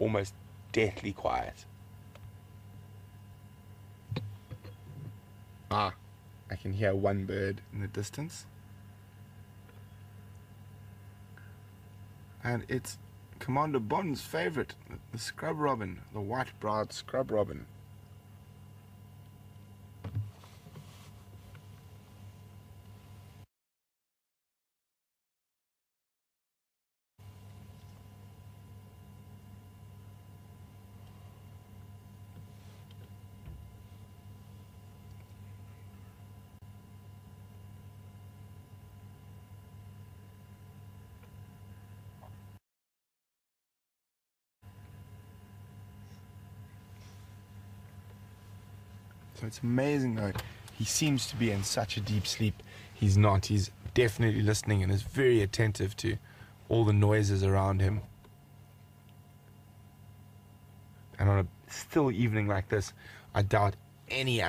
almost deathly quiet. Ah, I can hear one bird in the distance. And it's Commander Bond's favorite, the scrub robin, the white-browed scrub robin. So it's amazing though, he seems to be in such a deep sleep. He's not, he's definitely listening and is very attentive to all the noises around him. And on a still evening like this, I doubt any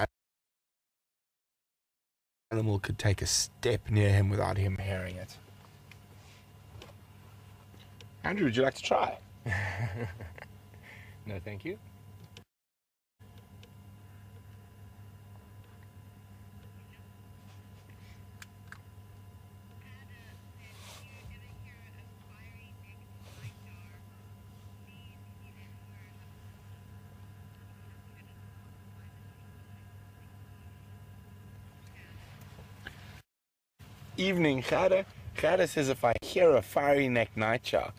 animal could take a step near him without him hearing it. Andrew, would you like to try? No, thank you. Evening, Gerda. Gerda says if I hear a fiery neck nightjar,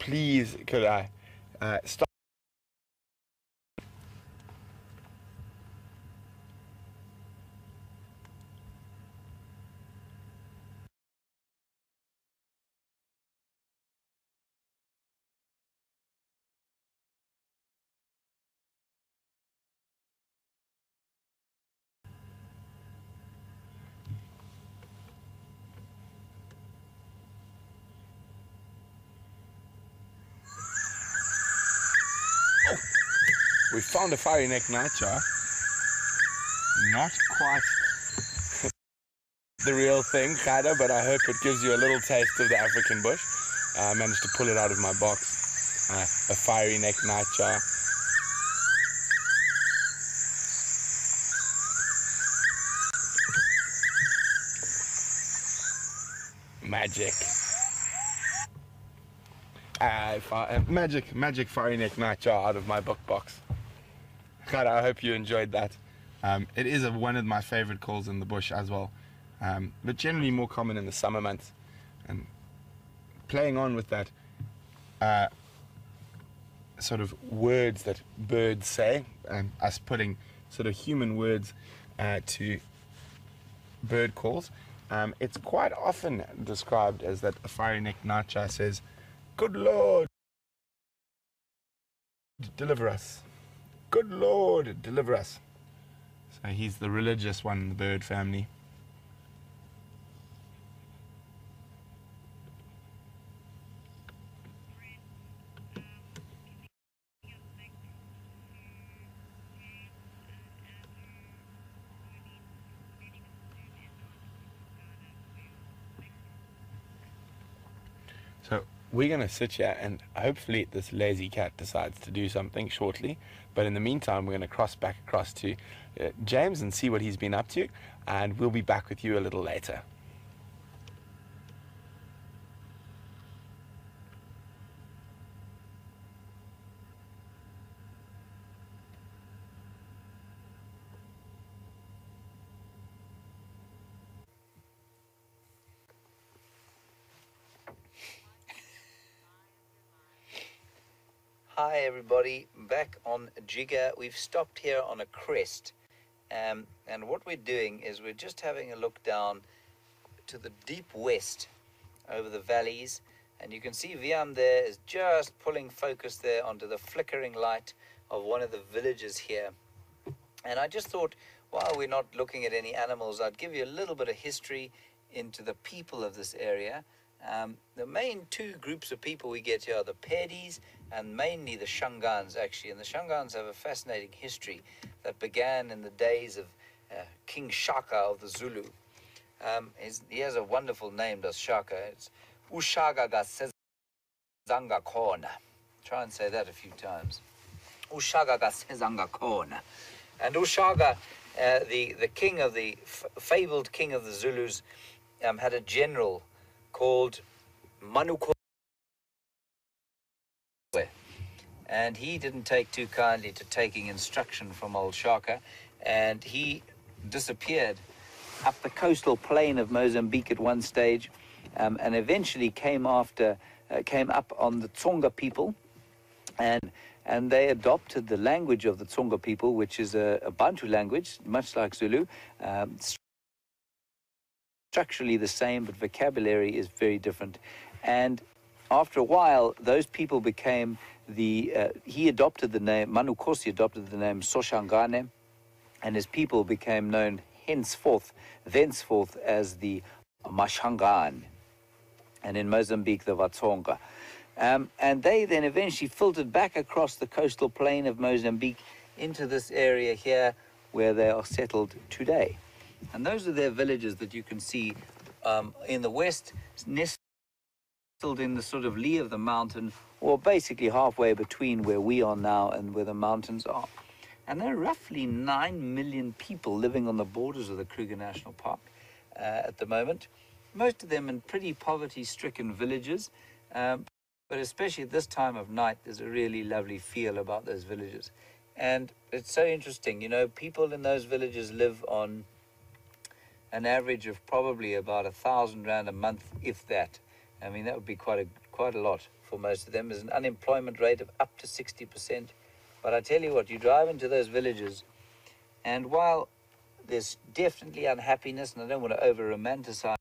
please could I stop. We found a fiery neck nightjar. Not quite the real thing, Gerda, but I hope it gives you a little taste of the African bush. I managed to pull it out of my box. A fiery neck nightjar. Magic. Magic fiery neck nightjar out of my book box. God, I hope you enjoyed that. It is one of my favorite calls in the bush as well, but generally more common in the summer months. And playing on with that sort of words that birds say, and us putting sort of human words to bird calls, it's quite often described as that a fiery neck nightjar says, "Good Lord, deliver us. Good Lord, deliver us." So he's the religious one in the bird family. So we're going to sit here and hopefully this lazy cat decides to do something shortly. But in the meantime, we're going to cross back across to James and see what he's been up to. And we'll be back with you a little later. Hi everybody, back on Jigger. We've stopped here on a crest, and what we're doing is we're just having a look down to the deep west over the valleys, and you can see Vian there is just pulling focus there onto the flickering light of one of the villages here. And I just thought, while we're not looking at any animals, I'd give you a little bit of history into the people of this area. The main two groups of people we get here are the Pedis and mainly the Shangans, actually. And the Shangans have a fascinating history that began in the days of King Shaka of the Zulu. He has a wonderful name, does Shaka. It's Ushaga ga Sezanga Kona. Try and say that a few times. Ushaga ga Sezanga Kona. And Ushaga, the king of the fabled king of the Zulus, had a general called Manukho, and he didn't take too kindly to taking instruction from old Shaka, and he disappeared up the coastal plain of Mozambique at one stage, and eventually came up on the Tsonga people, and they adopted the language of the Tsonga people, which is a Bantu language, much like Zulu. Structurally the same, but vocabulary is very different. And after a while, those people became he adopted the name, Manukosi adopted the name Soshangane, and his people became known thenceforth as the Mashangan, and in Mozambique, the Vatsonga. And they then eventually filtered back across the coastal plain of Mozambique into this area here where they are settled today. And those are their villages that you can see in the west, nestled in the sort of lee of the mountain, or basically halfway between where we are now and where the mountains are. And there are roughly 9 million people living on the borders of the Kruger National Park at the moment. Most of them in pretty poverty-stricken villages, but especially at this time of night, there's a really lovely feel about those villages. And it's so interesting, you know, people in those villages live on an average of probably about 1,000 rand a month, if that. I mean, that would be quite a lot for most of them. There's an unemployment rate of up to 60%. But I tell you what, you drive into those villages, and while there's definitely unhappiness, and I don't want to over-romanticize